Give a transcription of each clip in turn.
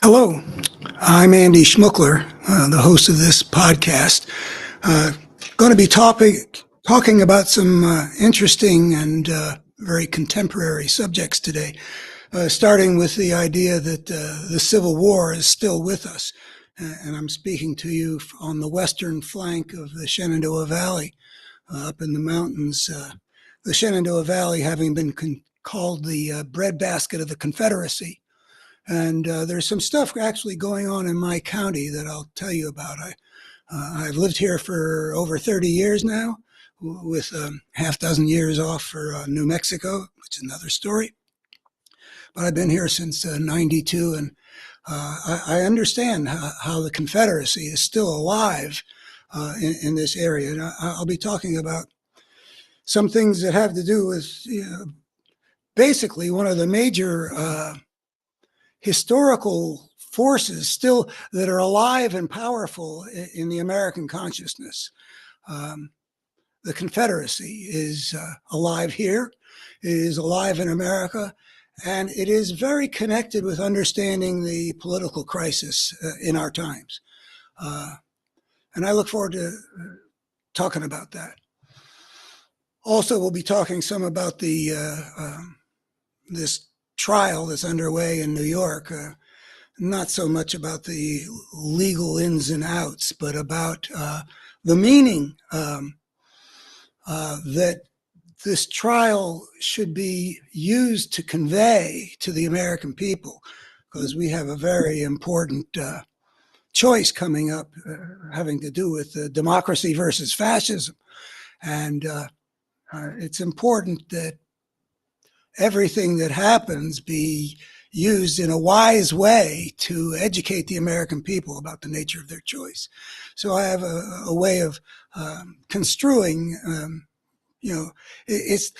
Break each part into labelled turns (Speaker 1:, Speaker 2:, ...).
Speaker 1: Hello, I'm Andy Schmuckler, the host of this podcast. Going to be talking about some interesting and very contemporary subjects today, starting with the idea that the Civil War is still with us. And I'm speaking to you on the western flank of the Shenandoah Valley, up in the mountains. The Shenandoah Valley having been called the breadbasket of the Confederacy. And there's some stuff actually going on in my county that I'll tell you about. I've lived here for over 30 years now, with half dozen years off for New Mexico, which is another story. But I've been here since 92, and I understand how the Confederacy is still alive in this area. And I'll be talking about some things that have to do with basically one of the major historical forces still that are alive and powerful in the American consciousness. The Confederacy is alive here, it is alive in America, and it is very connected with understanding the political crisis in our times. And I look forward to talking about that. Also, we'll be talking some about the this trial that's underway in New York. Not so much about the legal ins and outs, but about the meaning that this trial should be used to convey to the American people, because we have a very important choice coming up having to do with democracy versus fascism. And it's important that everything that happens be used in a wise way to educate the American people about the nature of their choice. So I have a way of construing, it's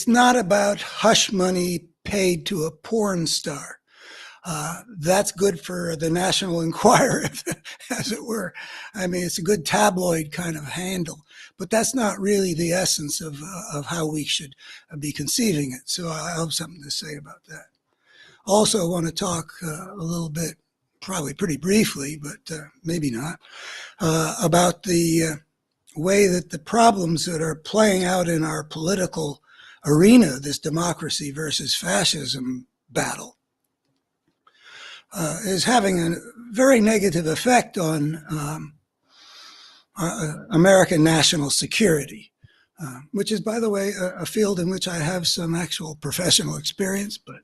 Speaker 1: not about hush money paid to a porn star. That's good for the National Enquirer, as it were. I mean, it's a good tabloid kind of handle, but that's not really the essence of how we should be conceiving it. So I have something to say about that. Also, I want to talk a little bit, probably pretty briefly, but maybe not, about the way that the problems that are playing out in our political arena, this democracy versus fascism battle, is having a very negative effect on American national security, which is, by the way, a field in which I have some actual professional experience. But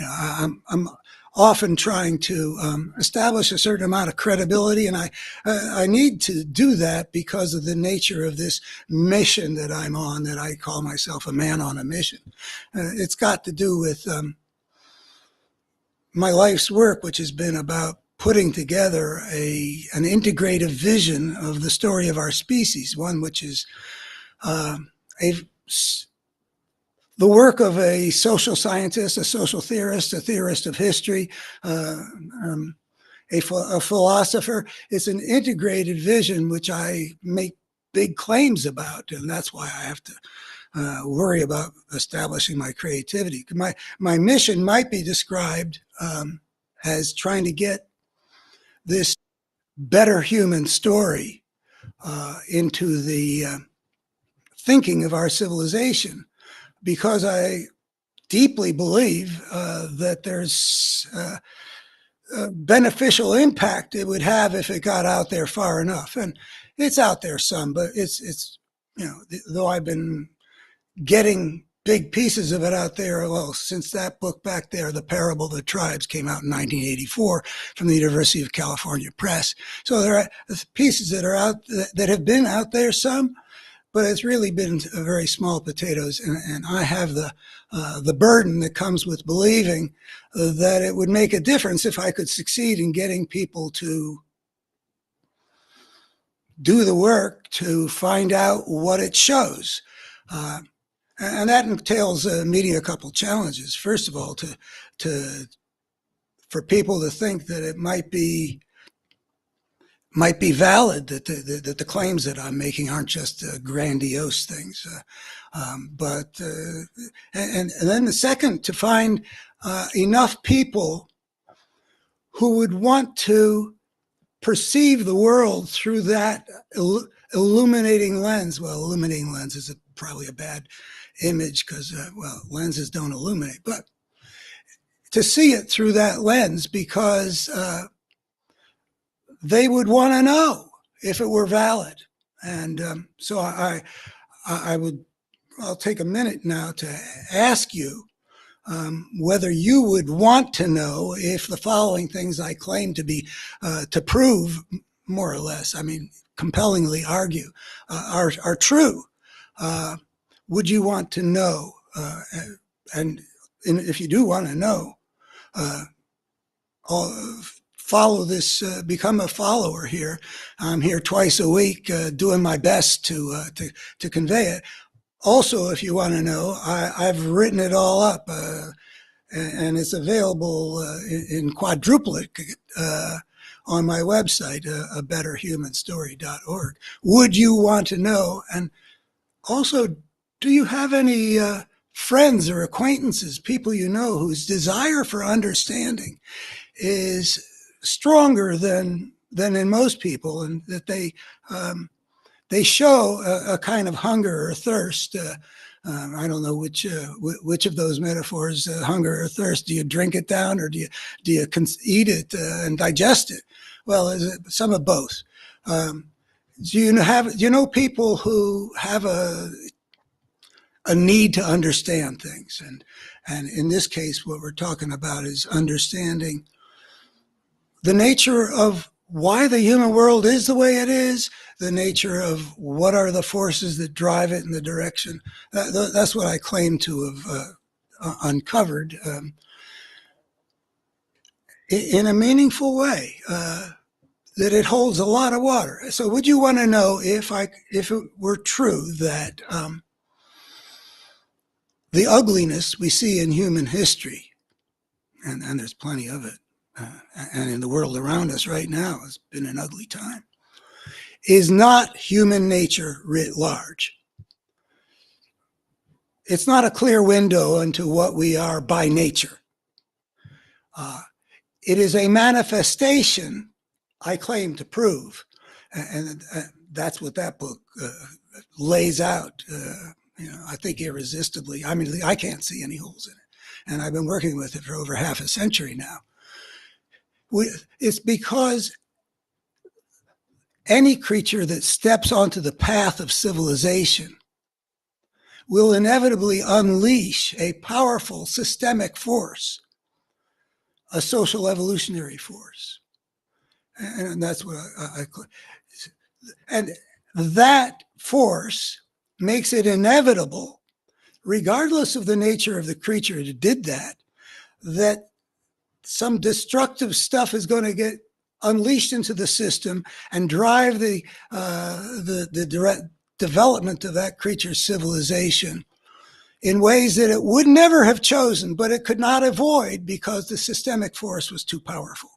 Speaker 1: I'm often trying to establish a certain amount of credibility, and I need to do that because of the nature of this mission that I'm on. That I call myself a man on a mission. It's got to do with my life's work, which has been about putting together an integrative vision of the story of our species, one which is the work of a social scientist, a social theorist, a theorist of history, a philosopher. It's an integrated vision which I make big claims about, and that's why I have to worry about establishing my creativity. My mission might be described as trying to get this better human story into the thinking of our civilization, because I deeply believe that there's a beneficial impact it would have if it got out there far enough. And it's out there some, but it's though I've been getting big pieces of it out there, well, since that book back there, The Parable of the Tribes, came out in 1984 from the University of California Press. So there are pieces that are out that have been out there some, but it's really been very small potatoes. And I have the burden that comes with believing that it would make a difference if I could succeed in getting people to do the work to find out what it shows. And that entails meeting a couple challenges. First of all, for people to think that it might be valid, that the claims that I'm making aren't just grandiose things, but and then the second, to find enough people who would want to perceive the world through that illuminating lens. Well, illuminating lens is probably a bad image because, lenses don't illuminate, but to see it through that lens, because they would want to know if it were valid. And so I'll take a minute now to ask you whether you would want to know if the following things I claim to prove, more or less, I mean, compellingly argue, are true. Would you want to know? And if you do want to know, follow this, become a follower here. I'm here twice a week doing my best to convey it. Also, if you want to know, I've written it all up, and it's available in quadruplet on my website, abetterhumanstory.org. Would you want to know? And also, do you have any friends or acquaintances, people you know whose desire for understanding is stronger than in most people, and that they show a kind of hunger or thirst? I don't know which of those metaphors, hunger or thirst. Do you drink it down, or do you eat it and digest it? Well, some of both. Do you know people who have a need to understand things? And in this case, what we're talking about is understanding the nature of why the human world is the way it is, the nature of what are the forces that drive it in the direction. That's what I claim to have uncovered in a meaningful way. That it holds a lot of water. So would you want to know if it were true that the ugliness we see in human history, and there's plenty of it, and in the world around us right now, it's been an ugly time, is not human nature writ large. It's not a clear window into what we are by nature. It is a manifestation, I claim to prove, and that's what that book lays out. I think irresistibly. I mean, I can't see any holes in it, and I've been working with it for over half a century now. It's because any creature that steps onto the path of civilization will inevitably unleash a powerful systemic force, a social evolutionary force. And that's what and that force makes it inevitable, regardless of the nature of the creature that did that some destructive stuff is going to get unleashed into the system and drive the direct development of that creature's civilization in ways that it would never have chosen, but it could not avoid because the systemic force was too powerful.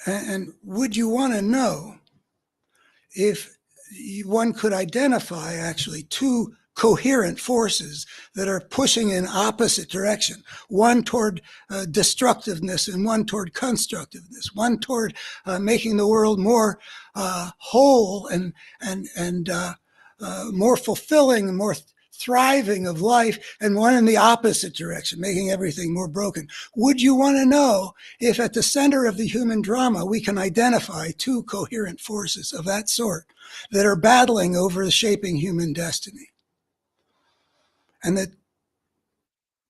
Speaker 1: And would you want to know if one could identify actually two coherent forces that are pushing in opposite direction, one toward destructiveness and one toward constructiveness, one toward making the world more whole and more fulfilling and more thriving of life, and one in the opposite direction, making everything more broken? Would you want to know if at the center of the human drama we can identify two coherent forces of that sort that are battling over shaping human destiny? And that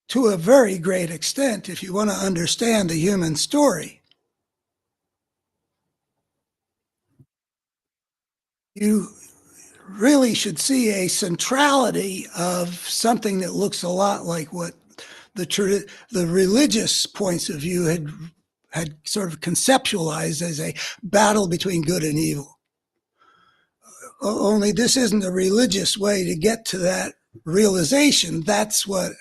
Speaker 1: to a very great extent, if you want to understand the human story, you really should see a centrality of something that looks a lot like what the religious points of view had sort of conceptualized as a battle between good and evil. Only this isn't a religious way to get to that realization. That's what,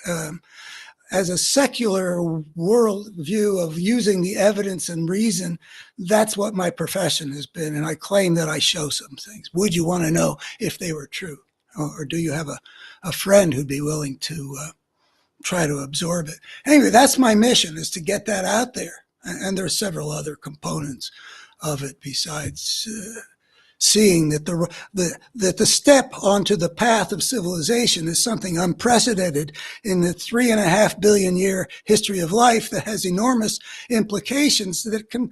Speaker 1: as a secular world view of using the evidence and reason, that's what my profession has been. And I claim that I show some things. Would you want to know if they were true? Or do you have a friend who'd be willing to try to absorb it? Anyway, that's my mission, is to get that out there. And there are several other components of it besides seeing that the step onto the path of civilization is something unprecedented in the 3.5 billion year history of life that has enormous implications that can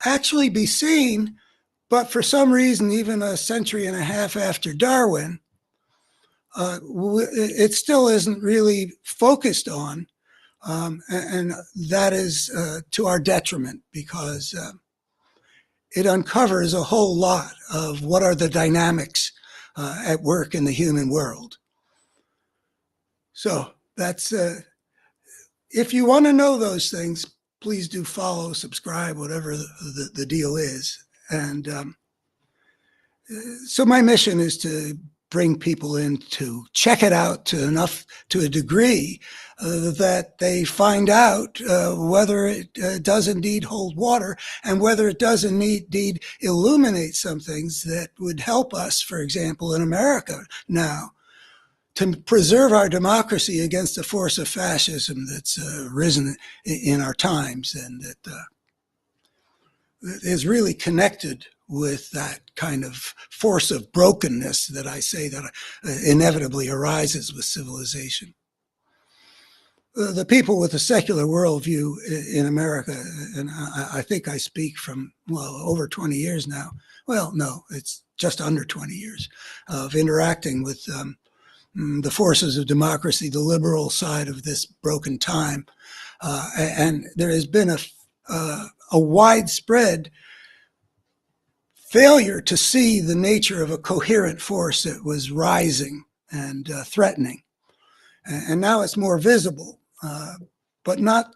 Speaker 1: actually be seen, but for some reason, even a century and a half after Darwin, it still isn't really focused on, and that is to our detriment, because it uncovers a whole lot of what are the dynamics at work in the human world. So that's, if you want to know those things, please do follow, subscribe, whatever the deal is. And so my mission is to bring people in to check it out to a degree that they find out whether it does indeed hold water, and whether it does indeed illuminate some things that would help us, for example, in America now, to preserve our democracy against the force of fascism that's risen in our times, and that is really connected with that kind of force of brokenness that I say that inevitably arises with civilization. The people with a secular worldview in America, and I think I speak from, well, over 20 years now. Well, no, it's just under 20 years of interacting with the forces of democracy, the liberal side of this broken time. And there has been a widespread failure to see the nature of a coherent force that was rising and threatening. And now it's more visible, but not.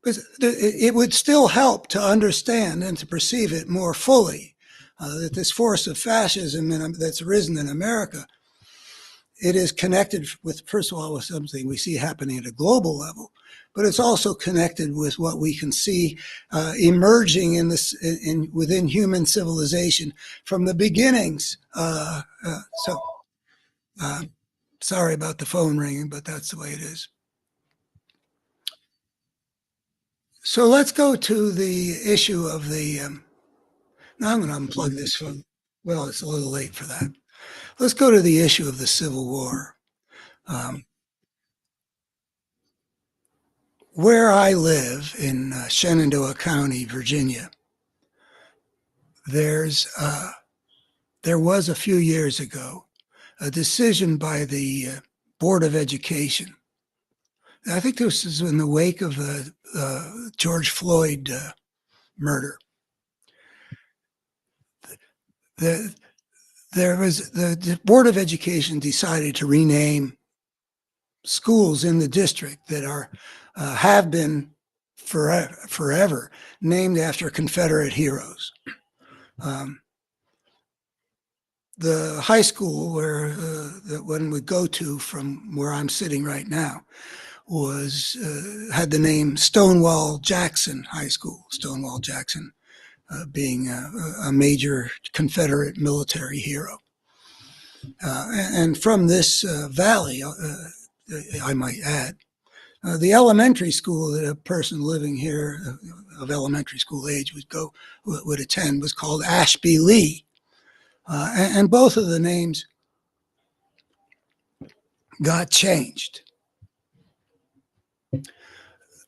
Speaker 1: It would still help to understand and to perceive it more fully that this force of fascism that's risen in America, it is connected with, first of all, with something we see happening at a global level, but it's also connected with what we can see emerging within human civilization from the beginnings. Sorry about the phone ringing, but that's the way it is. So let's go to the issue of the. Now I'm going to unplug this phone. Well, it's a little late for that. Let's go to the issue of the Civil War. Um, where I live in Shenandoah County, Virginia, there was a few years ago a decision by the Board of Education. I think this is in the wake of the George Floyd murder. The, the Board of Education decided to rename schools in the district that have been forever named after Confederate heroes. The high school where that one would go to from where I'm sitting right now was had the name Stonewall Jackson High School. Stonewall Jackson being a major Confederate military hero. And from this valley, I might add, the elementary school that a person living here of elementary school age would attend was called Ashby Lee. And both of the names got changed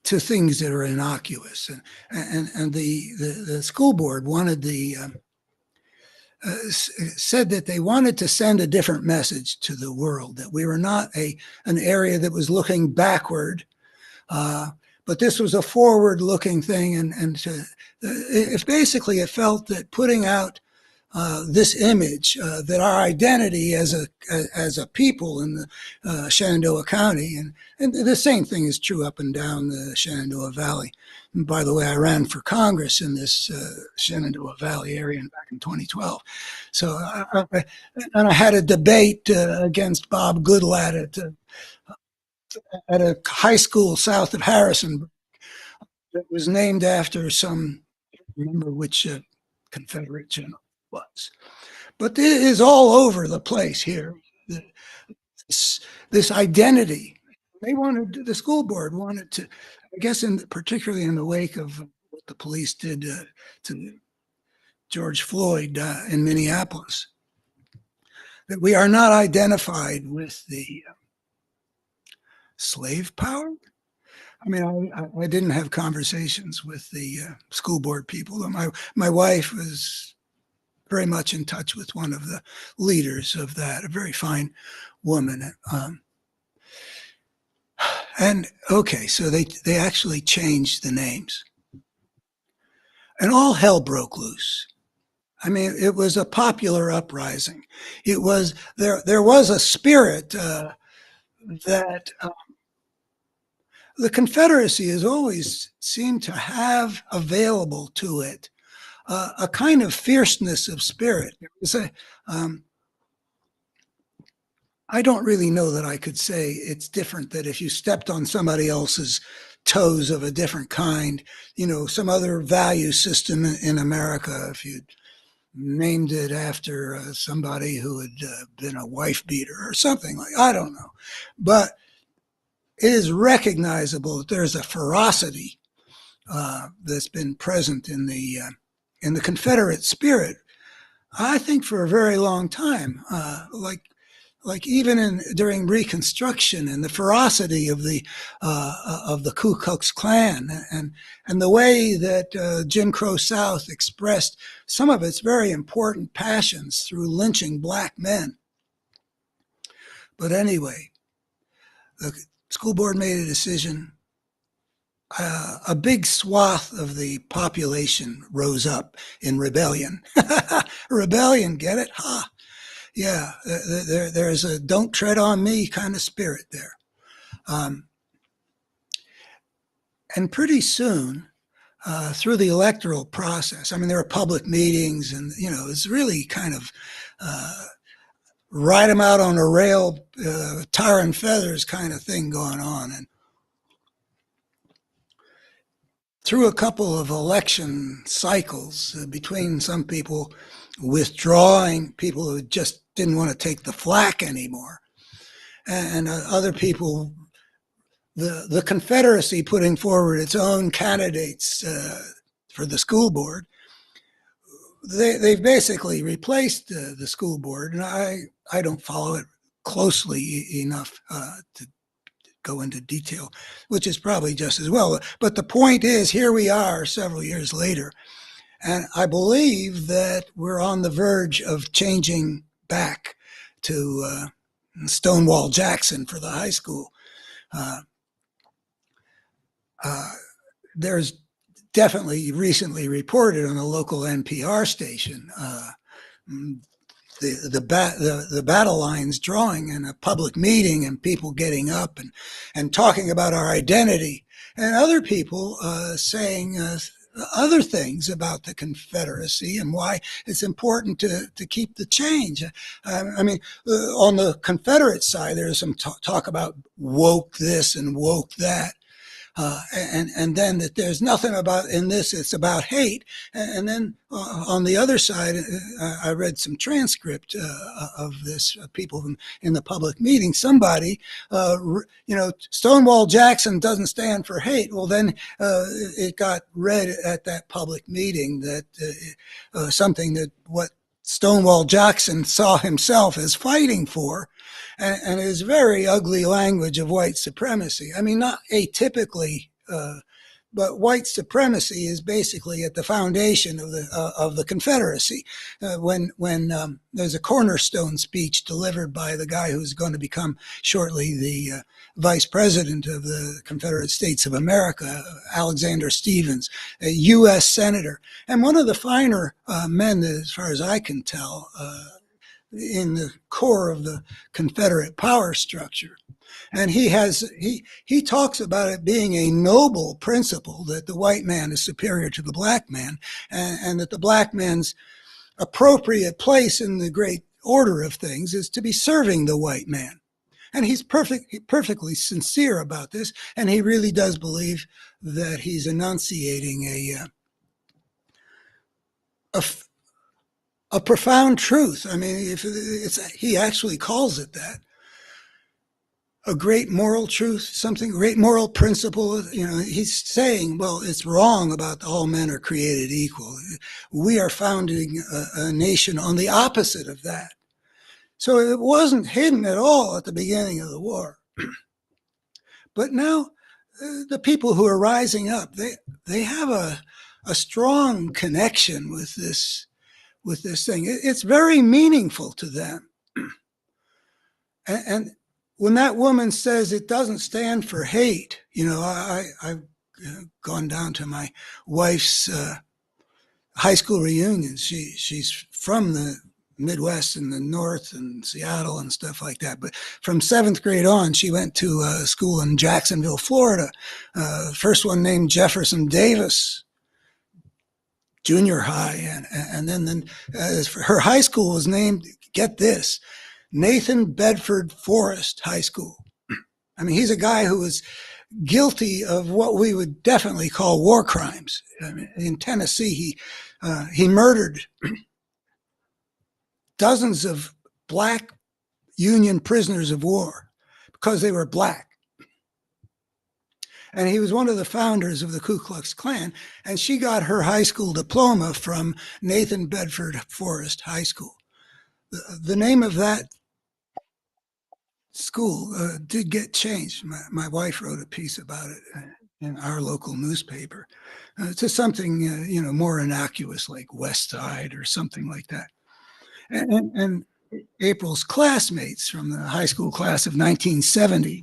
Speaker 1: to things that are innocuous. And the school board wanted said that they wanted to send a different message to the world, that we were not an area that was looking backward, but this was a forward-looking thing. And basically it felt that putting out this image that our identity as a people in the Shenandoah County, and the same thing is true up and down the Shenandoah Valley. And by the way, I ran for Congress in this Shenandoah Valley area back in 2012. So, and I had a debate against Bob Goodlatte at a high school south of Harrison that was named after some, I don't remember which Confederate general was. But it is all over the place here. This identity. The school board wanted to, I guess, particularly in the wake of what the police did to George Floyd in Minneapolis, that we are not identified with the slave power. I mean, I didn't have conversations with the school board people. My wife was very much in touch with one of the leaders of that, a very fine woman. And okay, so they actually changed the names. And all hell broke loose. I mean, it was a popular uprising. It was there was a spirit that the Confederacy has always seemed to have available to it a kind of fierceness of spirit. I don't really know that I could say it's different, that if you stepped on somebody else's toes of a different kind, some other value system in America, if you named it after somebody who had been a wife beater or something I don't know. But it is recognizable that there's a ferocity that's been present in the Confederate spirit, I think, for a very long time. Like even during Reconstruction, and the ferocity of the Ku Klux Klan, and the way that Jim Crow South expressed some of its very important passions through lynching black men. But anyway, the school board made a decision. a big swath of the population rose up in rebellion. Rebellion, get it? Ha! Yeah, there's a "don't tread on me" kind of spirit there. Um, and pretty soon, through the electoral process, I mean, there were public meetings, and it's really kind of ride them out on a rail, tar and feathers kind of thing going on. And through a couple of election cycles, between some people withdrawing, people who just didn't want to take the flack anymore, and other people, the Confederacy putting forward its own candidates for the school board. They've basically replaced the school board, and I don't follow it closely enough to go into detail, which is probably just as well. But the point is, here we are several years later, and I believe that we're on the verge of changing back to Stonewall Jackson for the high school. There's definitely recently reported on a local NPR station the battle lines drawing in a public meeting, and people getting up and talking about our identity, and other people saying other things about the Confederacy and why it's important to keep the change. I mean, on the Confederate side, there's some talk about woke this and woke that. And then that there's nothing about in this, it's about hate. And then on the other side, I read some transcript of this, people in the public meeting. Somebody, Stonewall Jackson doesn't stand for hate. Well, then it got read at that public meeting that something that what Stonewall Jackson saw himself as fighting for, and his very ugly language of white supremacy. I mean, not atypically, but white supremacy is basically at the foundation of the Confederacy. When there's a cornerstone speech delivered by the guy who's going to become shortly the vice president of the Confederate States of America, Alexander Stephens, a U.S. senator, and one of the finer men, as far as I can tell, in the core of the Confederate power structure. And he talks about it being a noble principle that the white man is superior to the black man, and that the black man's appropriate place in the great order of things is to be serving the white man. And he's perfectly sincere about this, and he really does believe that he's enunciating a profound truth. I mean, he actually calls it that. A great moral truth, something great moral principle. He's saying, well, it's wrong about all men are created equal. We are founding a nation on the opposite of that. So it wasn't hidden at all at the beginning of the war. But now the people who are rising up, they have a strong connection with this thing. It's very meaningful to them. And when that woman says it doesn't stand for hate, I've gone down to my wife's high school reunions. She's from the Midwest and the North and Seattle and stuff like that. But from 7th grade on, she went to a school in Jacksonville, Florida. First one named Jefferson Davis Junior High. And then her high school was named, get this, Nathan Bedford Forrest High School. I mean, he's a guy who was guilty of what we would definitely call war crimes. I mean, in Tennessee, he murdered dozens of black Union prisoners of war because they were black. And he was one of the founders of the Ku Klux Klan. And she got her high school diploma from Nathan Bedford Forrest High School. The name of that school did get changed. My wife wrote a piece about it in our local newspaper to something, more innocuous like West Side or something like that. And April's classmates from the high school class of 1970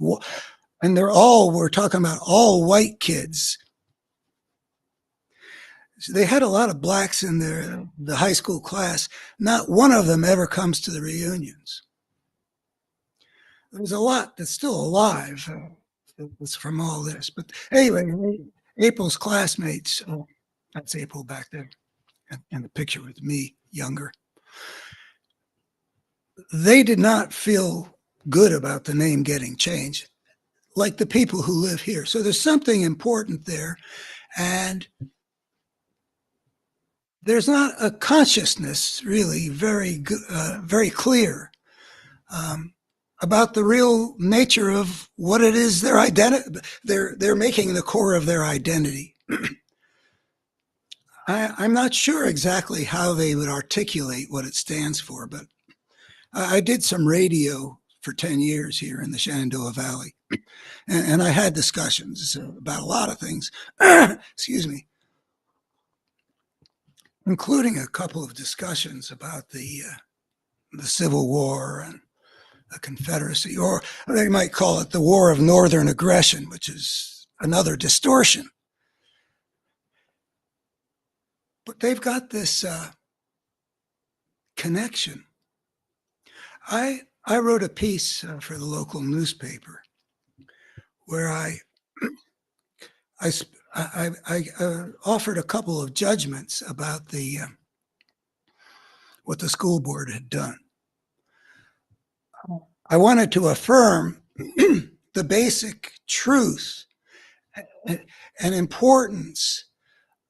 Speaker 1: And we're talking about all white kids. So they had a lot of blacks in the high school class. Not one of them ever comes to the reunions. There's a lot that's still alive from all this. But anyway, April's classmates, oh, that's April back there, and the picture with me, younger. They did not feel good about the name getting changed, like the people who live here. So there's something important there. And there's not a consciousness really very clear about the real nature of what it is they're making the core of their identity. I'm not sure exactly how they would articulate what it stands for, but I did some radio for 10 years here in the Shenandoah Valley, and I had discussions about a lot of things, excuse me, including a couple of discussions about the Civil War and the Confederacy, or they might call it the War of Northern Aggression, which is another distortion. But they've got this connection. I wrote a piece for the local newspaper where I offered a couple of judgments about what the school board had done. I wanted to affirm the basic truth and importance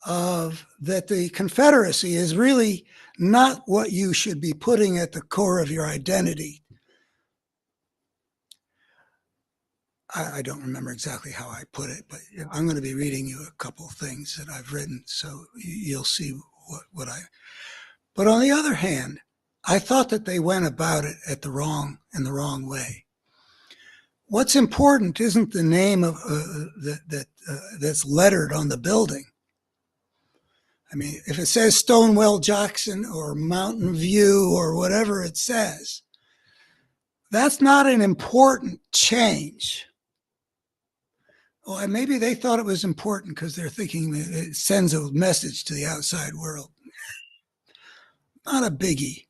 Speaker 1: of that the Confederacy is really not what you should be putting at the core of your identity. I don't remember exactly how I put it, but I'm going to be reading you a couple of things that I've written, so you'll see what I. But on the other hand, I thought that they went about it in the wrong way. What's important isn't the name of that's lettered on the building. I mean, if it says Stonewall Jackson or Mountain View or whatever it says, that's not an important change. Well, maybe they thought it was important because they're thinking that it sends a message to the outside world. Not a biggie.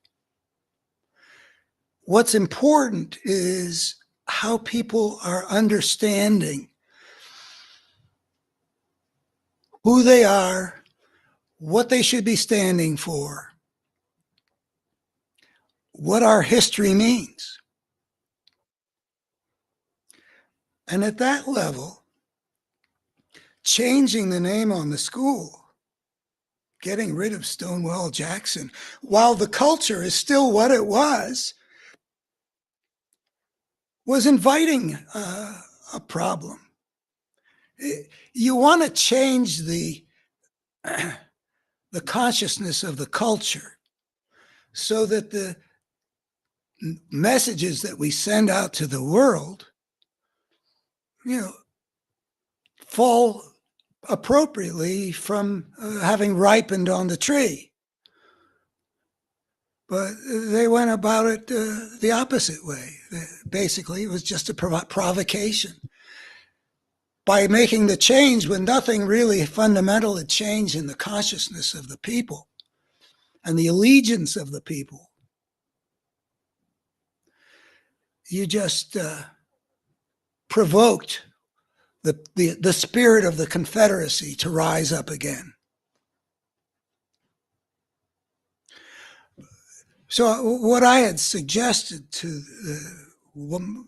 Speaker 1: What's important is how people are understanding who they are, what they should be standing for, what our history means. And at that level, changing the name on the school, getting rid of Stonewall Jackson, while the culture is still what it was inviting a problem. You want to change the consciousness of the culture so that the messages that we send out to the world, fall appropriately from having ripened on the tree. But they went about it the opposite way. Basically, it was just a provocation. By making the change when nothing really fundamental had changed in the consciousness of the people and the allegiance of the people, you just provoked the spirit of the Confederacy to rise up again. So what I had suggested to the woman,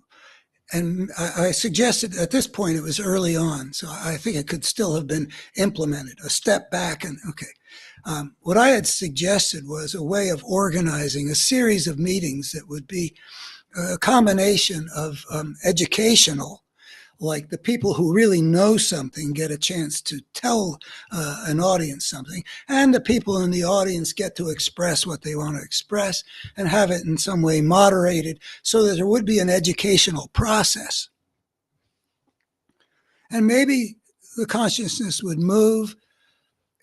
Speaker 1: and I suggested at this point, it was early on, so I think it could still have been implemented, a step back and, okay. What I had suggested was a way of organizing a series of meetings that would be a combination of educational, like the people who really know something get a chance to tell an audience something, and the people in the audience get to express what they want to express and have it in some way moderated so that there would be an educational process. And maybe the consciousness would move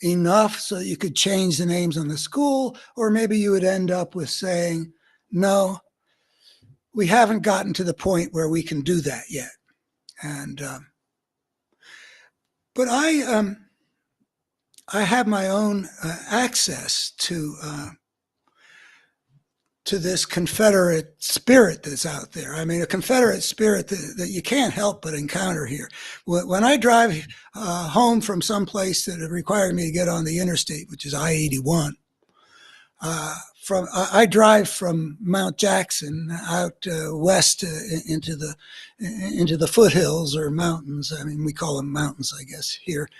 Speaker 1: enough so that you could change the names on the school, or maybe you would end up with saying, no, we haven't gotten to the point where we can do that yet. and but I have my own access to this Confederate spirit that's out there. I mean, a Confederate spirit that you can't help but encounter here. When I drive home from some place that required me to get on the interstate, which is I-81, I drive from Mount Jackson out west into the foothills or mountains. I mean, we call them mountains, I guess, here.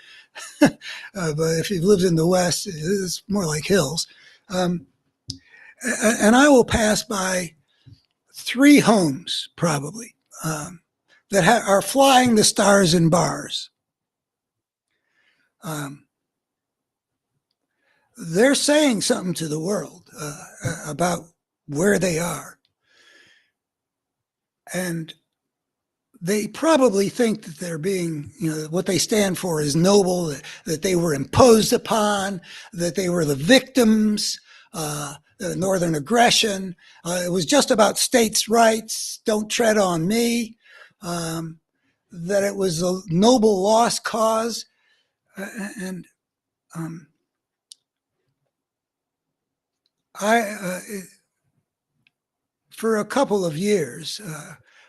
Speaker 1: But if you've lived in the West, it's more like hills. Um, and I will pass by three homes probably that are flying the stars and bars. Um, they're saying something to the world about where they are. And they probably think that they're being, what they stand for is noble, that they were imposed upon, that they were the victims, Northern aggression. It was just about states' rights, don't tread on me, that it was a noble lost cause. And I, for a couple of years,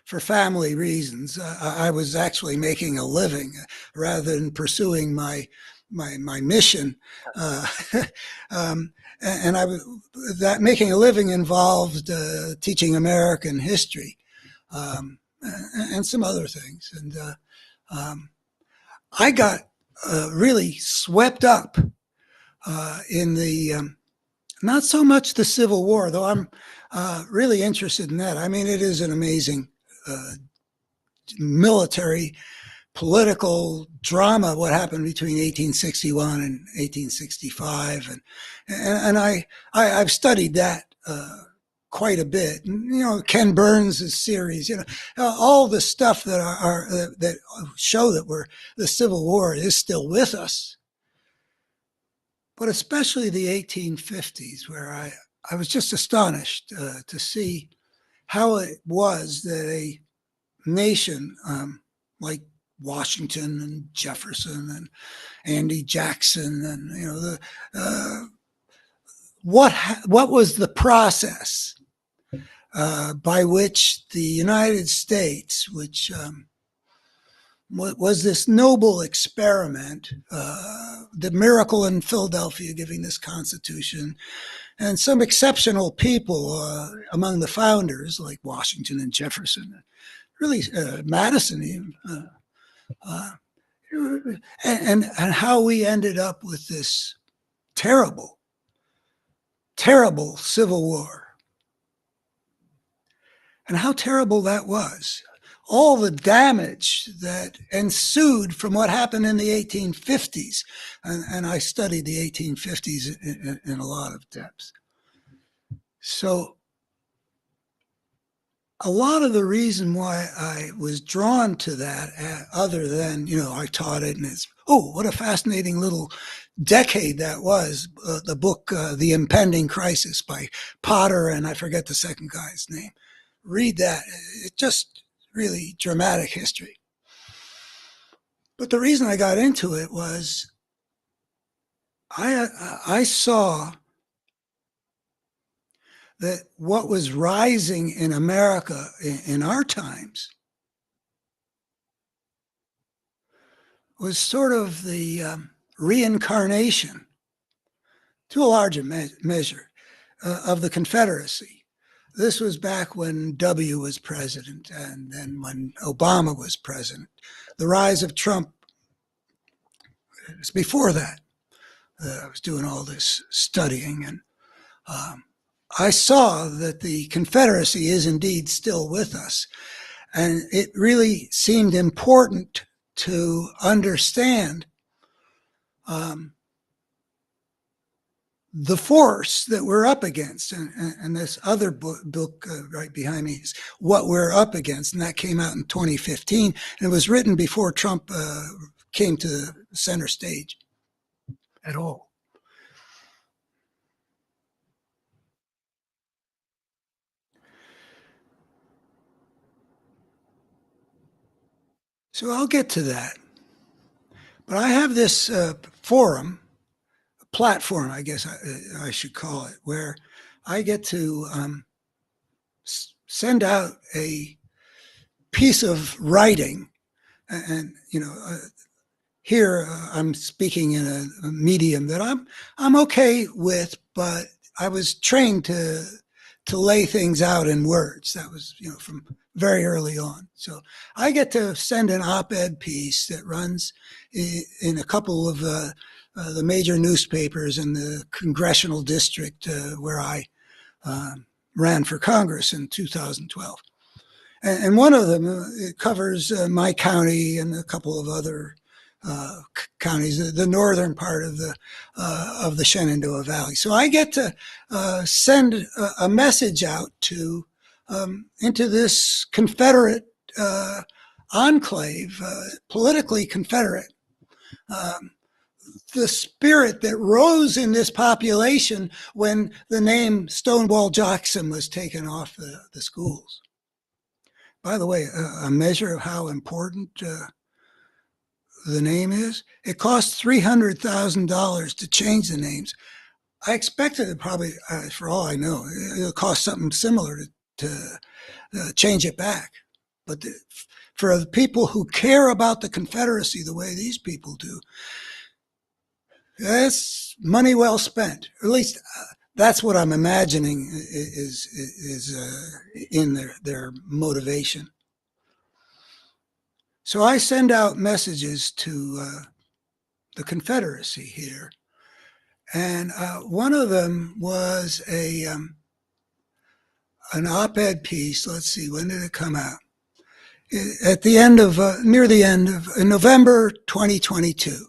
Speaker 1: for family reasons, I was actually making a living rather than pursuing my mission. Uh, and that making a living involved teaching American history and some other things. And I got really swept up in the not so much the Civil War, though I'm really interested in that. I mean, it is an amazing military, political drama, what happened between 1861 and 1865. And I've studied that quite a bit. And, Ken Burns' series, all the stuff that show that the Civil War is still with us. But especially the 1850s, where I was just astonished to see how it was that a nation like Washington and Jefferson and Andy Jackson and what was the process by which the United States, which was this noble experiment, the miracle in Philadelphia giving this Constitution, and some exceptional people among the founders, like Washington and Jefferson, really Madison even, and how we ended up with this terrible, terrible Civil War, and how terrible that was. All the damage that ensued from what happened in the 1850s. And I studied the 1850s in a lot of depth. So a lot of the reason why I was drawn to that, other than, I taught it and what a fascinating little decade that was. The book, The Impending Crisis by Potter, and I forget the second guy's name. Read that. It's just really dramatic history. But the reason I got into it was I saw that what was rising in America in our times was sort of the reincarnation, to a larger measure, of the Confederacy. This was back when W was president and then when Obama was president. The rise of Trump was before that. I was doing all this studying, and I saw that the Confederacy is indeed still with us. And it really seemed important to understand the force that we're up against. And this other book right behind me is What We're Up Against, and that came out in 2015. And it was written before Trump came to the center stage at all. So I'll get to that. But I have this forum, platform, I guess I should call it, where I get to send out a piece of writing. And, here I'm speaking in a medium that I'm okay with, but I was trained to lay things out in words. That was, from very early on. So I get to send an op-ed piece that runs in a couple of the major newspapers in the congressional district where I ran for Congress in 2012. And one of them it covers my county and a couple of other counties, the northern part of the Shenandoah Valley. So I get to send a message out to into this Confederate enclave, politically Confederate. The spirit that rose in this population when the name Stonewall Jackson was taken off the schools. By the way, a measure of how important the name is, it costs $300,000 to change the names. I expected it probably, for all I know, it'll cost something similar to change it back. But for the people who care about the Confederacy the way these people do, that's money well spent. Or at least that's what I'm imagining is in their motivation. So I send out messages to the Confederacy here, and one of them was an op-ed piece. Let's see, when did it come out? At the end of near the end of November 2022.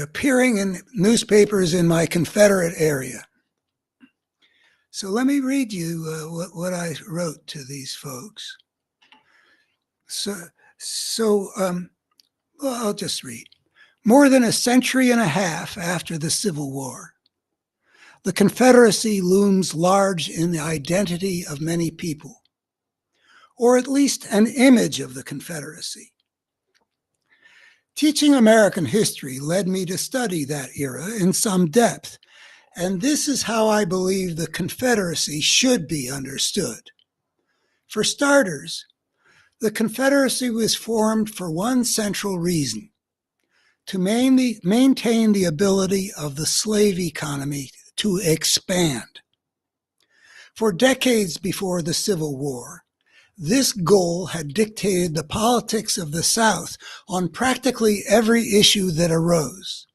Speaker 1: Appearing in newspapers in my Confederate area. So let me read you what I wrote to these folks. Well, I'll just read. More than a century and a half after the Civil War, the Confederacy looms large in the identity of many people, or at least an image of the Confederacy. Teaching American history led me to study that era in some depth, and this is how I believe the Confederacy should be understood. For starters, the Confederacy was formed for one central reason: to maintain the ability of the slave economy to expand. For decades before the Civil War, this goal had dictated the politics of the South on practically every issue that arose.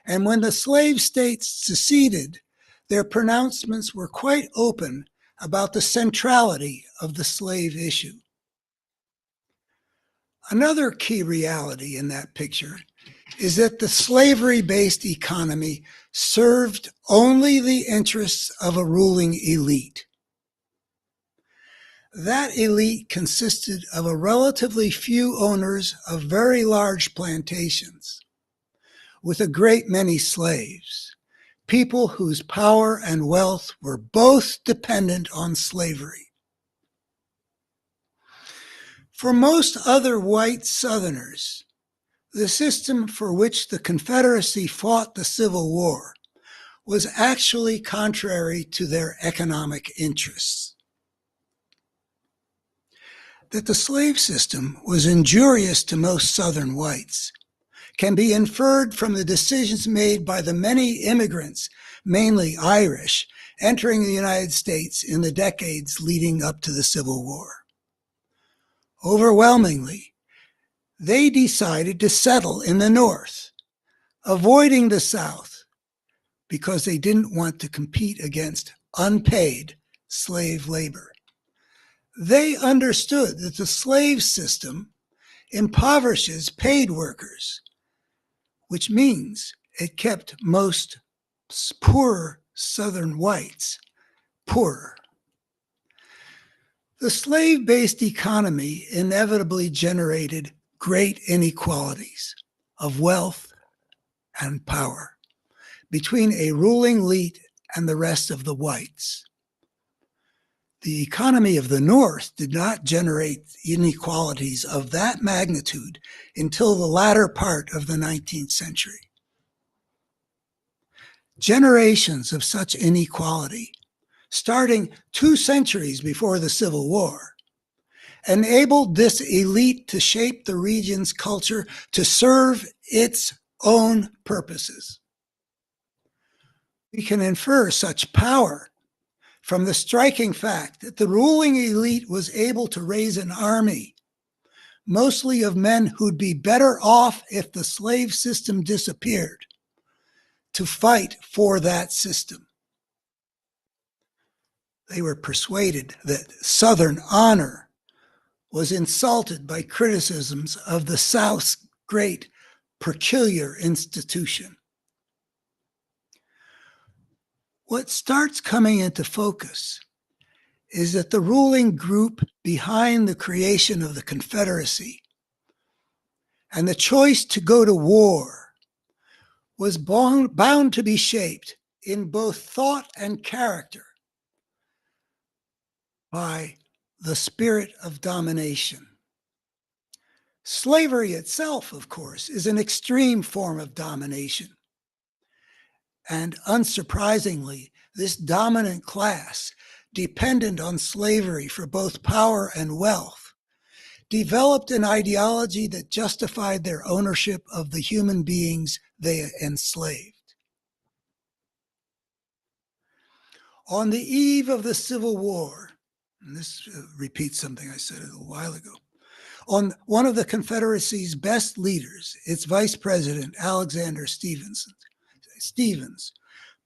Speaker 1: And when the slave states seceded, their pronouncements were quite open about the centrality of the slave issue. Another key reality in that picture is that the slavery-based economy served only the interests of a ruling elite. That elite consisted of a relatively few owners of very large plantations, with a great many slaves, people whose power and wealth were both dependent on slavery. For most other white Southerners, the system for which the Confederacy fought the Civil War was actually contrary to their economic interests. That the slave system was injurious to most Southern whites can be inferred from the decisions made by the many immigrants, mainly Irish, entering the United States in the decades leading up to the Civil War. Overwhelmingly, they decided to settle in the North, avoiding the South because they didn't want to compete against unpaid slave labor. They understood that the slave system impoverishes paid workers, which means it kept most poor Southern whites poorer. The slave-based economy inevitably generated great inequalities of wealth and power between a ruling elite and the rest of the whites. The economy of the North did not generate inequalities of that magnitude until the latter part of the 19th century. Generations of such inequality, starting 2 centuries before the Civil War, enabled this elite to shape the region's culture to serve its own purposes. We can infer such power from the striking fact that the ruling elite was able to raise an army, mostly of men who'd be better off if the slave system disappeared, to fight for that system. They were persuaded that Southern honor was insulted by criticisms of the South's great peculiar institution. What starts coming into focus is that the ruling group behind the creation of the Confederacy and the choice to go to war was bound to be shaped in both thought and character by the spirit of domination. Slavery itself, of course, is an extreme form of domination. And unsurprisingly, this dominant class, dependent on slavery for both power and wealth, developed an ideology that justified their ownership of the human beings they enslaved. On the eve of the Civil War, and this repeats something I said a little while ago, on one of the Confederacy's best leaders, its Vice President, Alexander Stevens,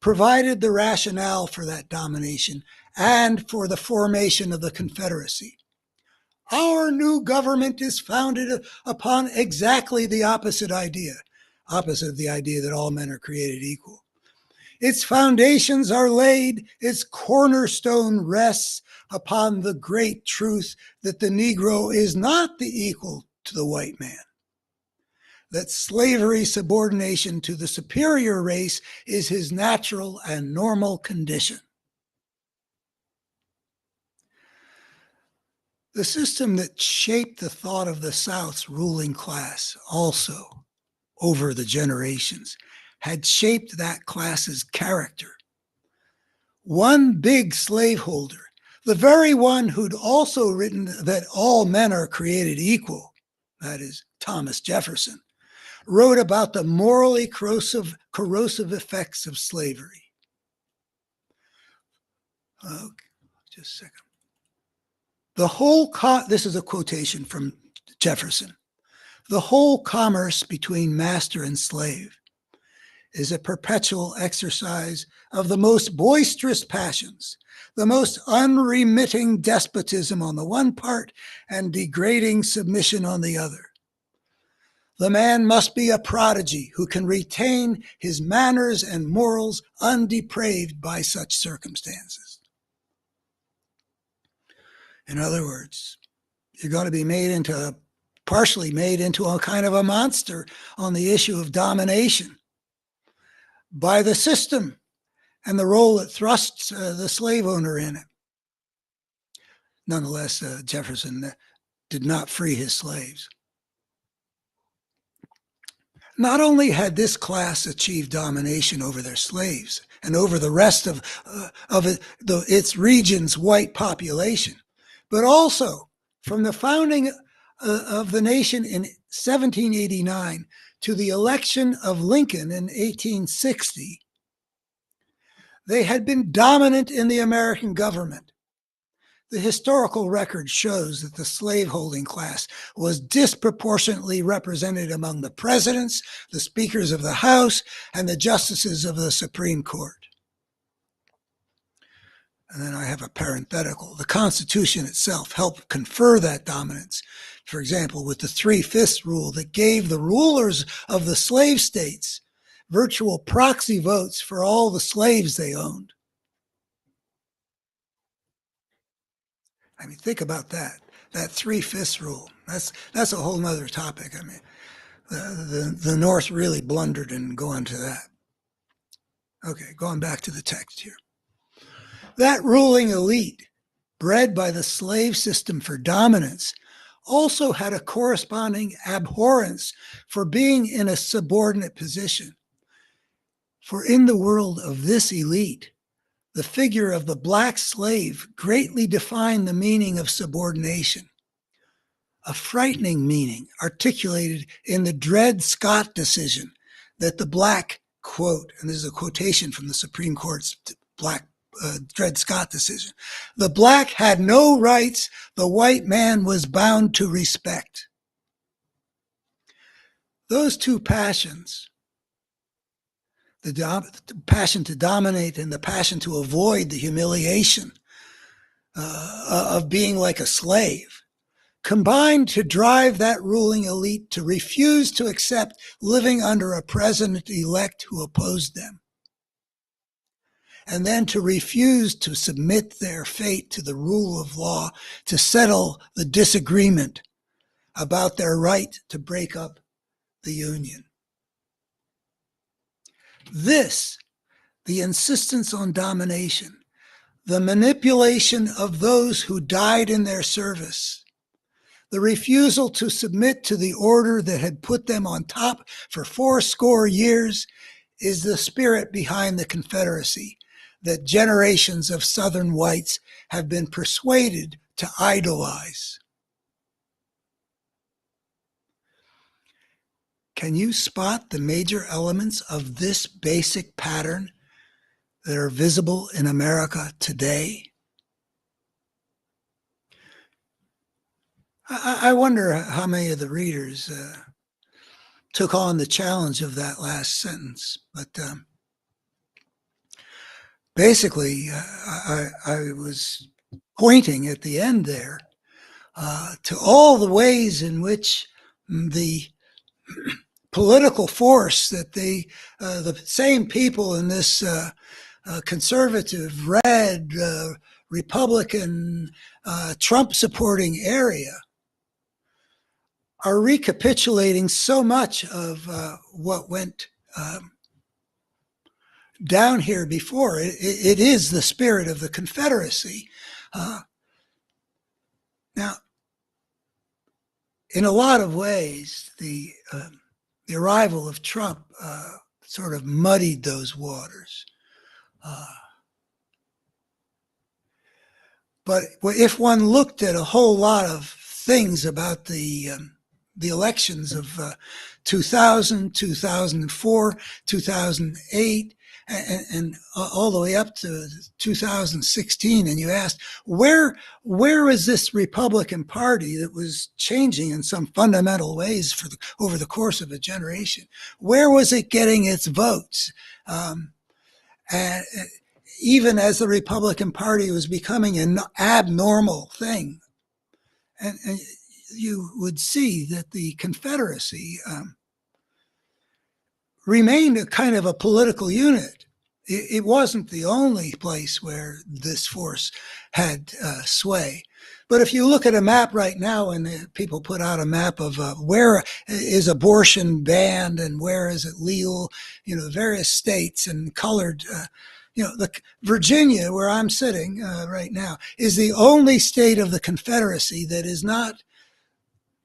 Speaker 1: provided the rationale for that domination and for the formation of the Confederacy. Our new government is founded upon exactly the opposite of the idea that all men are created equal. Its foundations are laid, its cornerstone rests upon the great truth that the Negro is not the equal to the white man, that slavery subordination to the superior race is his natural and normal condition. The system that shaped the thought of the South's ruling class also, over the generations, had shaped that class's character. One big slaveholder, the very one who'd also written that all men are created equal, that is Thomas Jefferson, wrote about the morally corrosive effects of slavery. Just a second. This is a quotation from Jefferson. The whole commerce between master and slave is a perpetual exercise of the most boisterous passions, the most unremitting despotism on the one part and degrading submission on the other. The man must be a prodigy who can retain his manners and morals undepraved by such circumstances. In other words, you're going to be partially made into a kind of a monster on the issue of domination by the system and the role it thrusts the slave owner in it. Nonetheless, Jefferson did not free his slaves. Not only had this class achieved domination over their slaves and over the rest of its region's white population, but also from the founding of the nation in 1789 to the election of Lincoln in 1860, they had been dominant in the American government. The historical record shows that the slaveholding class was disproportionately represented among the presidents, the speakers of the House, and the justices of the Supreme Court. And then I have a parenthetical. The Constitution itself helped confer that dominance, for example, with the 3/5 rule that gave the rulers of the slave states virtual proxy votes for all the slaves they owned. I mean, think about that 3/5 rule. That's a whole nother topic. I mean, the North really blundered in going to that. Okay, going back to the text here. That ruling elite bred by the slave system for dominance, also had a corresponding abhorrence for being in a subordinate position. For in the world of this elite, the figure of the black slave greatly defined the meaning of subordination, a frightening meaning articulated in the Dred Scott decision that the black, quote, and this is a quotation from the Supreme Court's Dred Scott decision, the black had no rights the white man was bound to respect. Those two passions, the passion to dominate and the passion to avoid the humiliation of being like a slave, combined to drive that ruling elite to refuse to accept living under a president-elect who opposed them, and then to refuse to submit their fate to the rule of law to settle the disagreement about their right to break up the Union. This, the insistence on domination, the manipulation of those who died in their service, the refusal to submit to the order that had put them on top for 80 years, is the spirit behind the Confederacy that generations of Southern whites have been persuaded to idolize. Can you spot the major elements of this basic pattern that are visible in America today? I wonder how many of the readers took on the challenge of that last sentence. But basically, I was pointing at the end there to all the ways in which the political force that the same people in this conservative, red, Republican, Trump-supporting area are recapitulating so much of what went down here before. It is the spirit of the Confederacy. Now, in a lot of ways, the arrival of Trump sort of muddied those waters. But if one looked at a whole lot of things about the elections of 2000, 2004, 2008, and all the way up to 2016, and you asked, where is this Republican Party that was changing in some fundamental ways over the course of a generation? Where was it getting its votes? And even as the Republican Party was becoming an abnormal thing, and you would see that the Confederacy remained a kind of a political unit. It wasn't the only place where this force had sway. But if you look at a map right now, and people put out a map of where is abortion banned and where is it legal, the various states and colored, Virginia, where I'm sitting right now, is the only state of the Confederacy that is not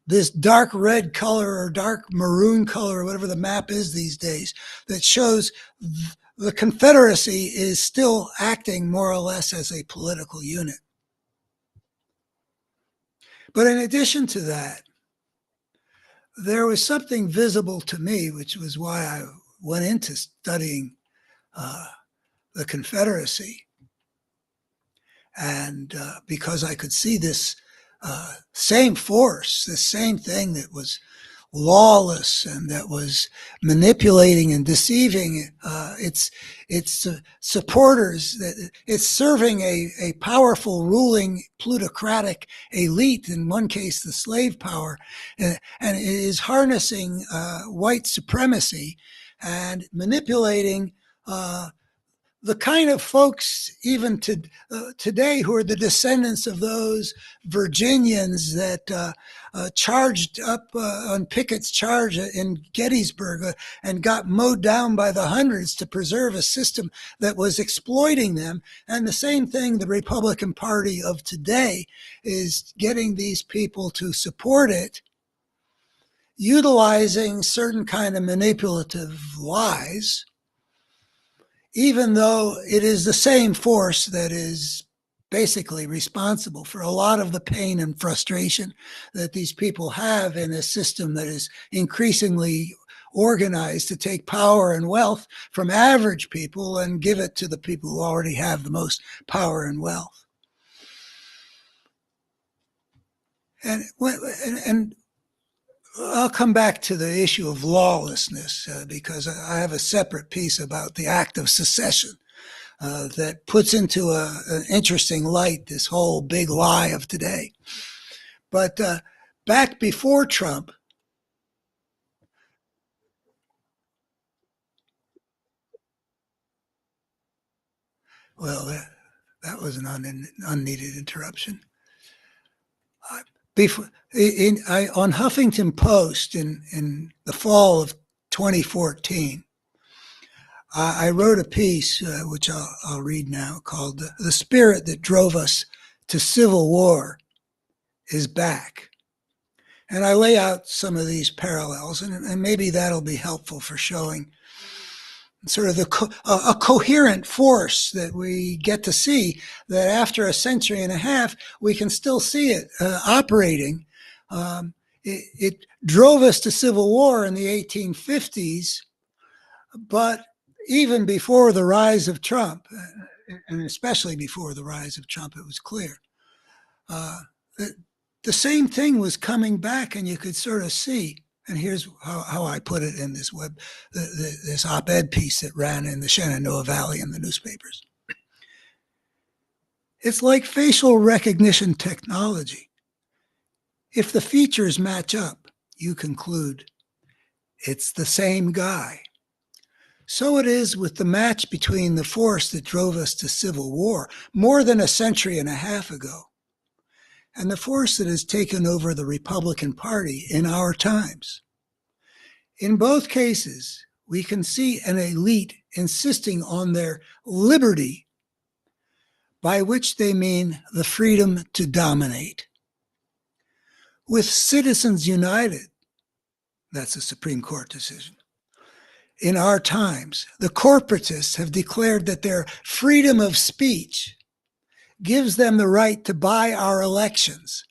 Speaker 1: this dark red color or dark maroon color, or whatever the map is these days, that shows the Confederacy is still acting more or less as a political unit. But in addition to that, there was something visible to me, which was why I went into studying the Confederacy. And because I could see this same force, this same thing that was lawless and that was manipulating and deceiving its supporters, that it's serving a powerful ruling plutocratic elite, in one case the slave power, and it is harnessing white supremacy and manipulating the kind of folks even today who are the descendants of those Virginians that charged up on Pickett's charge in Gettysburg and got mowed down by the hundreds to preserve a system that was exploiting them. And the same thing the Republican Party of today is getting these people to support it, utilizing certain kind of manipulative lies, even though it is the same force that is basically responsible for a lot of the pain and frustration that these people have in a system that is increasingly organized to take power and wealth from average people and give it to the people who already have the most power and wealth. And I'll come back to the issue of lawlessness because I have a separate piece about the act of secession that puts into an interesting light this whole big lie of today. But back before Trump, well, that was an unneeded interruption. On Huffington Post in the fall of 2014, I wrote a piece, which I'll read now, called "The Spirit That Drove Us to Civil War Is Back." And I lay out some of these parallels, and maybe that'll be helpful for showing sort of a coherent force that we get to see, that after a century and a half, we can still see it operating. It drove us to civil war in the 1850s, but even before the rise of Trump, and especially before the rise of Trump, it was clear that the same thing was coming back, and you could sort of see. And here's how I put it in this this op-ed piece that ran in the Shenandoah Valley in the newspapers. It's like facial recognition technology. If the features match up, you conclude it's the same guy. So it is with the match between the force that drove us to civil war more than a century and a half ago and the force that has taken over the Republican Party in our times. In both cases, we can see an elite insisting on their liberty, by which they mean the freedom to dominate. With Citizens United, that's a Supreme Court decision, in our times, the corporatists have declared that their freedom of speech gives them the right to buy our elections,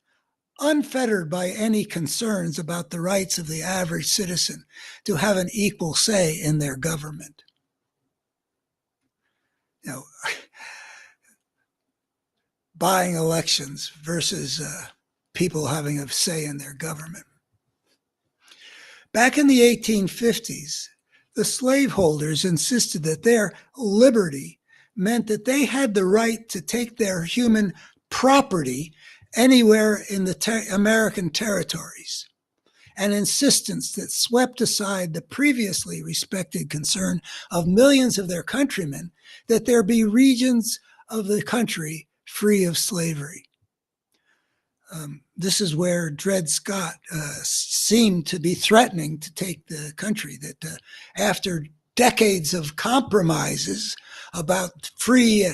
Speaker 1: unfettered by any concerns about the rights of the average citizen to have an equal say in their government. You know, buying elections versus people having a say in their government. Back in the 1850s, the slaveholders insisted that their liberty meant that they had the right to take their human property anywhere in the American territories, an insistence that swept aside the previously respected concern of millions of their countrymen that there be regions of the country free of slavery. This is where Dred Scott seemed to be threatening to take the country, that after decades of compromises about free,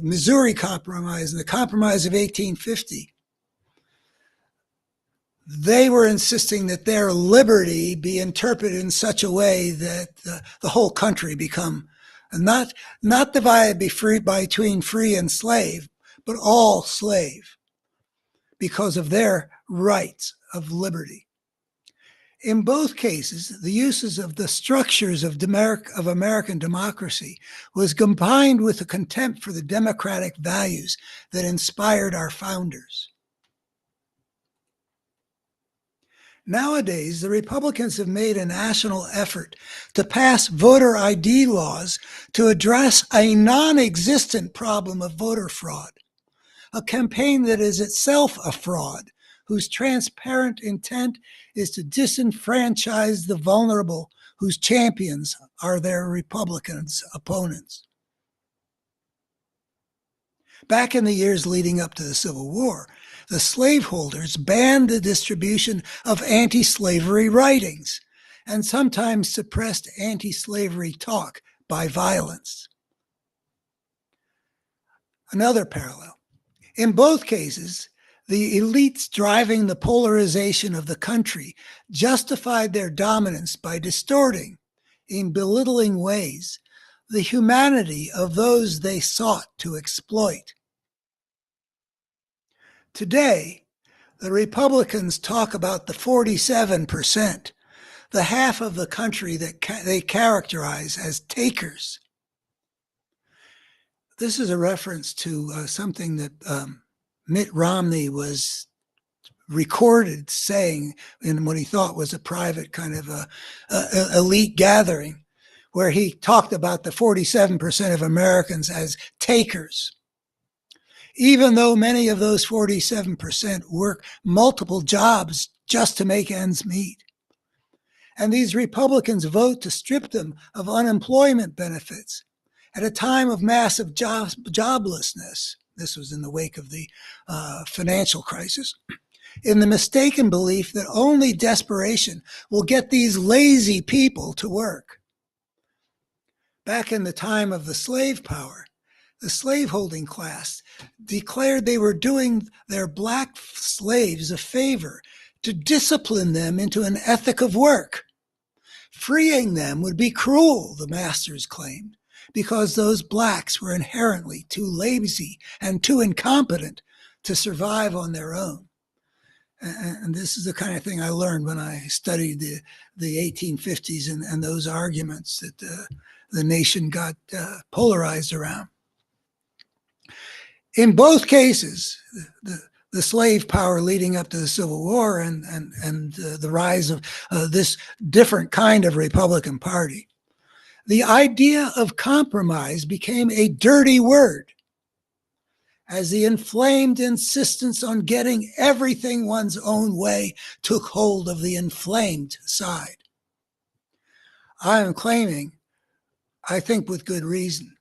Speaker 1: Missouri Compromise and the Compromise of 1850, they were insisting that their liberty be interpreted in such a way that the whole country become not divided between free and slave, but all slave because of their rights of liberty. In both cases, the uses of the structures of American democracy was combined with a contempt for the democratic values that inspired our founders. Nowadays, the Republicans have made a national effort to pass voter ID laws to address a non-existent problem of voter fraud, a campaign that is itself a fraud, whose transparent intent is to disenfranchise the vulnerable, whose champions are their Republicans' opponents. Back in the years leading up to the Civil War, the slaveholders banned the distribution of anti-slavery writings and sometimes suppressed anti-slavery talk by violence. Another parallel. In both cases, the elites driving the polarization of the country justified their dominance by distorting, in belittling ways, the humanity of those they sought to exploit. Today, the Republicans talk about the 47%, the half of the country that they characterize as takers. This is a reference to something that Mitt Romney was recorded saying in what he thought was a private kind of elite gathering, where he talked about the 47% of Americans as takers. Even though many of those 47% work multiple jobs just to make ends meet. And these Republicans vote to strip them of unemployment benefits at a time of massive joblessness. This was in the wake of the financial crisis, in the mistaken belief that only desperation will get these lazy people to work. Back in the time of the slave power, the slaveholding class declared they were doing their black slaves a favor to discipline them into an ethic of work. Freeing them would be cruel, the masters claimed, because those blacks were inherently too lazy and too incompetent to survive on their own. And this is the kind of thing I learned when I studied the 1850s and those arguments that the nation got polarized around. In both cases, the slave power leading up to the Civil War and the rise of this different kind of Republican Party, the idea of compromise became a dirty word as the inflamed insistence on getting everything one's own way took hold of the inflamed side. I am claiming, I think with good reason,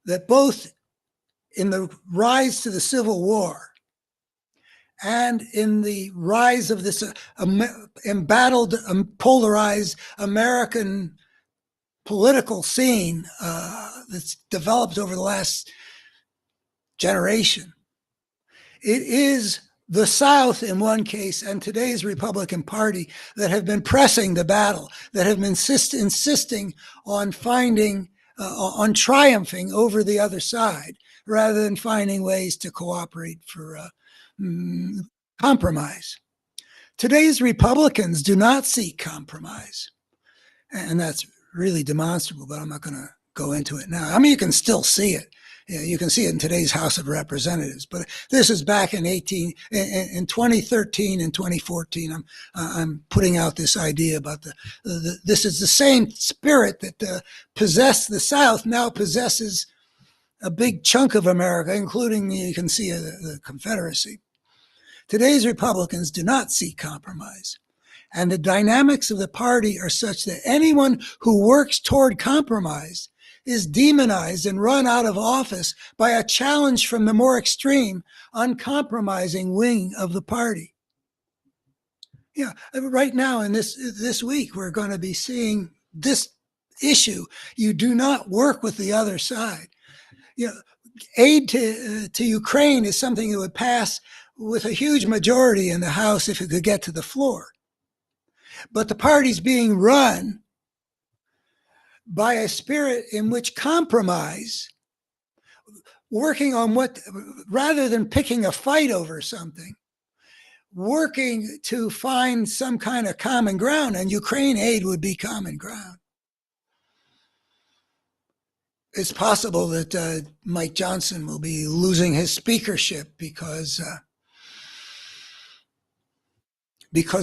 Speaker 1: that both in the rise to the Civil War and in the rise of this embattled, polarized American political scene that's developed over the last generation, it is the South in one case and today's Republican Party that have been pressing the battle, that have been insisting on on triumphing over the other side, rather than finding ways to cooperate for compromise. Today's Republicans do not seek compromise. And that's really demonstrable, but I'm not going to go into it now. I mean, you can still see it. You can see it in today's House of Representatives, but this is back in 2013 and 2014. I'm putting out this idea about this is the same spirit that possessed the South now possesses a big chunk of America, including, you can see, the Confederacy. Today's Republicans do not seek compromise. And the dynamics of the party are such that anyone who works toward compromise is demonized and run out of office by a challenge from the more extreme, uncompromising wing of the party. Yeah, right now in this week, we're going to be seeing this issue. You do not work with the other side. You know, aid to Ukraine is something that would pass with a huge majority in the House if it could get to the floor. But the party's being run by a spirit in which compromise, working on rather than picking a fight over something, working to find some kind of common ground, and Ukraine aid would be common ground. It's possible that Mike Johnson will be losing his speakership because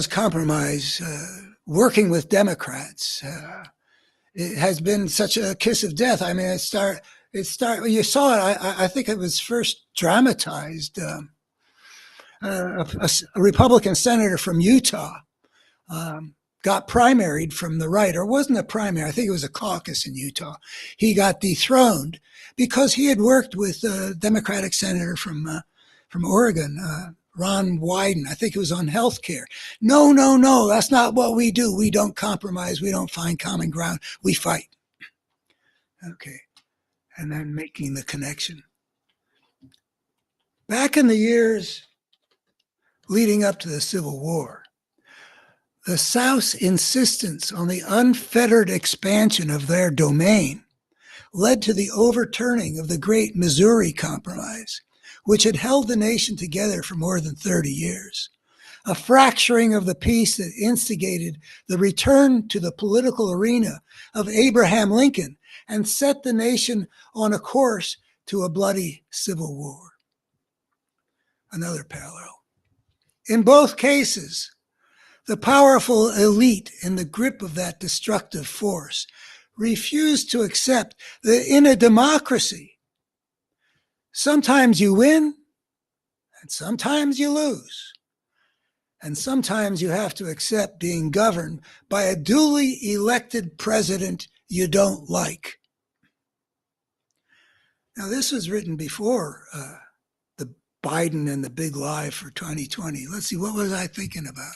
Speaker 1: compromise, working with Democrats, it has been such a kiss of death. I mean, you saw it. I think it was first dramatized. A Republican senator from Utah got primaried from the right, or it wasn't a primary, I think it was a caucus in Utah. He got dethroned because he had worked with a Democratic senator from Oregon, Ron Wyden. I think it was on health care. No, no, no, that's not what we do. We don't compromise. We don't find common ground. We fight. Okay. And then making the connection. Back in the years leading up to the Civil War, the South's insistence on the unfettered expansion of their domain led to the overturning of the Great Missouri Compromise, which had held the nation together for more than 30 years, a fracturing of the peace that instigated the return to the political arena of Abraham Lincoln and set the nation on a course to a bloody civil war. Another parallel. In both cases, the powerful elite in the grip of that destructive force refused to accept that in a democracy, sometimes you win and sometimes you lose. And sometimes you have to accept being governed by a duly elected president you don't like. Now, this was written before the Biden and the big lie for 2020. Let's see, what was I thinking about?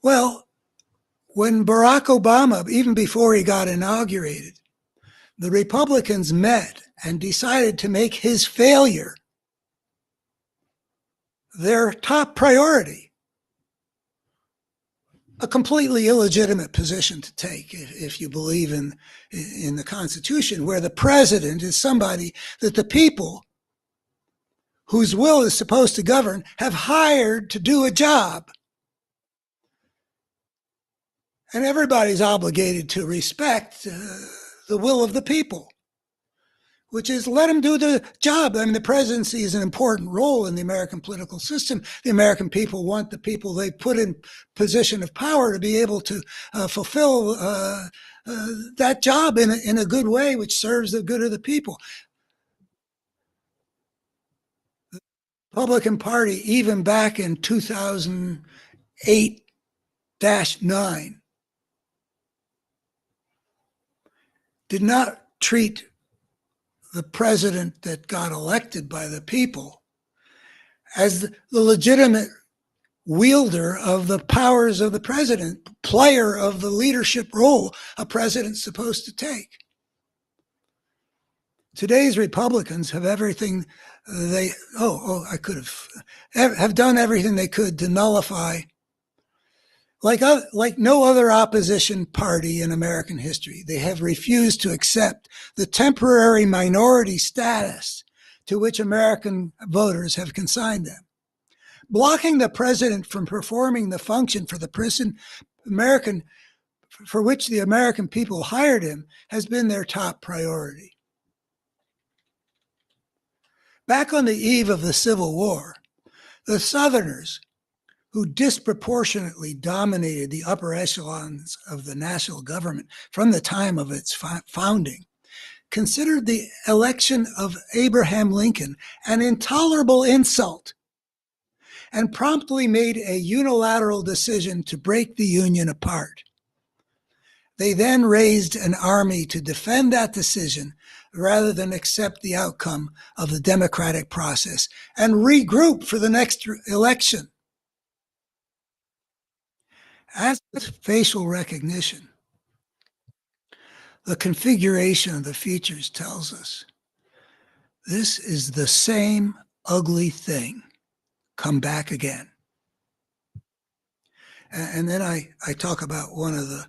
Speaker 1: Well, when Barack Obama, even before he got inaugurated, the Republicans met and decided to make his failure their top priority, a completely illegitimate position to take if you believe in the Constitution, where the president is somebody that the people whose will is supposed to govern have hired to do a job. And everybody's obligated to respect the will of the people, which is let them do the job. I mean, the presidency is an important role in the American political system. The American people want the people they put in position of power to be able to fulfill that job in a good way, which serves the good of the people. The Republican Party, even back in 2008-9, did not treat the president that got elected by the people as the legitimate wielder of the powers of the president, player of the leadership role a president's supposed to take. Today's Republicans have everything have done everything they could to nullify, like no other opposition party in American history. They have refused to accept the temporary minority status to which American voters have consigned them. Blocking the president from performing the function for which the American people hired him has been their top priority. Back on the eve of the Civil War, the Southerners, who disproportionately dominated the upper echelons of the national government from the time of its founding, considered the election of Abraham Lincoln an intolerable insult and promptly made a unilateral decision to break the Union apart. They then raised an army to defend that decision rather than accept the outcome of the democratic process and regroup for the next election. As with facial recognition, the configuration of the features tells us this is the same ugly thing come back again. And then I talk about one of the,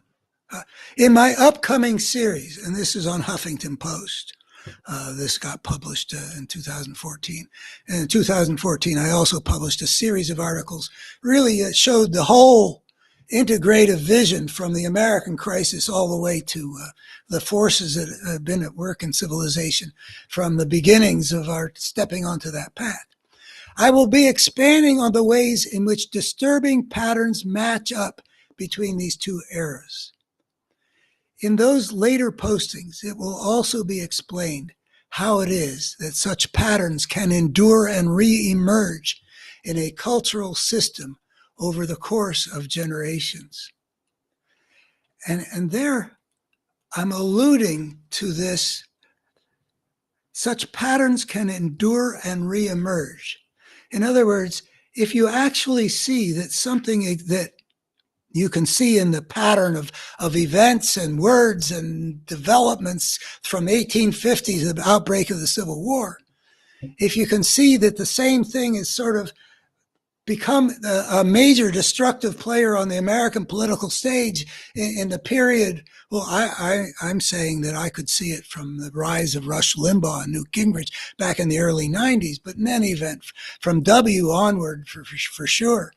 Speaker 1: in my upcoming series, and this is on Huffington Post. This got published in 2014. And in 2014, I also published a series of articles really showed the whole integrative vision from the American crisis all the way to the forces that have been at work in civilization from the beginnings of our stepping onto that path. I will be expanding on the ways in which disturbing patterns match up between these two eras. In those later postings, it will also be explained how it is that such patterns can endure and re-emerge in a cultural system over the course of generations. And there I'm alluding to this. Such patterns can endure and reemerge. In other words, if you actually see that something that you can see in the pattern of events and words and developments from 1850 to the outbreak of the Civil War, if you can see that the same thing is sort of become a major destructive player on the American political stage in the period. Well, I'm saying that I could see it from the rise of Rush Limbaugh and Newt Gingrich back in the early 90s, but in any event, from W onward for sure.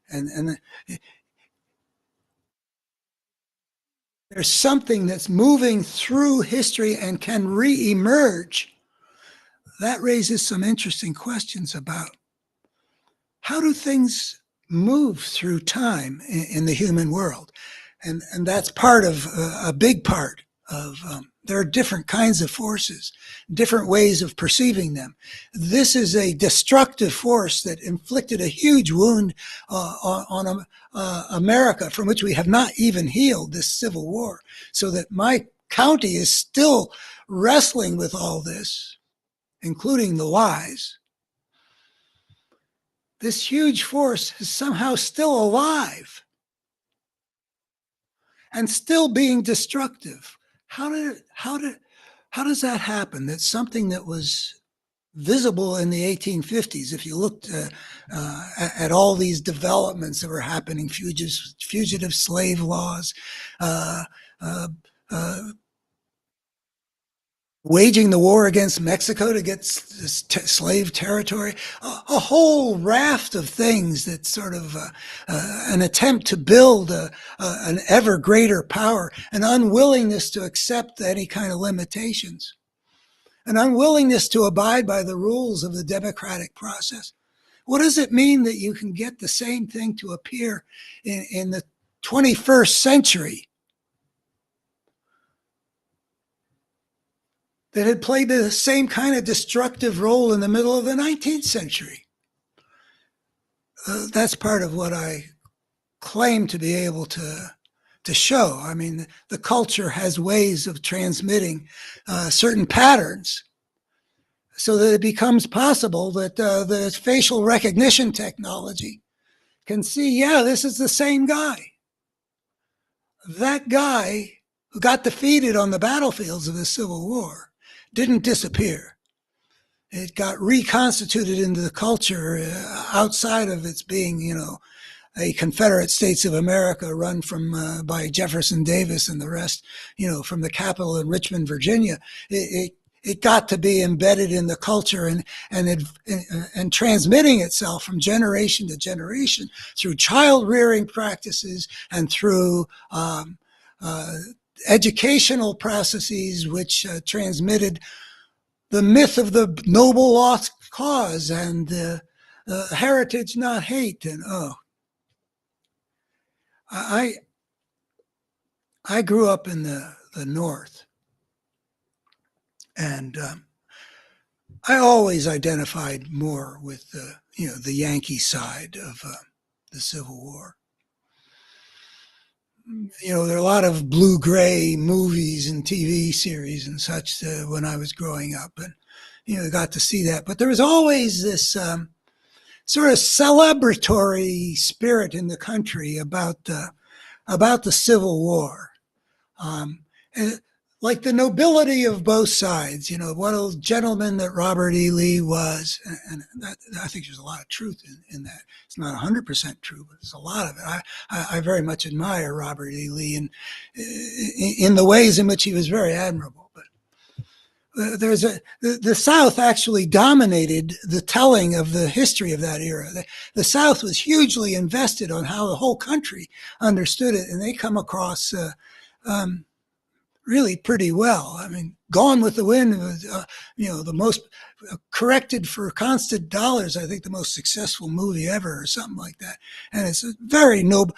Speaker 1: And there's something that's moving through history and can re-emerge. That raises some interesting questions about how do things move through time in the human world? And that's part of a big part of, there are different kinds of forces, different ways of perceiving them. This is a destructive force that inflicted a huge wound on America, from which we have not even healed, this Civil War. So that my county is still wrestling with all this, including the lies. This huge force is somehow still alive and still being destructive. How does that happen? That something that was visible in the 1850s, if you looked at all these developments that were happening, fugitive slave laws, uh, uh, uh, waging the war against Mexico to get slave territory, a whole raft of things that sort of an attempt to build an ever greater power, an unwillingness to accept any kind of limitations, an unwillingness to abide by the rules of the democratic process. What does it mean that you can get the same thing to appear in the 21st century that had played the same kind of destructive role in the middle of the 19th century? That's part of what I claim to be able to show. I mean, the culture has ways of transmitting certain patterns so that it becomes possible that the facial recognition technology can see, yeah, this is the same guy. That guy who got defeated on the battlefields of the Civil War didn't disappear. It got reconstituted into the culture outside of its being, a Confederate States of America run by Jefferson Davis and the rest, from the Capitol in Richmond, Virginia. It got to be embedded in the culture and transmitting itself from generation to generation through child rearing practices and through educational processes, which transmitted the myth of the noble lost cause and heritage, not hate. And I grew up in the North, and I always identified more with the Yankee side of the Civil War. There are a lot of blue-gray movies and TV series and such when I was growing up, and got to see that. But there was always this sort of celebratory spirit in the country about the Civil War. And like the nobility of both sides, what a gentleman that Robert E. Lee was. And I think there's a lot of truth in that. It's not 100% true, but there's a lot of it. I very much admire Robert E. Lee in the ways in which he was very admirable. But the South actually dominated the telling of the history of that era. The South was hugely invested on how the whole country understood it, and they come across really pretty well. I mean, Gone with the Wind was, the most corrected for constant dollars, I think the most successful movie ever or something like that. And it's a very noble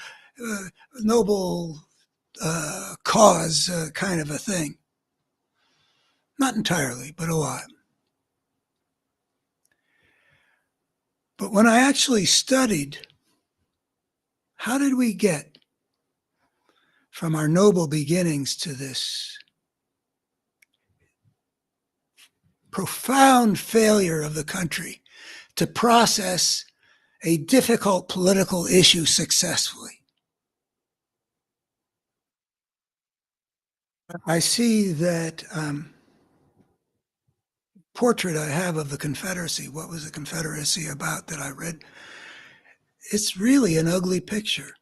Speaker 1: cause kind of a thing. Not entirely, but a lot. But when I actually studied how did we get from our noble beginnings to this profound failure of the country to process a difficult political issue successfully? I see that portrait I have of the Confederacy. What was the Confederacy about that I read? It's really an ugly picture.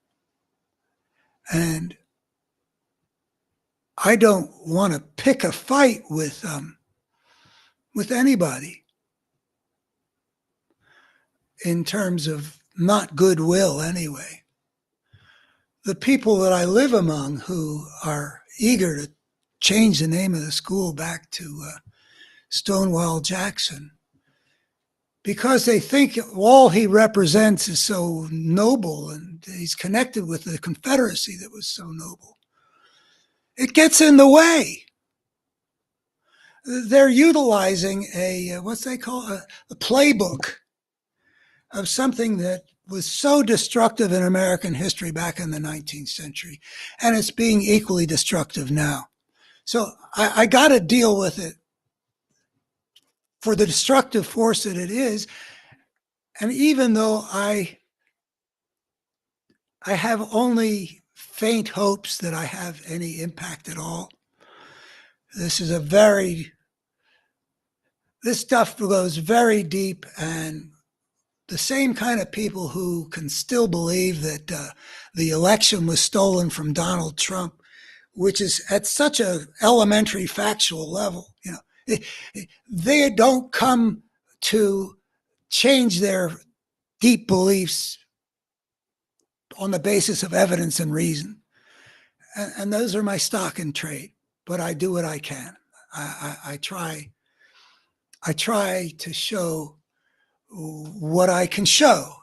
Speaker 1: And I don't want to pick a fight with anybody in terms of not goodwill anyway. The people that I live among who are eager to change the name of the school back to Stonewall Jackson because they think all he represents is so noble and he's connected with the Confederacy that was so noble. It gets in the way. They're utilizing what's they call a playbook of something that was so destructive in American history back in the 19th century, and it's being equally destructive now. So I got to deal with it for the destructive force that it is. And even though I have only faint hopes that I have any impact at all, this stuff goes very deep, and the same kind of people who can still believe that the election was stolen from Donald Trump, which is at such a elementary factual level, they don't come to change their deep beliefs on the basis of evidence and reason. And those are my stock in trade, but I do what I can. I try to show what I can show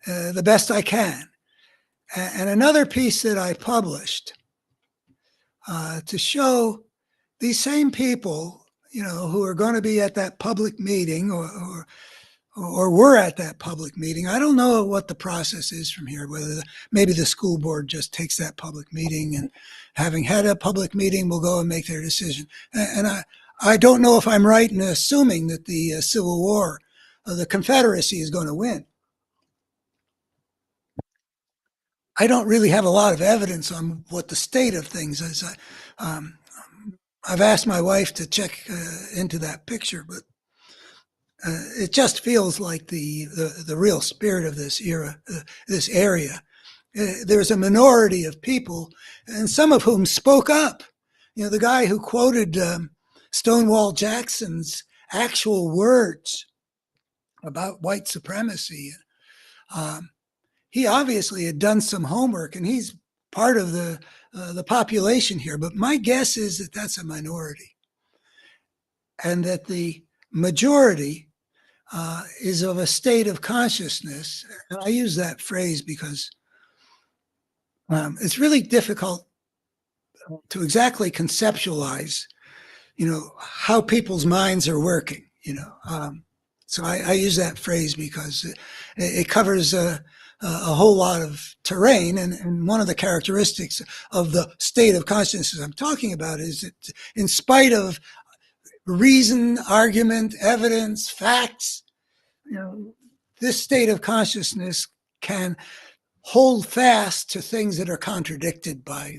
Speaker 1: the best I can. And another piece that I published to show these same people, who are going to be at that public meeting or were at that public meeting. I don't know what the process is from here, whether maybe the school board just takes that public meeting and having had a public meeting will go and make their decision. And I don't know if I'm right in assuming that the Civil War, the Confederacy is going to win. I don't really have a lot of evidence on what the state of things is. I've asked my wife to check into that picture, but it just feels like the real spirit of this era, this area. There's a minority of people, and some of whom spoke up. The guy who quoted Stonewall Jackson's actual words about white supremacy. He obviously had done some homework, and he's part of the population here. But my guess is that that's a minority, and that the majority is of a state of consciousness. And I use that phrase because it's really difficult to exactly conceptualize, how people's minds are working. So I use that phrase because it covers a whole lot of terrain. And one of the characteristics of the state of consciousness I'm talking about is that in spite of reason, argument, evidence, facts, this state of consciousness can hold fast to things that are contradicted by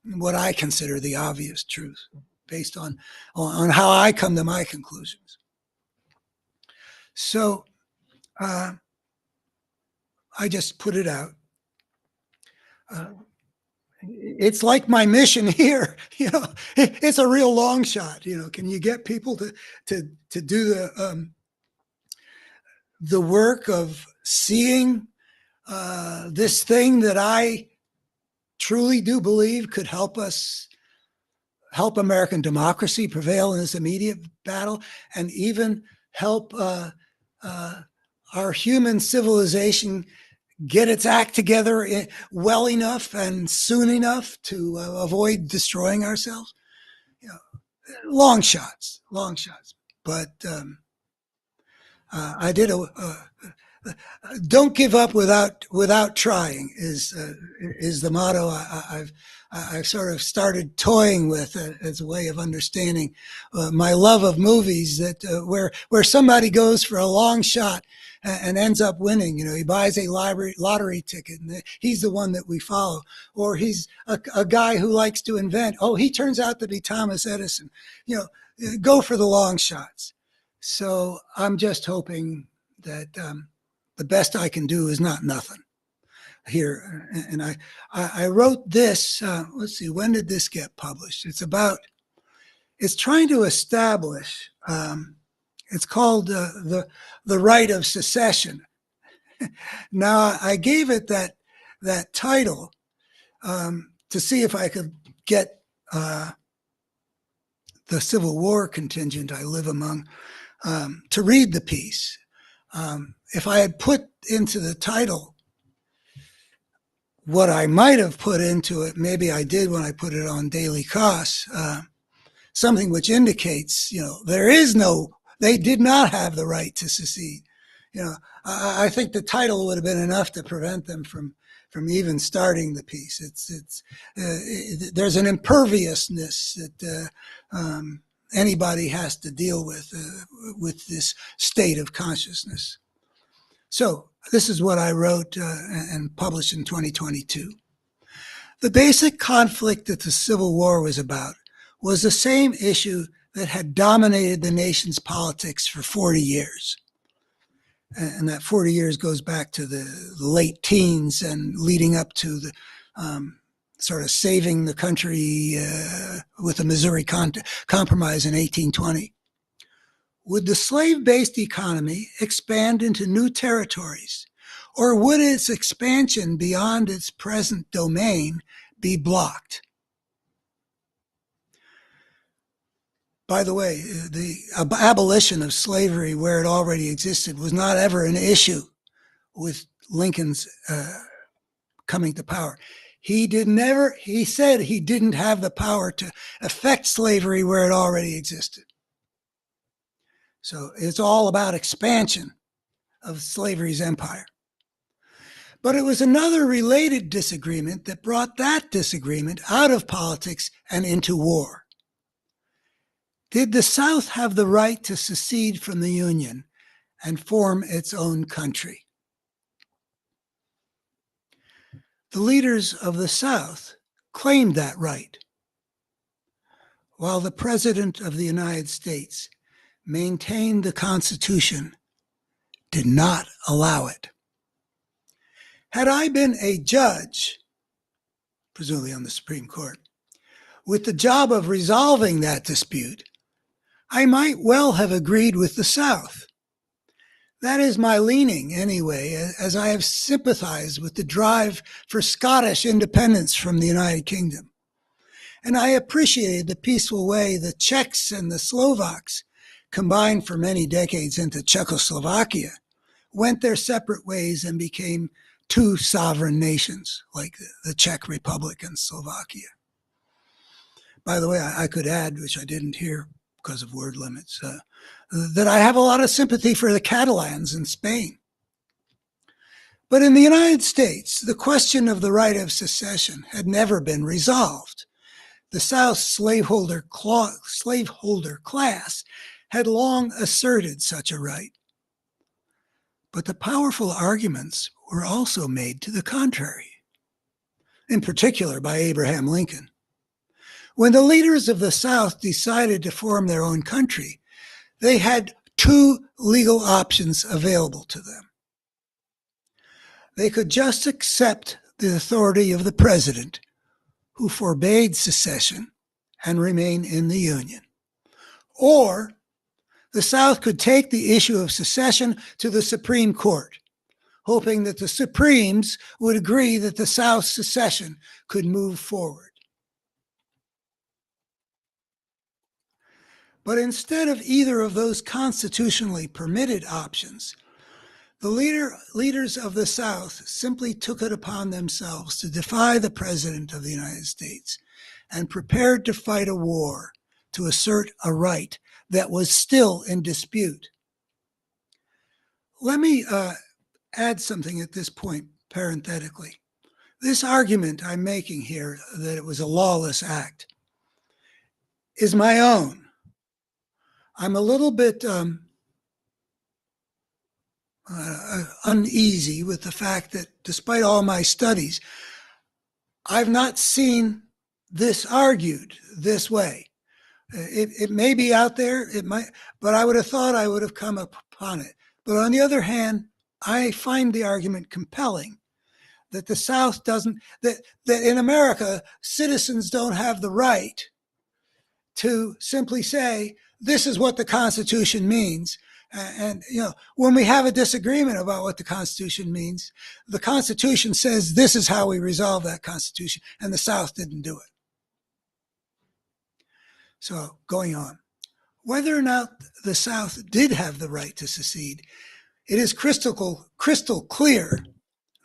Speaker 1: what I consider the obvious truth based on how I come to my conclusions. So I just put it out. It's like my mission here. It's a real long shot. Can you get people to do the work of seeing this thing that I truly do believe could help American democracy prevail in this immediate battle, and even help our human civilization get its act together well enough and soon enough to avoid destroying ourselves. Long shots. But I did don't give up without trying is the motto I've sort of started toying with as a way of understanding my love of movies. That where somebody goes for a long shot and ends up winning. He buys a lottery ticket, and he's the one that we follow. Or he's a guy who likes to invent. Oh, he turns out to be Thomas Edison. Go for the long shots. So I'm just hoping that the best I can do is not nothing here. And I wrote this. Let's see, when did this get published? It's trying to establish. It's called the right of secession. Now I gave it that title to see if I could get the Civil War contingent I live among to read the piece. If I had put into the title what I might have put into it, maybe I did when I put it on Daily Costs, something which indicates, they did not have the right to secede. I think the title would have been enough to prevent them from even starting the piece. There's an imperviousness that anybody has to deal with this state of consciousness. So this is what I wrote and published in 2022. The basic conflict that the Civil War was about was the same issue that had dominated the nation's politics for 40 years. And that 40 years goes back to the late teens and leading up to the sort of saving the country with the Missouri Compromise in 1820. Would the slave-based economy expand into new territories, or would its expansion beyond its present domain be blocked? By the way, the abolition of slavery where it already existed was not ever an issue with Lincoln's coming to power. He said he didn't have the power to affect slavery where it already existed. So it's all about expansion of slavery's empire. But it was another related disagreement that brought that disagreement out of politics and into war. Did the South have the right to secede from the Union and form its own country? The leaders of the South claimed that right, while the President of the United States maintained the Constitution did not allow it. Had I been a judge, presumably on the Supreme Court, with the job of resolving that dispute, I might well have agreed with the South. That is my leaning anyway, as I have sympathized with the drive for Scottish independence from the United Kingdom. And I appreciated the peaceful way the Czechs and the Slovaks, combined for many decades into Czechoslovakia, went their separate ways and became two sovereign nations, like the Czech Republic and Slovakia. By the way, I could add, which I didn't hear because of word limits, that I have a lot of sympathy for the Catalans in Spain. But in the United States, the question of the right of secession had never been resolved. The South's slaveholder class had long asserted such a right. But the powerful arguments were also made to the contrary, in particular by Abraham Lincoln. When the leaders of the South decided to form their own country, they had two legal options available to them. They could just accept the authority of the president, who forbade secession, and remain in the Union. Or the South could take the issue of secession to the Supreme Court, hoping that the Supremes would agree that the South's secession could move forward. But instead of either of those constitutionally permitted options, the leaders of the South simply took it upon themselves to defy the President of the United States and prepared to fight a war to assert a right that was still in dispute. Let me add something at this point, parenthetically. This argument I'm making here, that it was a lawless act, is my own. I'm a little bit uneasy with the fact that despite all my studies, I've not seen this argued this way. It may be out there, it might, but I would have thought I would have come upon it. But on the other hand, I find the argument compelling that the South doesn't, that in America, citizens don't have the right to simply say, this is what the Constitution means. And, when we have a disagreement about what the Constitution means, the Constitution says this is how we resolve that Constitution, and the South didn't do it. So, going on. Whether or not the South did have the right to secede, it is crystal clear,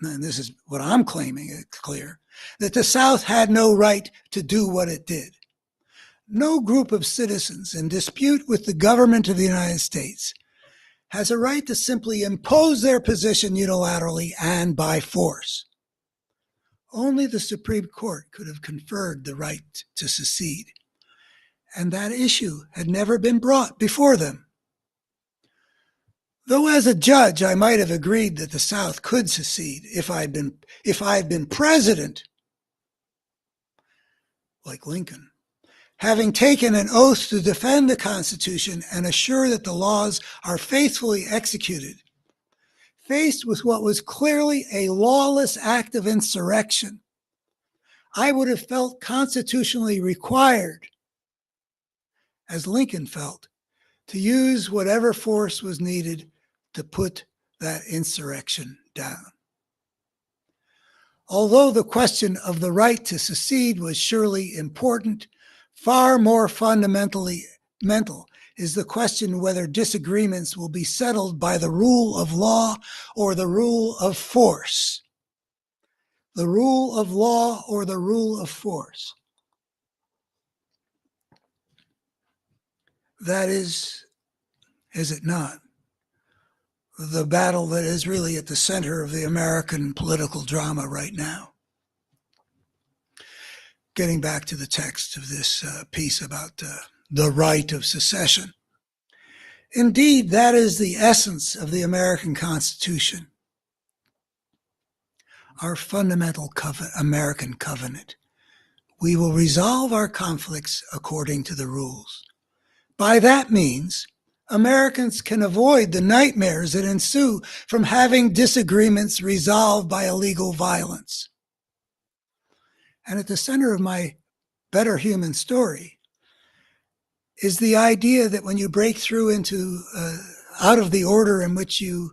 Speaker 1: and this is what I'm claiming it's clear, that the South had no right to do what it did. No group of citizens in dispute with the government of the United States has a right to simply impose their position unilaterally and by force. Only the Supreme Court could have conferred the right to secede, and that issue had never been brought before them. Though as a judge, I might have agreed that the South could secede if I had been president, like Lincoln, having taken an oath to defend the Constitution and assure that the laws are faithfully executed. Faced with what was clearly a lawless act of insurrection, I would have felt constitutionally required, as Lincoln felt, to use whatever force was needed to put that insurrection down. Although the question of the right to secede was surely important, far more fundamentally mental is the question whether disagreements will be settled by the rule of law or the rule of force. The rule of law or the rule of force. That is it not, the battle that is really at the center of the American political drama right now? Getting back to the text of this piece about the right of secession. Indeed, that is the essence of the American Constitution, our fundamental American covenant. We will resolve our conflicts according to the rules. By that means, Americans can avoid the nightmares that ensue from having disagreements resolved by illegal violence. And at the center of my better human story is the idea that when you break through into out of the order in which you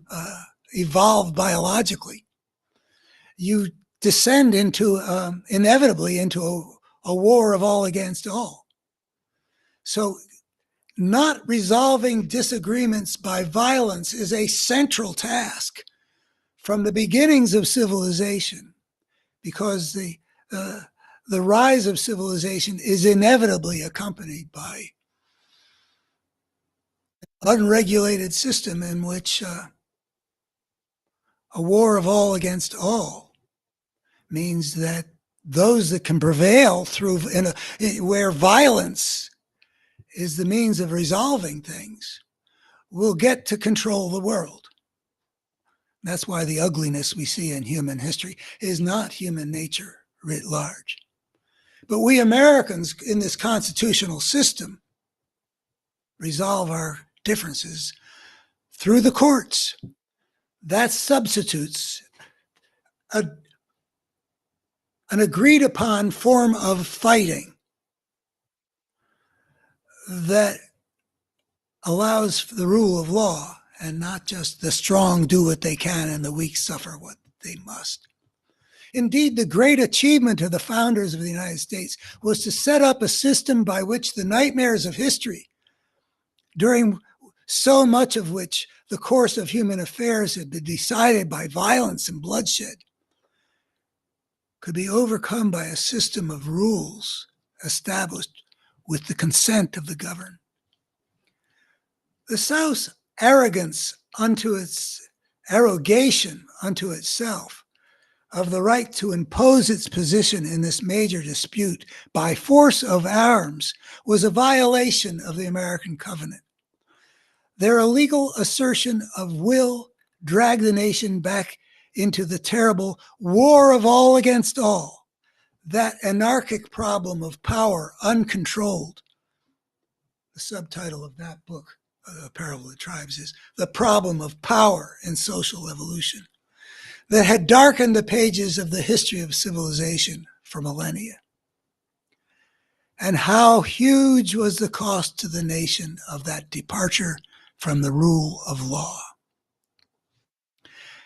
Speaker 1: evolved biologically, you descend into inevitably into a war of all against all. So not resolving disagreements by violence is a central task from the beginnings of civilization, because the rise of civilization is inevitably accompanied by an unregulated system in which a war of all against all means that those that can prevail through where violence is the means of resolving things will get to control the world. That's why the ugliness we see in human history is not human nature writ large. But we Americans in this constitutional system resolve our differences through the courts. That substitutes an agreed upon form of fighting that allows for the rule of law and not just the strong do what they can and the weak suffer what they must. Indeed, the great achievement of the founders of the United States was to set up a system by which the nightmares of history, during so much of which the course of human affairs had been decided by violence and bloodshed, could be overcome by a system of rules established with the consent of the governed. The South's arrogance unto its arrogation unto itself of the right to impose its position in this major dispute by force of arms was a violation of the American covenant. Their illegal assertion of will dragged the nation back into the terrible war of all against all, that anarchic problem of power uncontrolled. The subtitle of that book, The Parable of the Tribes, is The Problem of Power in Social Evolution, that had darkened the pages of the history of civilization for millennia. And how huge was the cost to the nation of that departure from the rule of law.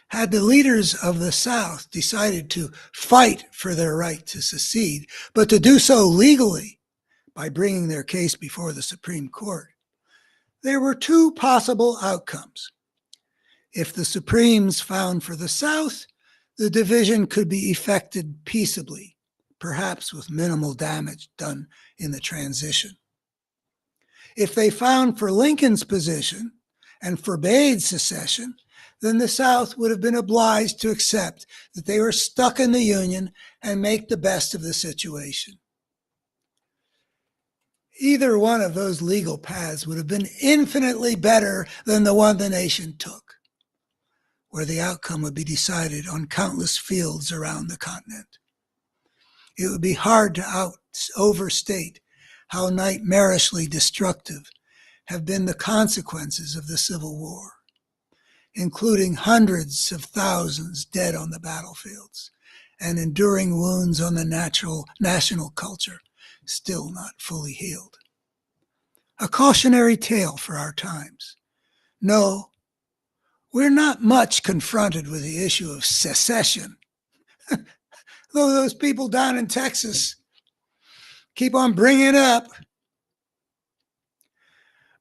Speaker 1: Had the leaders of the South decided to fight for their right to secede, but to do so legally by bringing their case before the Supreme Court, there were two possible outcomes. If the Supremes found for the South, the division could be effected peaceably, perhaps with minimal damage done in the transition. If they found for Lincoln's position and forbade secession, then the South would have been obliged to accept that they were stuck in the Union and make the best of the situation. Either one of those legal paths would have been infinitely better than the one the nation took, where the outcome would be decided on countless fields around the continent. It would be hard to overstate how nightmarishly destructive have been the consequences of the Civil War, including hundreds of thousands dead on the battlefields and enduring wounds on the national culture still not fully healed. A cautionary tale for our times. No, we're not much confronted with the issue of secession, though those people down in Texas keep on bringing it up.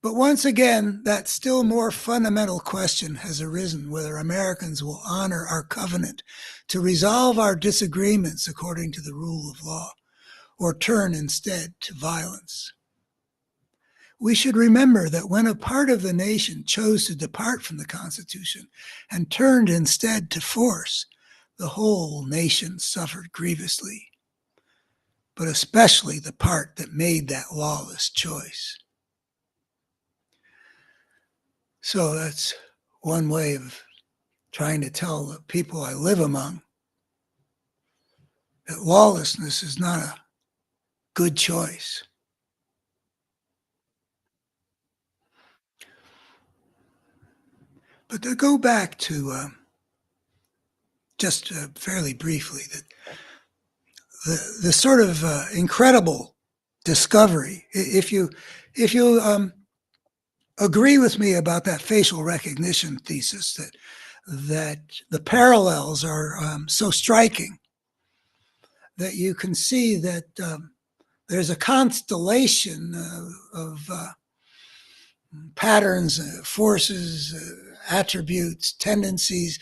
Speaker 1: But once again, that still more fundamental question has arisen whether Americans will honor our covenant to resolve our disagreements according to the rule of law, or turn instead to violence. We should remember that when a part of the nation chose to depart from the Constitution and turned instead to force, the whole nation suffered grievously, but especially the part that made that lawless choice. So that's one way of trying to tell the people I live among that lawlessness is not a good choice. But to go back to just fairly briefly, that the sort of incredible discovery, if you agree with me about that facial recognition thesis, that the parallels are so striking that you can see that there's a constellation of patterns, forces, attributes, tendencies,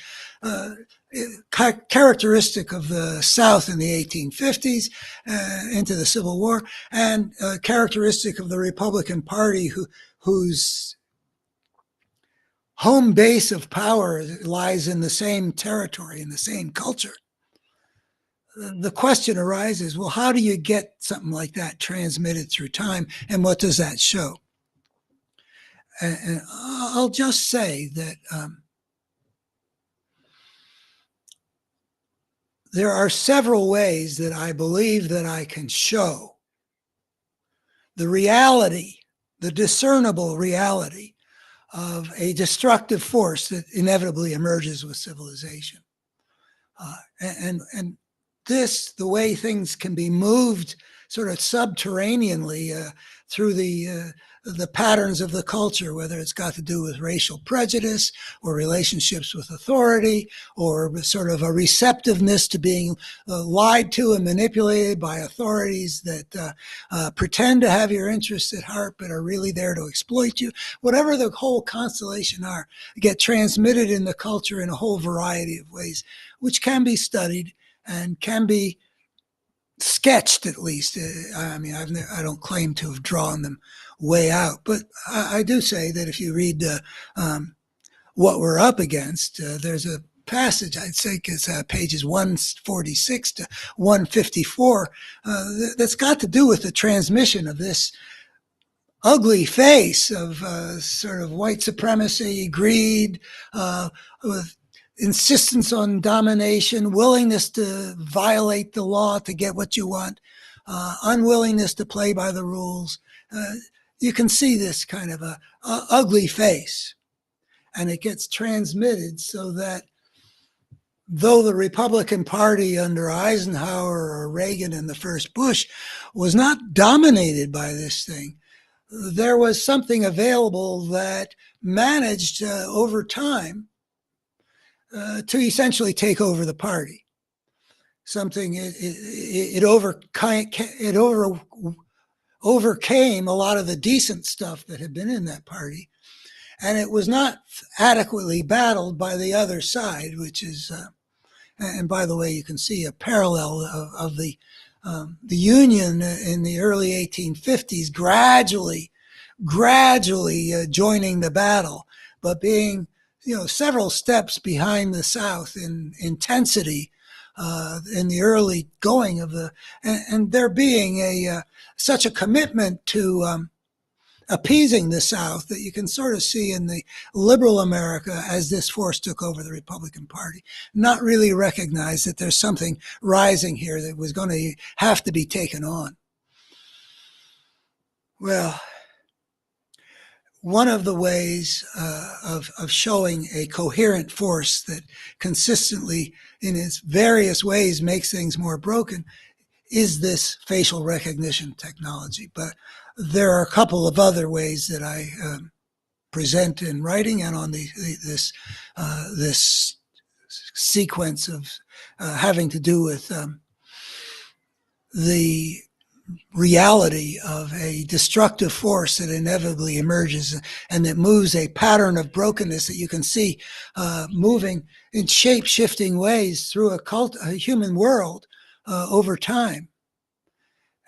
Speaker 1: characteristic of the South in the 1850s into the Civil War, and characteristic of the Republican Party whose home base of power lies in the same territory, in the same culture. The question arises, well, how do you get something like that transmitted through time, and what does that show? And I'll just say that there are several ways that I believe that I can show the reality, the discernible reality of a destructive force that inevitably emerges with civilization. And this, the way things can be moved sort of subterraneanly through the patterns of the culture, whether it's got to do with racial prejudice or relationships with authority or sort of a receptiveness to being lied to and manipulated by authorities that pretend to have your interests at heart but are really there to exploit you. Whatever the whole constellation are, get transmitted in the culture in a whole variety of ways, which can be studied and can be sketched at least. I mean, I don't claim to have drawn them way out, but I do say that if you read what we're up against. There's a passage, I'd say it's pages 146 to 154, that's got to do with the transmission of this ugly face of sort of white supremacy, greed, with insistence on domination, willingness to violate the law to get what you want, unwillingness to play by the rules. You can see this kind of a ugly face, and it gets transmitted so that though the Republican Party under Eisenhower or Reagan and the first Bush was not dominated by this thing, there was something available that managed over time to essentially take over the party. Something it overcame a lot of the decent stuff that had been in that party, and it was not adequately battled by the other side, which is, and by the way, you can see a parallel of the Union in the early 1850s gradually joining the battle, but being several steps behind the South in intensity in the early going of and there being such a commitment to appeasing the South that you can sort of see in the liberal America as this force took over the Republican Party, not really recognize that there's something rising here that was going to have to be taken on. Well, one of the ways of showing a coherent force that consistently, in its various ways, makes things more broken is this facial recognition technology. But there are a couple of other ways that I present in writing and on this sequence of having to do with the reality of a destructive force that inevitably emerges and that moves a pattern of brokenness that you can see moving in shape-shifting ways through a human world over time.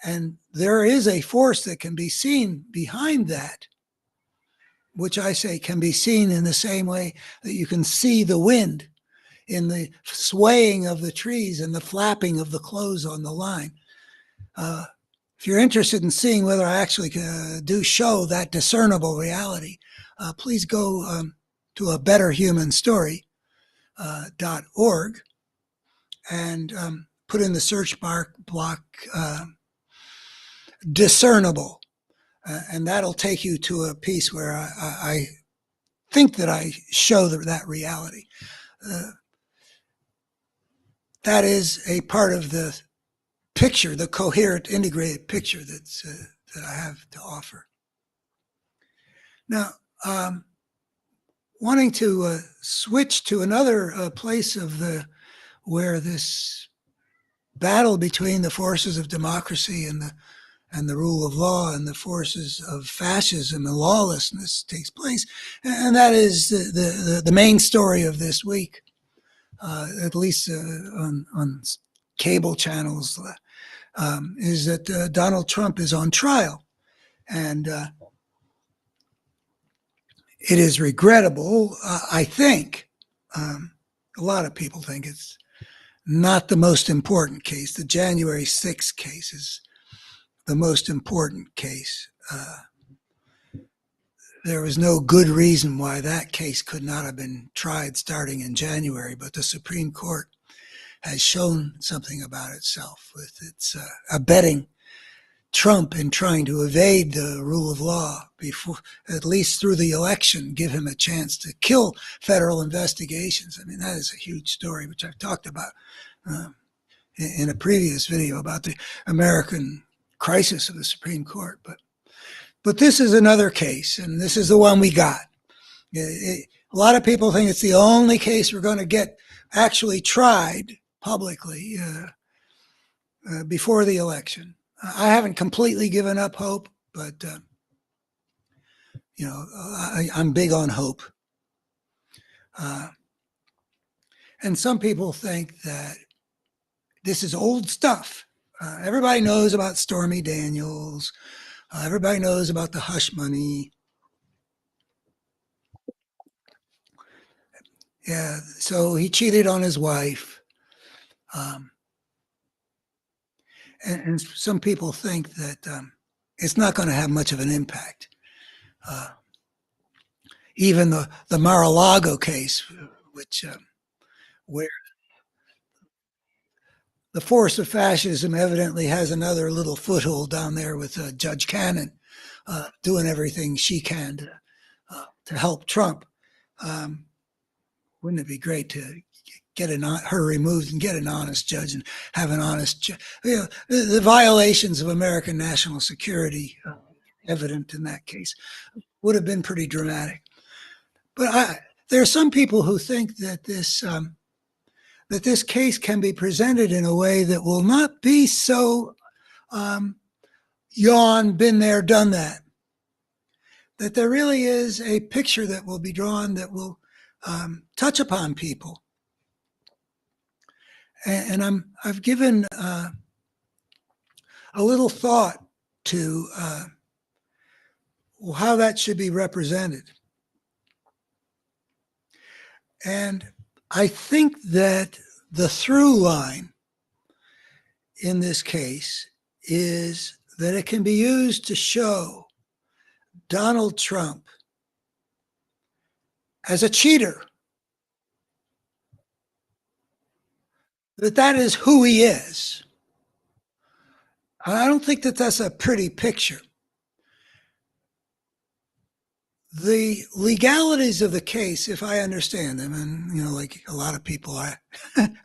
Speaker 1: And there is a force that can be seen behind that, which I say can be seen in the same way that you can see the wind in the swaying of the trees and the flapping of the clothes on the line. If you're interested in seeing whether I actually do show that discernible reality, please go to a betterhumanstory.org and put in the search block discernible. And that'll take you to a piece where I think that I show that reality. That is a part of the picture, the coherent, integrated picture that I have to offer. Now, wanting to switch to another place of where this battle between the forces of democracy and the rule of law and the forces of fascism and lawlessness takes place, and that is the main story of this week, at least on cable channels. Is that Donald Trump is on trial. And it is regrettable, I think. A lot of people think it's not the most important case. The January 6th case is the most important case. There was no good reason why that case could not have been tried starting in January, but the Supreme Court has shown something about itself with its abetting Trump in trying to evade the rule of law before, at least through the election, give him a chance to kill federal investigations. I mean, that is a huge story, which I've talked about in a previous video about the American crisis of the Supreme Court. But this is another case, and this is the one we got. A lot of people think it's the only case we're going to get actually tried publicly before the election. I haven't completely given up hope, but I'm big on hope. And some people think that this is old stuff. Everybody knows about Stormy Daniels. Everybody knows about the hush money. Yeah, so he cheated on his wife. Um, and some people think that it's not going to have much of an impact. Uh, Even the Mar-a-Lago case, which where the force of fascism evidently has another little foothold down there with Judge Cannon doing everything she can to help Trump. Um, wouldn't it be great to get her removed and get an honest judge and have an honest the violations of American national security evident in that case would have been pretty dramatic. But there are some people who think that this case can be presented in a way that will not be so um, yawn, been there, done that. That there really is a picture that will be drawn that will touch upon people. And I've given a little thought to how that should be represented. And I think that the through line in this case is that it can be used to show Donald Trump as a cheater, that is who he is. I don't think that that's a pretty picture. The legalities of the case, if I understand them, and like a lot of people, I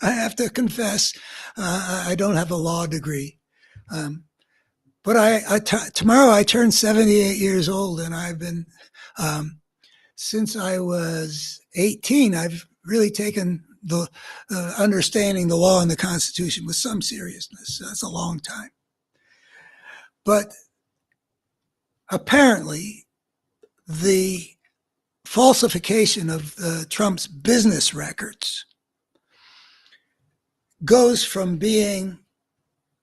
Speaker 1: I have to confess, I don't have a law degree, but tomorrow I turn 78 years old, and I've been since I was 18. I've really taken the understanding the law and the Constitution with some seriousness. That's a long time, but apparently the falsification of Trump's business records goes from being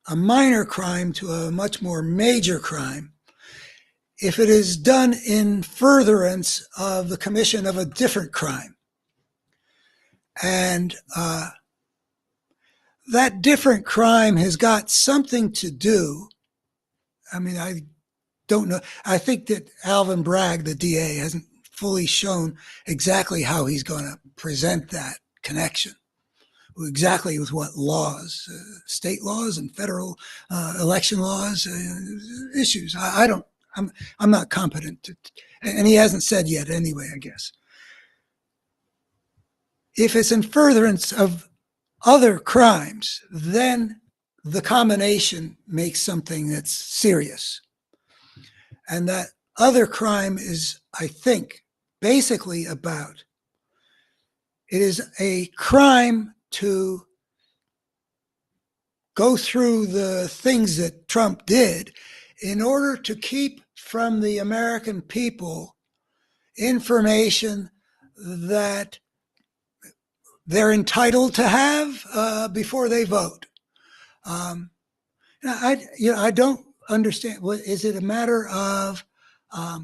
Speaker 1: a minor crime to a much more major crime if it is done in furtherance of the commission of a different crime. And that different crime has got something to do. I mean, I don't know. I think that Alvin Bragg, the DA, hasn't fully shown exactly how he's going to present that connection, exactly with what laws, state laws and federal election laws, issues. I don't. I'm not competent to, and he hasn't said yet. Anyway, I guess if it's in furtherance of other crimes, then the combination makes something that's serious. And that other crime is, I think, basically about it is a crime to go through the things that Trump did in order to keep from the American people information that they're entitled to have before they vote. I don't understand. What is it? A matter of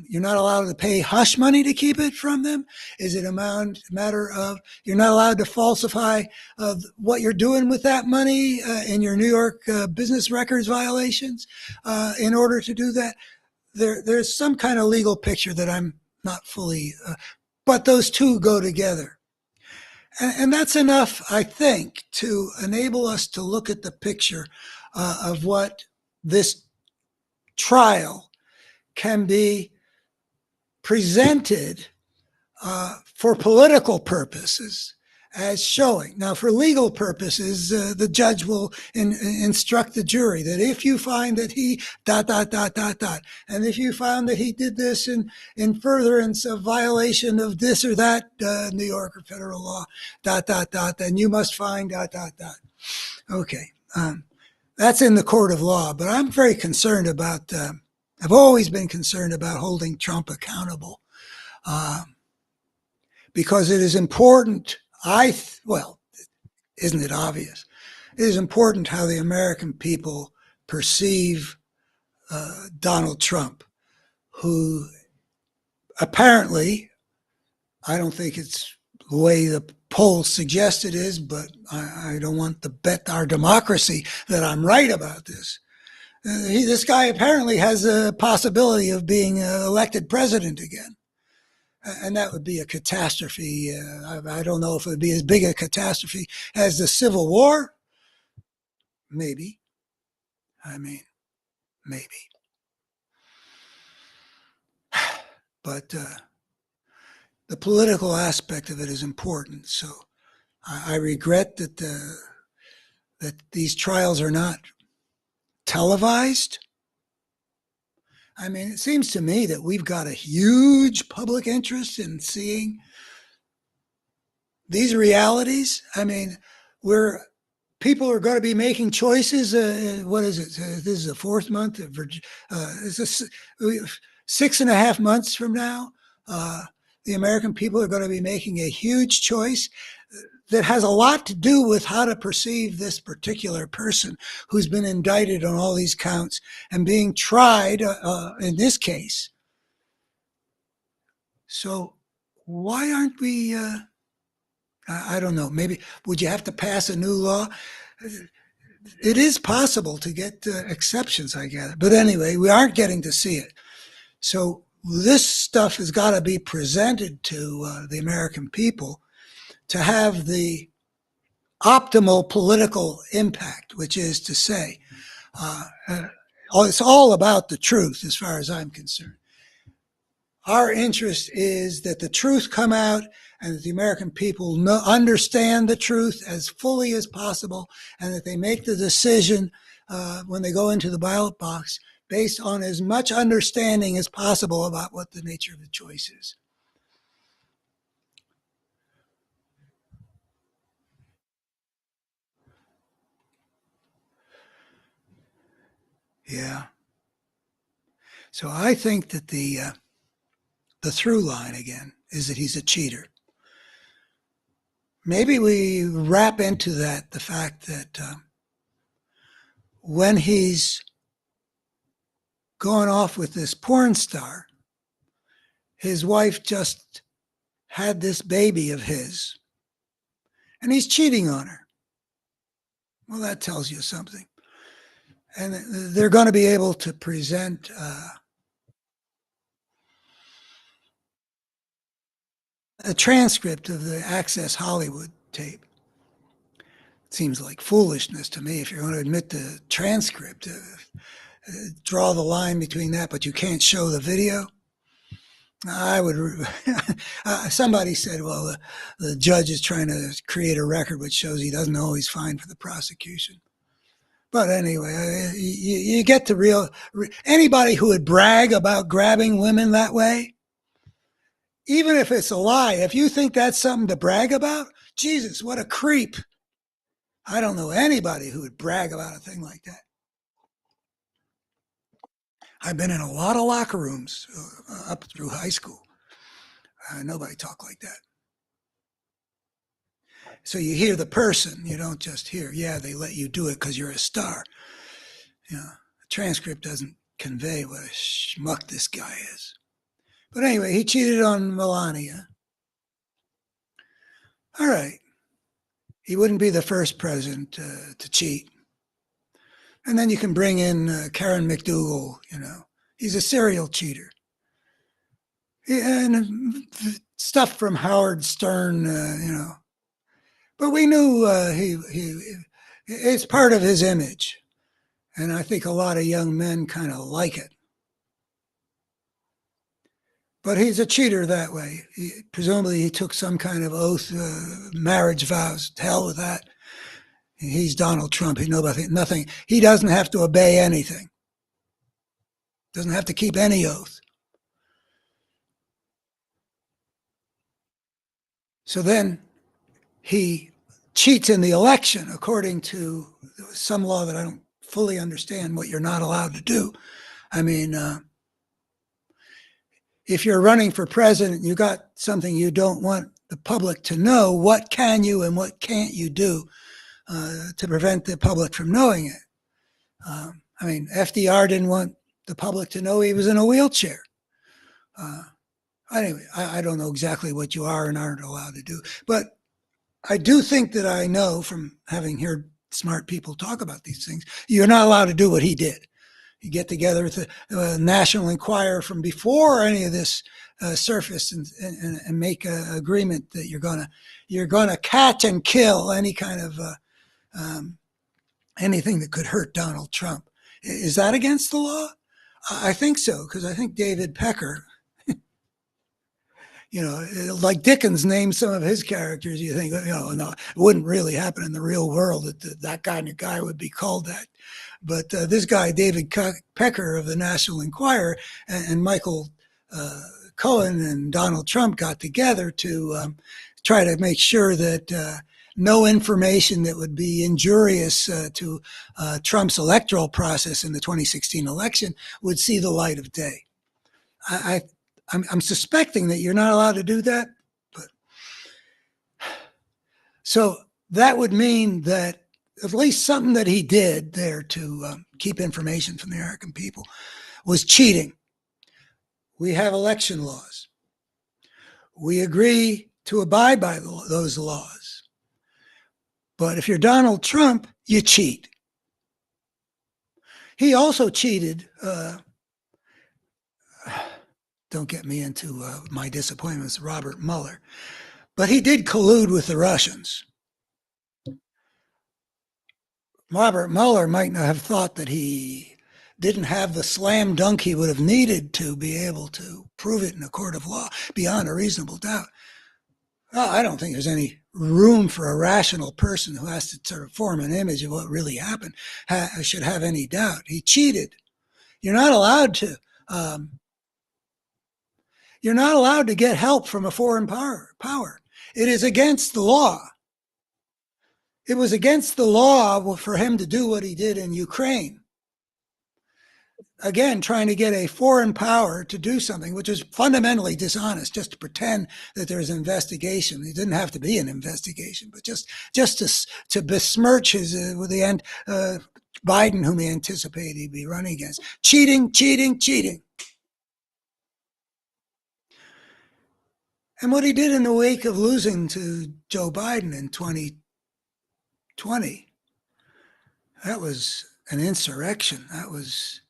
Speaker 1: you're not allowed to pay hush money to keep it from them? Is it a matter of you're not allowed to falsify what you're doing with that money in your New York business records violations in order to do that? There's some kind of legal picture that I'm not fully, but those two go together. And that's enough, I think, to enable us to look at the picture of what this trial can be presented for political purposes as showing. Now, for legal purposes, the judge will instruct the jury that if you find that he ... and if you found that he did this in furtherance of violation of this or that New York or federal law ... then you must find ... Okay. That's in the court of law, but I'm very concerned about, I've always been concerned about holding Trump accountable because it is important, well, isn't it obvious? It is important how the American people perceive Donald Trump, who apparently, I don't think it's the way the polls suggest it is, but I don't want to bet our democracy that I'm right about this. This guy apparently has a possibility of being elected president again. And that would be a catastrophe. I don't know if it would be as big a catastrophe as the Civil War. Maybe. I mean, maybe. But the political aspect of it is important. So I regret that that these trials are not televised. I mean, it seems to me that we've got a huge public interest in seeing these realities. I mean, people are going to be making choices. What is it? This is the fourth month. This is 6.5 months from now. The American people are going to be making a huge choice that has a lot to do with how to perceive this particular person who's been indicted on all these counts and being tried in this case. So why aren't we, I don't know, maybe would you have to pass a new law? It is possible to get exceptions, I gather. But anyway, we aren't getting to see it. So this stuff has got to be presented to the American people to have the optimal political impact, which is to say, it's all about the truth as far as I'm concerned. Our interest is that the truth come out and that the American people understand the truth as fully as possible and that they make the decision when they go into the ballot box based on as much understanding as possible about what the nature of the choice is. Yeah. So I think that the through line again is that he's a cheater. Maybe we wrap into that the fact that when he's going off with this porn star, his wife just had this baby of his, and he's cheating on her. Well, that tells you something. And they're going to be able to present a transcript of the Access Hollywood tape. It seems like foolishness to me if you're going to admit the transcript. Draw the line between that, but you can't show the video. I would. Somebody said, "Well, the judge is trying to create a record which shows he doesn't always find for the prosecution." But anyway, you get the real. Anybody who would brag about grabbing women that way, even if it's a lie, if you think that's something to brag about, Jesus, what a creep! I don't know anybody who would brag about a thing like that. I've been in a lot of locker rooms up through high school. Nobody talked like that. So you hear the person, you don't just hear, yeah, they let you do it because you're a star. You know, the transcript doesn't convey what a schmuck this guy is. But anyway, he cheated on Melania. All right. He wouldn't be the first president to cheat. And then you can bring in Karen McDougal, you know. He's a serial cheater. And stuff from Howard Stern, you know. But we knew it's part of his image. And I think a lot of young men kind of like it. But he's a cheater that way. Presumably he took some kind of oath, marriage vows. To hell with that. He's Donald Trump. He knows nothing. He doesn't have to obey anything. Doesn't have to keep any oath. So then he cheats in the election according to some law that I don't fully understand what you're not allowed to do. I mean, if you're running for president, you got something you don't want the public to know, what can you and what can't you do to prevent the public from knowing it? I mean, FDR didn't want the public to know he was in a wheelchair. Anyway, I don't know exactly what you are and aren't allowed to do, but I do think that I know from having heard smart people talk about these things, you're not allowed to do what he did. You get together with the National Enquirer from before any of this surfaced, and make an agreement that you're gonna catch and kill any kind of um, anything that could hurt Donald Trump. Is that against the law? I think so, because I think David Pecker, like Dickens named some of his characters, you think, no, it wouldn't really happen in the real world that kind of guy would be called that. But this guy, David Pecker of the National Enquirer, and Michael Cohen and Donald Trump got together to try to make sure that no information that would be injurious to Trump's electoral process in the 2016 election would see the light of day. I'm suspecting that you're not allowed to do that, but so that would mean that at least something that he did there to keep information from the American people was cheating. We have election laws. We agree to abide by those laws. But if you're Donald Trump, you cheat. He also cheated. Don't get me into my disappointments, Robert Mueller. But he did collude with the Russians. Robert Mueller might not have thought that he didn't have the slam dunk he would have needed to be able to prove it in a court of law beyond a reasonable doubt. Well, I don't think there's any room for a rational person who has to sort of form an image of what really happened should have any doubt. He cheated. You're not allowed to. You're not allowed to get help from a foreign power. It is against the law. It was against the law for him to do what he did in Ukraine. Again, trying to get a foreign power to do something which is fundamentally dishonest, just to pretend that there's an investigation. It didn't have to be an investigation, but just to besmirch with the end Biden, whom he anticipated he'd be running against. Cheating, cheating, cheating. And what he did in the wake of losing to Joe Biden in 2020, that was an insurrection. That was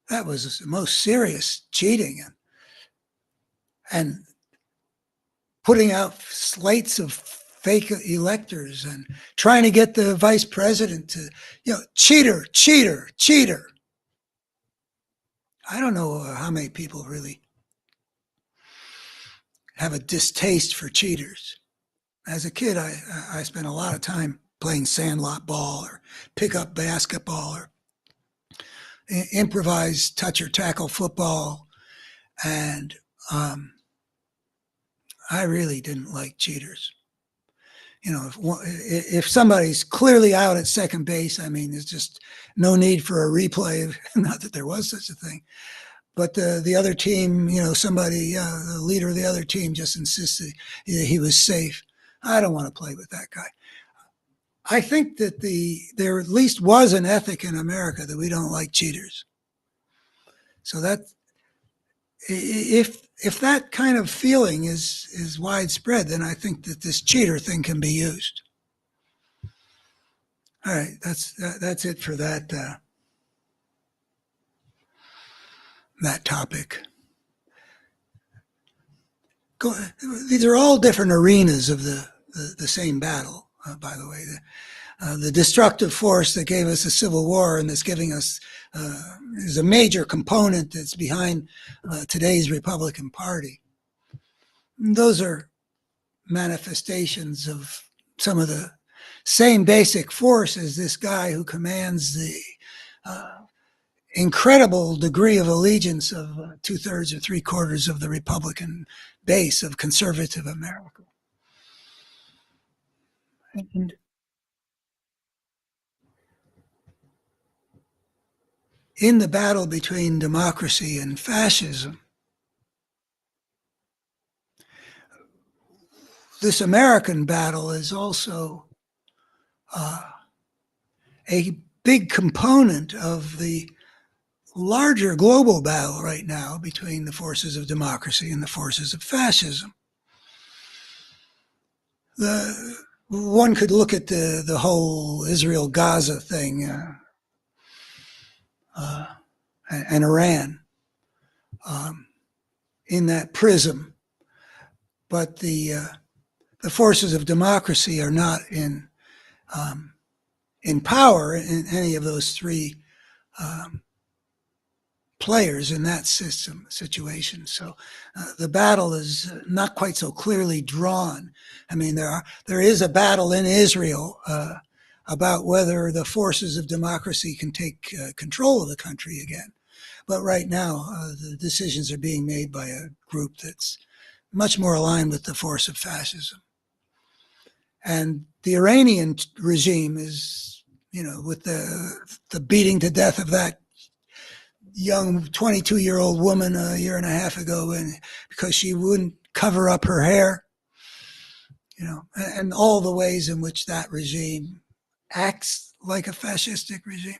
Speaker 1: the most serious cheating, and putting out slates of fake electors and trying to get the vice president to, cheater, cheater, cheater. I don't know how many people really have a distaste for cheaters. As a kid, I spent a lot of time playing sandlot ball or pickup basketball or improvised touch or tackle football, and I really didn't like cheaters. If somebody's clearly out at second base, I mean, there's just no need for a replay. Not that there was such a thing. But the other team, somebody, the leader of the other team just insisted he was safe. I don't want to play with that guy. I think that there at least was an ethic in America that we don't like cheaters. So that if that kind of feeling is widespread, then I think that this cheater thing can be used. All right, that's it for that topic. These are all different arenas of the same battle, by the way. The destructive force that gave us a civil war and that's giving us is a major component that's behind today's Republican Party. Those are manifestations of some of the same basic force as this guy who commands the incredible degree of allegiance of 2/3 or 3/4 of the Republican base of conservative America. And in the battle between democracy and fascism, this American battle is also a big component of the larger global battle right now between the forces of democracy and the forces of fascism. the one could look at the whole Israel-Gaza thing and Iran in that prism, but the forces of democracy are not in power in any of those three players in that situation. So the battle is not quite so clearly drawn. I mean, there is a battle in Israel about whether the forces of democracy can take control of the country again. But right now, the decisions are being made by a group that's much more aligned with the force of fascism. And the Iranian regime is, with the beating to death of that young 22-year-old woman a year and a half ago, and because she wouldn't cover up her hair, and all the ways in which that regime acts like a fascistic regime.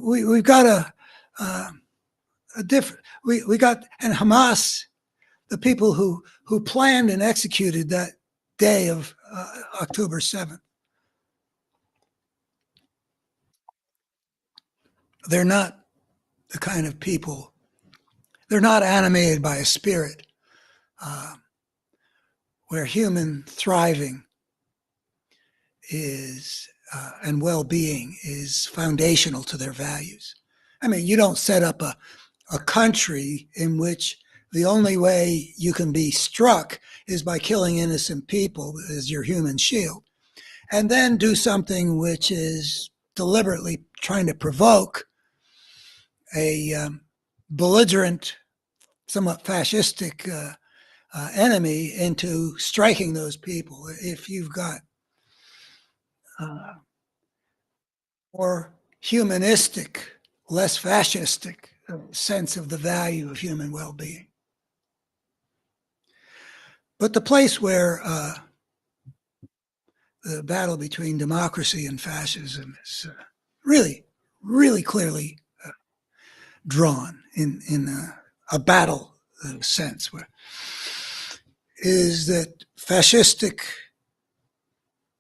Speaker 1: We've got a different. We got, and Hamas, the people who planned and executed that day of October 7th. They're not the kind of people. They're not animated by a spirit where human thriving is and well-being is foundational to their values. I mean, you don't set up a country in which the only way you can be struck is by killing innocent people as your human shield, and then do something which is deliberately trying to provoke a belligerent, somewhat fascistic enemy into striking those people. If you've got more humanistic, less fascistic sense of the value of human well-being. But the place where the battle between democracy and fascism is really, really clearly drawn in a battle sense, where is that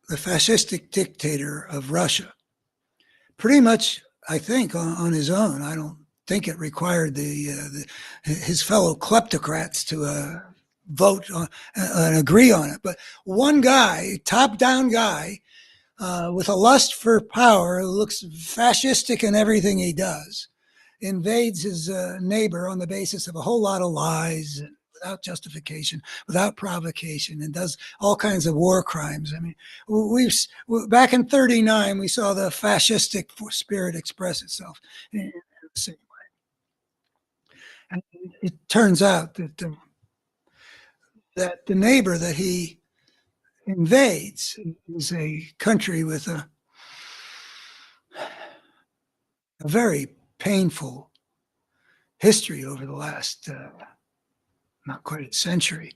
Speaker 1: the fascistic dictator of Russia, pretty much, I think, on his own. I don't think it required his fellow kleptocrats to vote on and agree on it. But one guy, top-down guy, with a lust for power, who looks fascistic in everything he does, invades his neighbor on the basis of a whole lot of lies, without justification, without provocation, and does all kinds of war crimes. I mean, back in '39, we saw the fascistic spirit express itself in the same way. And it turns out that the neighbor that he invades is a country with a very painful history over the last not quite a century,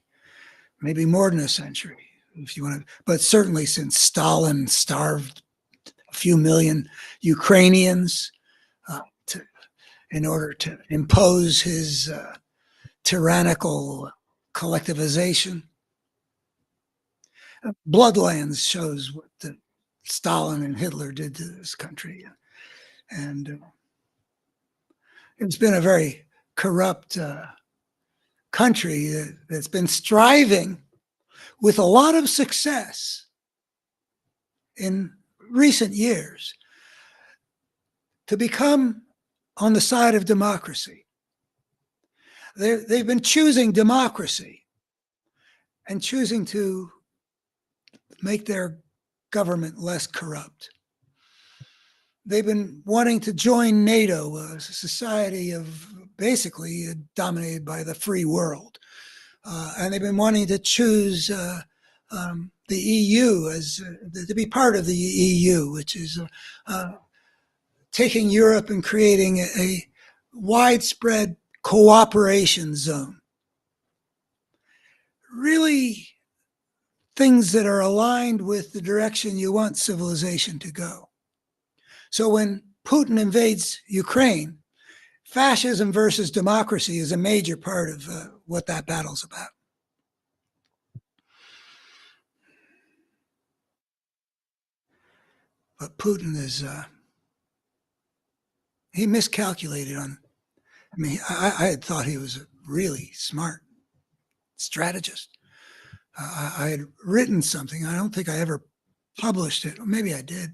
Speaker 1: maybe more than a century, if you want to, but certainly since Stalin starved a few million Ukrainians in order to impose his tyrannical collectivization. Bloodlands shows what Stalin and Hitler did to this country. And it's been a very corrupt country that's been striving with a lot of success in recent years to become on the side of democracy. They've been choosing democracy and choosing to make their government less corrupt. They've been wanting to join NATO, a society of basically dominated by the free world. And they've been wanting to choose the EU as to be part of the EU, which is taking Europe and creating a widespread cooperation zone. Really things that are aligned with the direction you want civilization to go. So when Putin invades Ukraine, fascism versus democracy is a major part of what that battle's about. But Putin is, he miscalculated on, I mean, I had thought he was a really smart strategist. I had written something. I don't think I ever published it. Or maybe I did,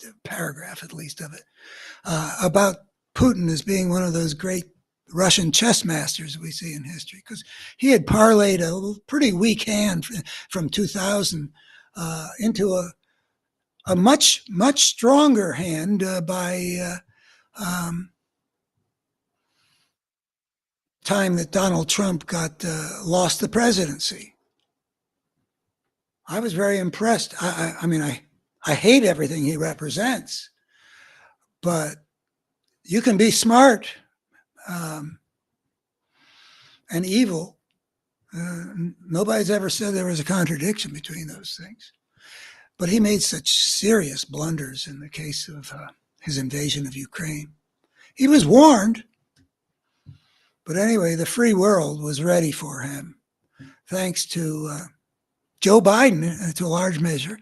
Speaker 1: a paragraph at least of it, about Putin as being one of those great Russian chess masters we see in history, because he had parlayed a pretty weak hand from 2000 into a much stronger hand by time that Donald Trump got lost the presidency. I was very impressed. I mean, I hate everything he represents, but you can be smart and evil. Nobody's ever said there was a contradiction between those things. But he made such serious blunders in the case of his invasion of Ukraine. He was warned, but anyway, the free world was ready for him, thanks to Joe Biden, to a large measure,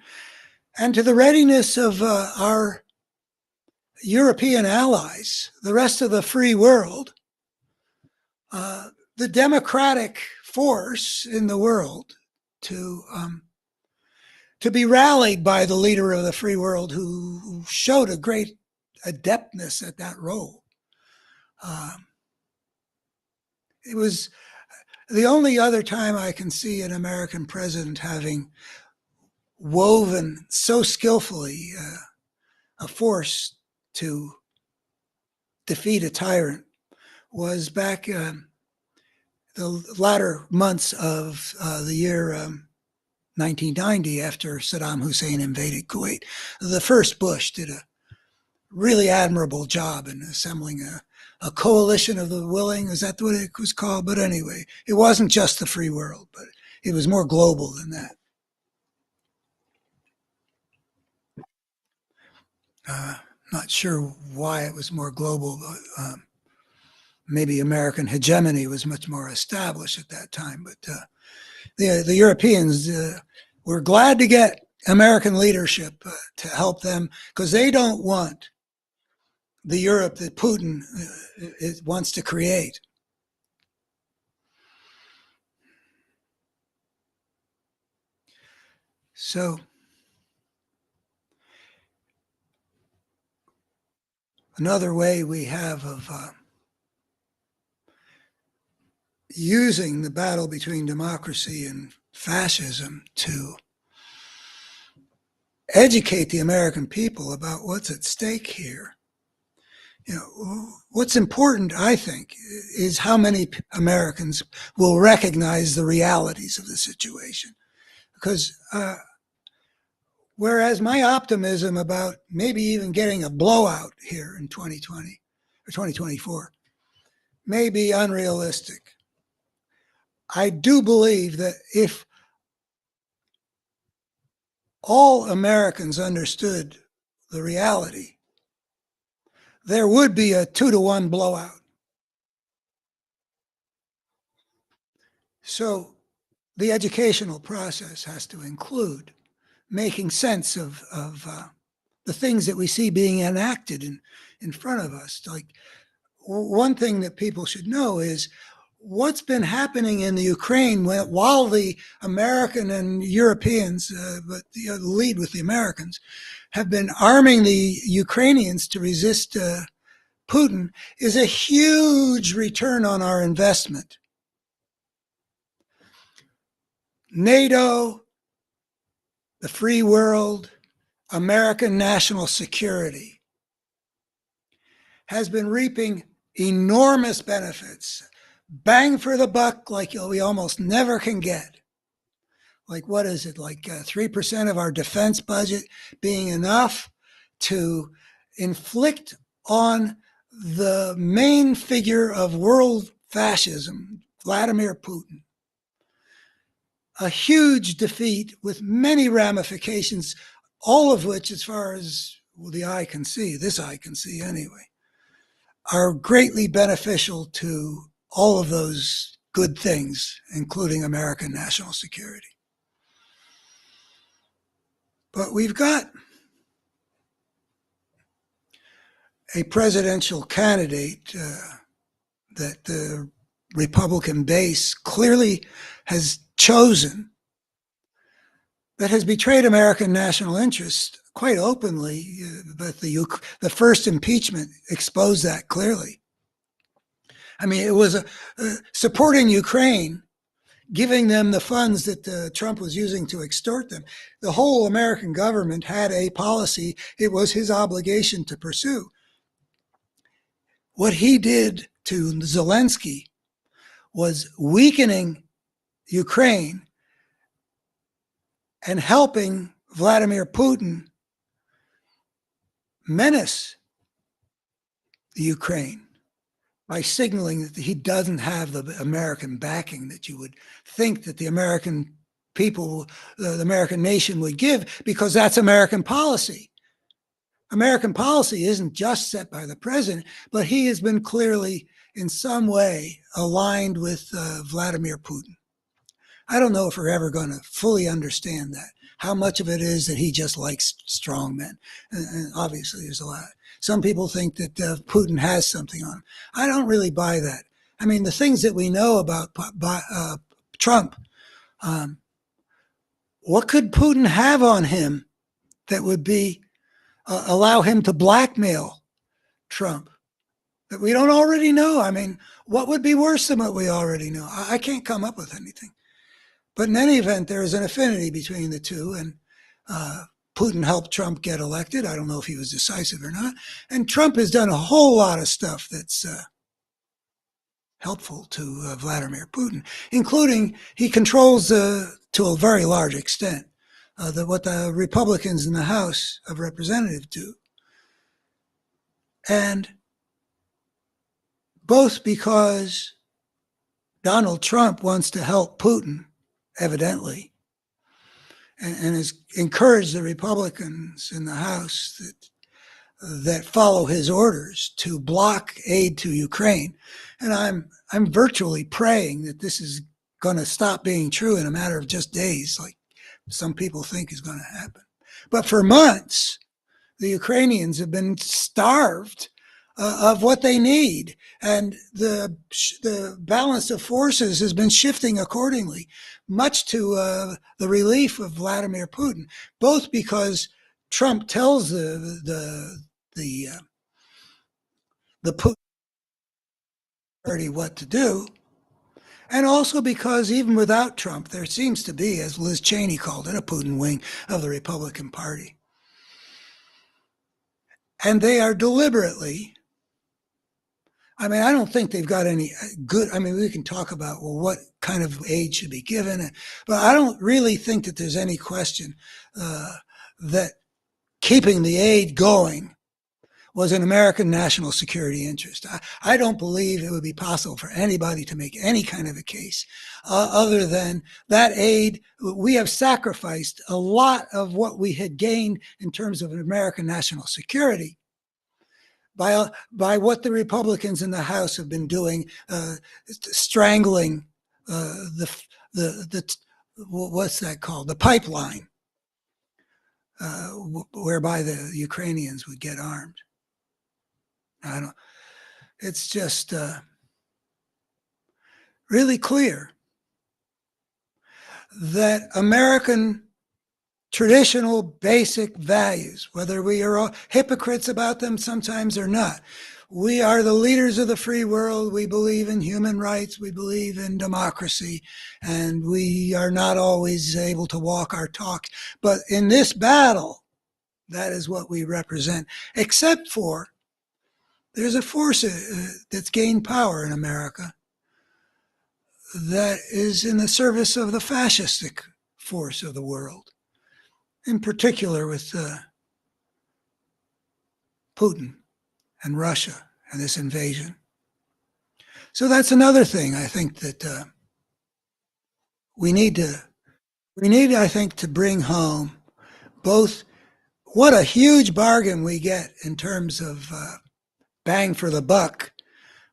Speaker 1: and to the readiness of our European allies, the rest of the free world. The democratic force in the world to be rallied by the leader of the free world, who showed a great adeptness at that role. It was the only other time I can see an American president having woven so skillfully a force to defeat a tyrant was back the latter months of the year 1990, after Saddam Hussein invaded Kuwait. The first Bush did a really admirable job in assembling a coalition of the willing. Is that what it was called? But anyway, it wasn't just the free world, but it was more global than that. Not sure why it was more global. Maybe American hegemony was much more established at that time. But the Europeans were glad to get American leadership to help them, because they don't want the Europe that Putin wants to create. So another way we have of using the battle between democracy and fascism to educate the American people about what's at stake here. You know, what's important, I think, is how many Americans will recognize the realities of the situation. Because whereas my optimism about maybe even getting a blowout here in 2020 or 2024 may be unrealistic, I do believe that if all Americans understood the reality, there would be a 2-to-1 blowout. So the educational process has to include making sense of the things that we see being enacted in front of us. Like, one thing that people should know is what's been happening in the Ukraine while the American and Europeans, but the lead with the Americans, have been arming the Ukrainians to resist Putin, is a huge return on our investment. NATO, the free world, American national security has been reaping enormous benefits. Bang for the buck like we almost never can get. Like, what is it, like 3% of our defense budget being enough to inflict on the main figure of world fascism, Vladimir Putin, a huge defeat with many ramifications, all of which, as far as the eye can see, this eye can see anyway, are greatly beneficial to all of those good things, including American national security. But we've got a presidential candidate that the Republican base clearly has chosen that has betrayed American national interest quite openly. But the first impeachment exposed that clearly. I mean, it was supporting Ukraine, giving them the funds that Trump was using to extort them. The whole American government had a policy it was his obligation to pursue. What he did to Zelensky was weakening Ukraine and helping Vladimir Putin menace the Ukraine by signaling that he doesn't have the American backing that you would think that the American people, the American nation would give, because that's American policy. American policy isn't just set by the president, but he has been clearly in some way aligned with Vladimir Putin. I don't know if we're ever going to fully understand that, how much of it is that he just likes strong men. And obviously there's a lot. Some people think that Putin has something on him. I don't really buy that. I mean, the things that we know about Trump, what could Putin have on him that would be allow him to blackmail Trump that we don't already know? I mean, what would be worse than what we already know? I can't come up with anything. But in any event, there is an affinity between the two, and Putin helped Trump get elected. I don't know if he was decisive or not. And Trump has done a whole lot of stuff that's helpful to Vladimir Putin, including he controls, to a very large extent, what the Republicans in the House of Representatives do. And both because Donald Trump wants to help Putin, evidently, and has encouraged the Republicans in the House that follow his orders to block aid to Ukraine. And I'm virtually praying that this is going to stop being true in a matter of just days, like some people think is going to happen. But for months, the Ukrainians have been starved of what they need, and the balance of forces has been shifting accordingly, much to the relief of Vladimir Putin, both because Trump tells the Putin party what to do, and also because even without Trump, there seems to be, as Liz Cheney called it, a Putin wing of the Republican Party. And they are deliberately, I mean, I don't think they've got any good, I mean, we can talk about, well, what kind of aid should be given, but I don't really think that there's any question that keeping the aid going was an American national security interest. I don't believe it would be possible for anybody to make any kind of a case other than that aid. We have sacrificed a lot of what we had gained in terms of American national security by what the Republicans in the House have been doing, strangling what's that called? The pipeline, whereby the Ukrainians would get armed. It's just really clear that American traditional basic values, whether we are all hypocrites about them sometimes or not, we are the leaders of the free world. We believe in human rights. We believe in democracy, and we are not always able to walk our talk. But in this battle, that is what we represent, except for there's a force that's gained power in America that is in the service of the fascistic force of the world, in particular with Putin and Russia and this invasion. So that's another thing I think that we need, I think, to bring home both what a huge bargain we get in terms of bang for the buck,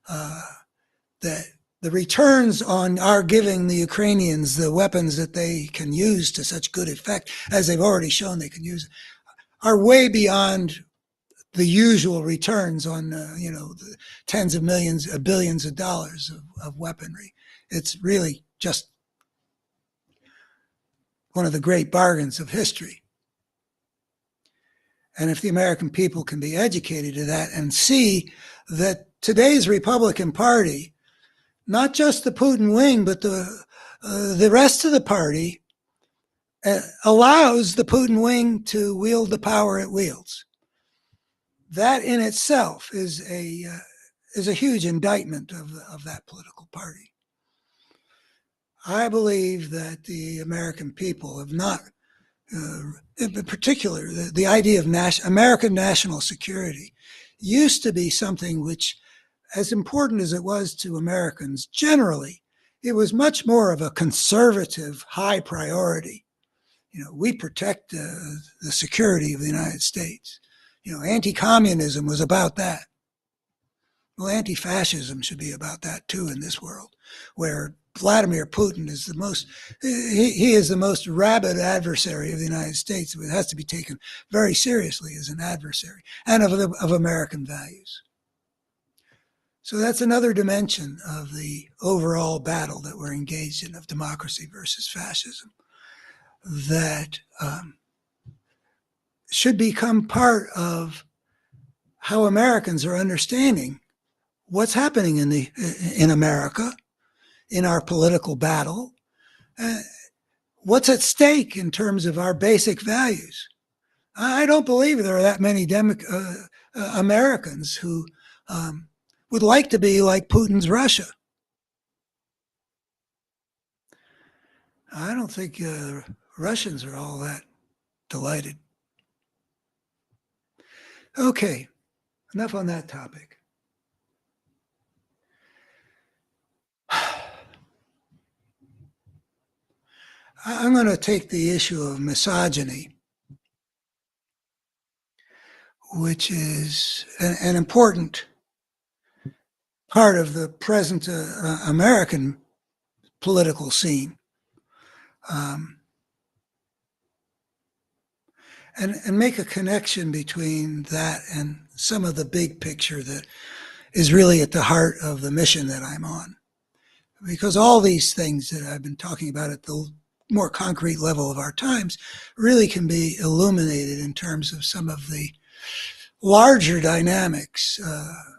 Speaker 1: that the returns on our giving the Ukrainians the weapons that they can use to such good effect, as they've already shown they can use, are way beyond the usual returns on, the tens of millions, billions of dollars of weaponry. It's really just one of the great bargains of history. And if the American people can be educated to that and see that today's Republican Party, not just the Putin wing, but the rest of the party, allows the Putin wing to wield the power it wields. That in itself is a huge indictment of that political party. I believe that the American people have not, in particular, the idea of American national security used to be something which, as important as it was to Americans generally, it was much more of a conservative, high priority. We protect the security of the United States. Anti-communism was about that. Well, anti-fascism should be about that too in this world, where Vladimir Putin is he is the most rabid adversary of the United States. It has to be taken very seriously as an adversary and of American values. So that's another dimension of the overall battle that we're engaged in of democracy versus fascism that should become part of how Americans are understanding what's happening in America, in our political battle, what's at stake in terms of our basic values. I don't believe there are that many Americans who would like to be like Putin's Russia. I don't think Russians are all that delighted. Okay, enough on that topic. I'm going to take the issue of misogyny, which is an important part of the present American political scene, and make a connection between that and some of the big picture that is really at the heart of the mission that I'm on. Because all these things that I've been talking about at the more concrete level of our times really can be illuminated in terms of some of the larger dynamics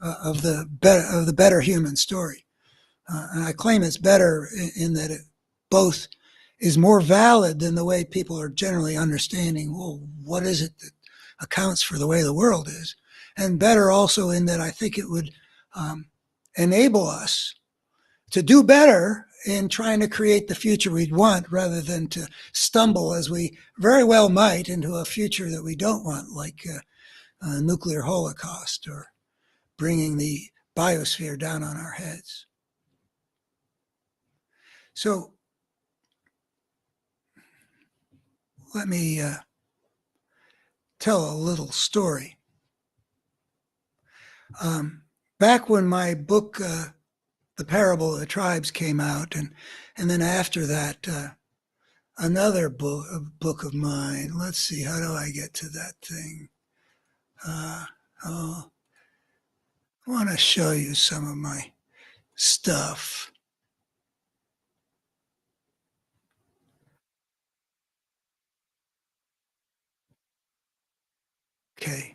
Speaker 1: of the better human story. And I claim it's better in that it both is more valid than the way people are generally understanding, well, what is it that accounts for the way the world is? And better also in that I think it would enable us to do better in trying to create the future we'd want rather than to stumble, as we very well might, into a future that we don't want, like a nuclear holocaust or bringing the biosphere down on our heads. So let me tell a little story. Back when my book, The Parable of the Tribes, came out, and then after that, another book of mine. Let's see, how do I get to that thing? I want to show you some of my stuff. Okay.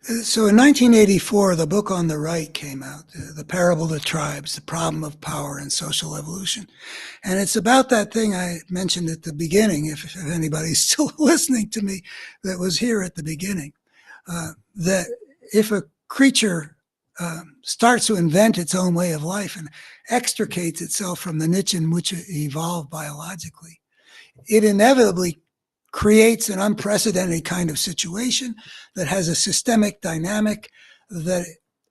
Speaker 1: So in 1984, the book on the right came out, The Parable of the Tribes, The Problem of Power and Social Evolution. And it's about that thing I mentioned at the beginning, if anybody's still listening to me that was here at the beginning, that if a creature starts to invent its own way of life and extricates itself from the niche in which it evolved biologically, it inevitably creates an unprecedented kind of situation that has a systemic dynamic that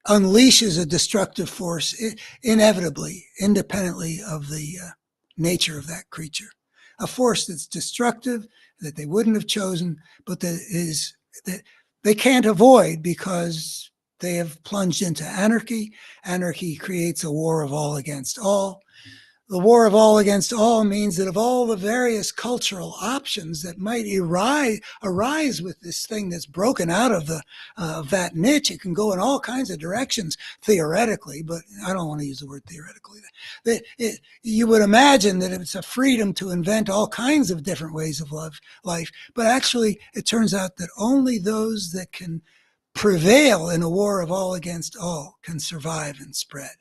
Speaker 1: unleashes a destructive force inevitably, independently of the nature of that creature. A force that's destructive, that they wouldn't have chosen, but that they can't avoid because they have plunged into anarchy. Anarchy creates a war of all against all. the war of all against all means that of all the various cultural options that might arise with this thing that's broken out of that niche, it can go in all kinds of directions theoretically, but I don't want to use the word theoretically. You would imagine that it's a freedom to invent all kinds of different ways of life, but actually it turns out that only those that can prevail in a war of all against all can survive and spread.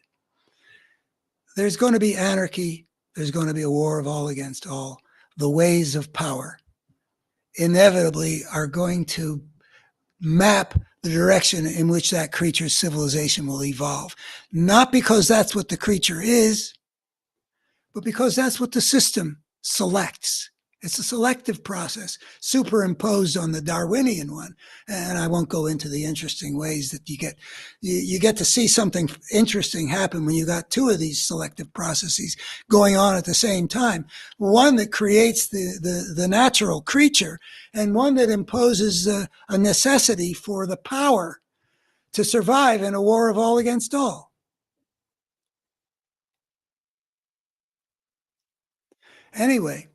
Speaker 1: There's going to be anarchy. There's going to be a war of all against all. The ways of power inevitably are going to map the direction in which that creature's civilization will evolve. Not because that's what the creature is, but because that's what the system selects. It's a selective process superimposed on the Darwinian one. And I won't go into the interesting ways that you get to see something interesting happen when you got two of these selective processes going on at the same time. One that creates the natural creature, and one that imposes a necessity for the power to survive in a war of all against all. Anyway,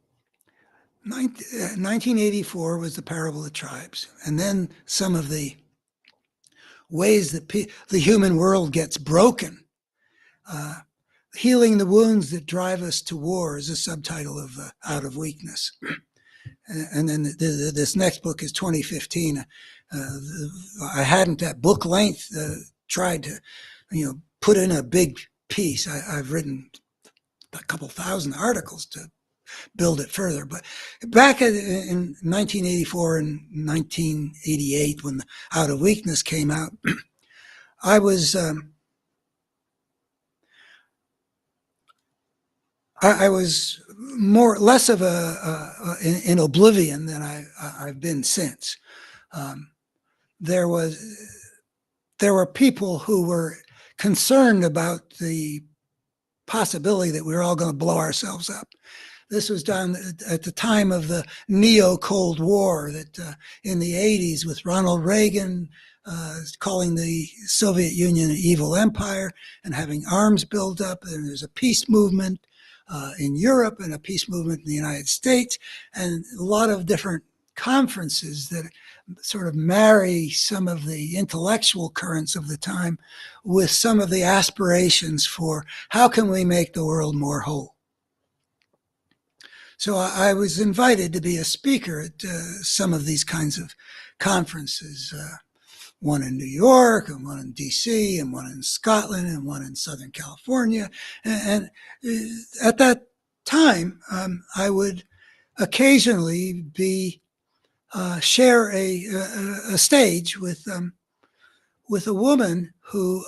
Speaker 1: 1984 was the Parable of Tribes, and then some of the ways that the human world gets broken. Healing the Wounds That Drive Us to War is a subtitle of Out of Weakness. And then this next book is 2015. I hadn't at book length tried to, put in a big piece. I've written a couple thousand articles to build it further. But back in 1984 and 1988, when Out of Weakness came out, I was less of in oblivion than I've been since. There were people who were concerned about the possibility that we were all going to blow ourselves up. This was done at the time of the neo-Cold War, that in the 80s, with Ronald Reagan calling the Soviet Union an evil empire and having arms build up. And there's a peace movement in Europe and a peace movement in the United States, and a lot of different conferences that sort of marry some of the intellectual currents of the time with some of the aspirations for how can we make the world more whole. So I was invited to be a speaker at some of these kinds of conferences, one in New York and one in DC and one in Scotland and one in Southern California. And at that time, I would occasionally share a stage with a woman who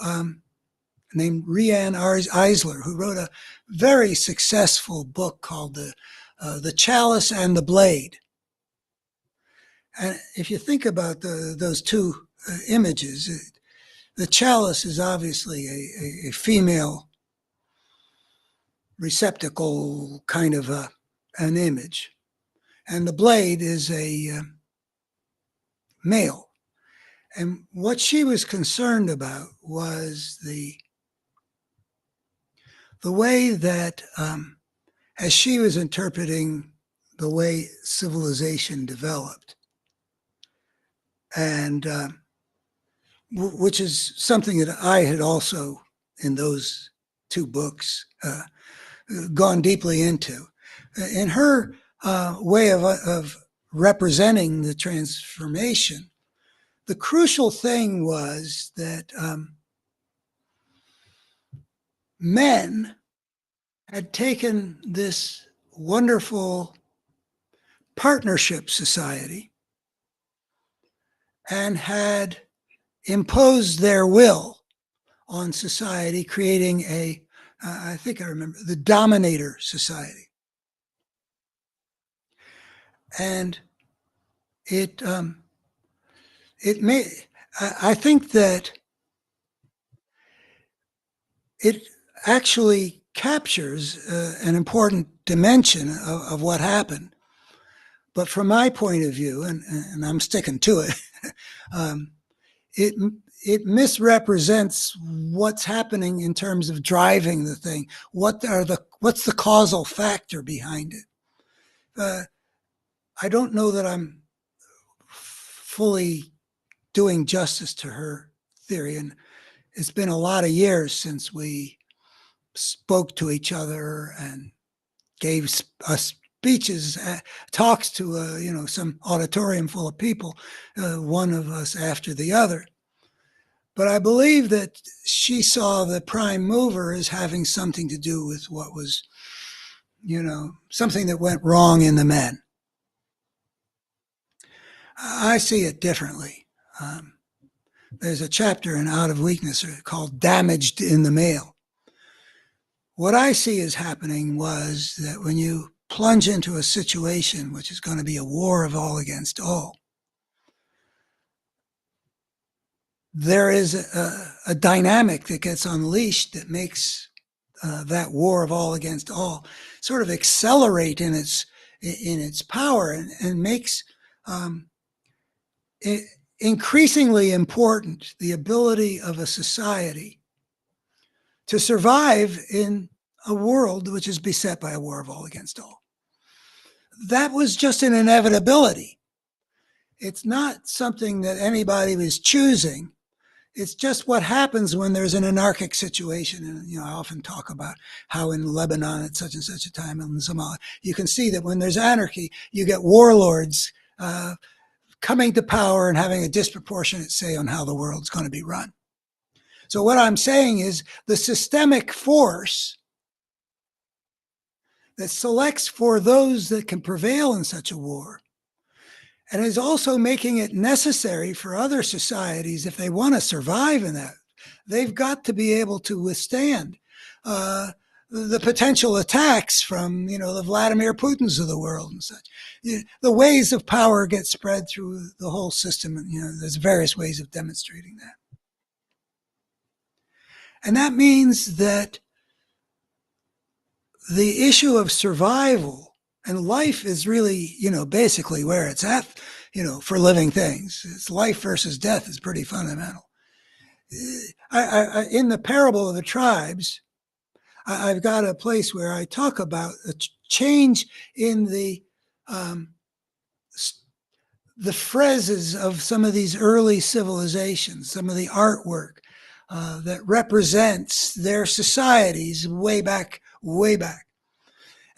Speaker 1: named Riane Eisler, who wrote a very successful book called The Chalice and the Blade. And if you think about those two images, the chalice is obviously a female receptacle kind of an image, and the blade is a male. And what she was concerned about was the way that, as she was interpreting the way civilization developed, and which is something that I had also, in those two books, gone deeply into. In her way of representing the transformation, the crucial thing was that men had taken this wonderful partnership society and had imposed their will on society, creating I think I remember, the dominator society. And I think that it actually captures an important dimension of what happened. But from my point of view, and I'm sticking to it, it misrepresents what's happening in terms of driving the thing. What are the what's the causal factor behind it? I don't know that I'm fully doing justice to her theory, and it's been a lot of years since we spoke to each other and gave us speeches, talks to some auditorium full of people, one of us after the other. But I believe that she saw the prime mover as having something to do with what was, something that went wrong in the men. I see it differently. There's a chapter in Out of Weakness called Damaged in the Male. What I see is happening was that when you plunge into a situation which is going to be a war of all against all, there is a dynamic that gets unleashed that makes that war of all against all sort of accelerate in its power and makes it increasingly important the ability of a society to survive in a world which is beset by a war of all against all. That was just an inevitability. It's not something that anybody was choosing. It's just what happens when there's an anarchic situation. And, I often talk about how in Lebanon at such and such a time in Somalia, you can see that when there's anarchy, you get warlords coming to power and having a disproportionate say on how the world's going to be run. So what I'm saying is the systemic force that selects for those that can prevail in such a war, and is also making it necessary for other societies, if they want to survive in that, they've got to be able to withstand the potential attacks from, the Vladimir Putins of the world and such. The ways of power get spread through the whole system, and, there's various ways of demonstrating that. And that means that the issue of survival and life is really, basically where it's at, for living things. It's life versus death is pretty fundamental. In the parable of the tribes, I've got a place where I talk about a change in the phrases of some of these early civilizations, some of the artwork that represents their societies way back.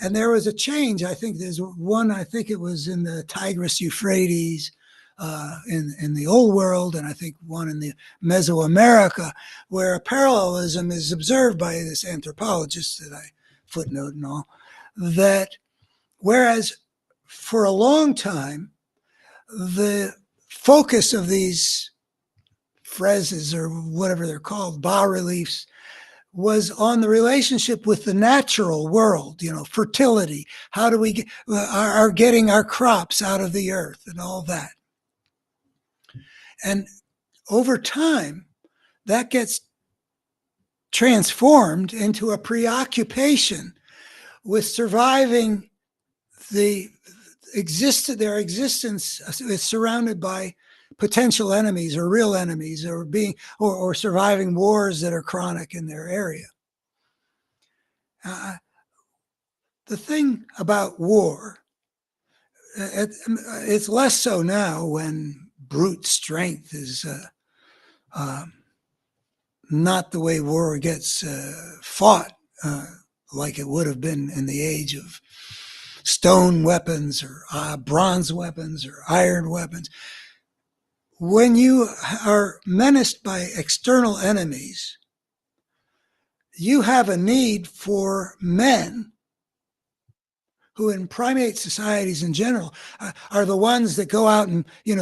Speaker 1: And there was a change. I think there's one, I think it was in the Tigris Euphrates in the old world, and I think one in the Mesoamerica, where a parallelism is observed by this anthropologist that I footnote and all, that whereas for a long time, the focus of these friezes, or whatever they're called, bas-reliefs, was on the relationship with the natural world, fertility. How do we get getting our crops out of the earth and all that? And over time, that gets transformed into a preoccupation with surviving their existence is surrounded by potential enemies or real enemies, or surviving wars that are chronic in their area. The thing about war, it's less so now when brute strength is not the way war gets fought like it would have been in the age of stone weapons or bronze weapons or iron weapons. When you are menaced by external enemies, you have a need for men who in primate societies in general are the ones that go out and, in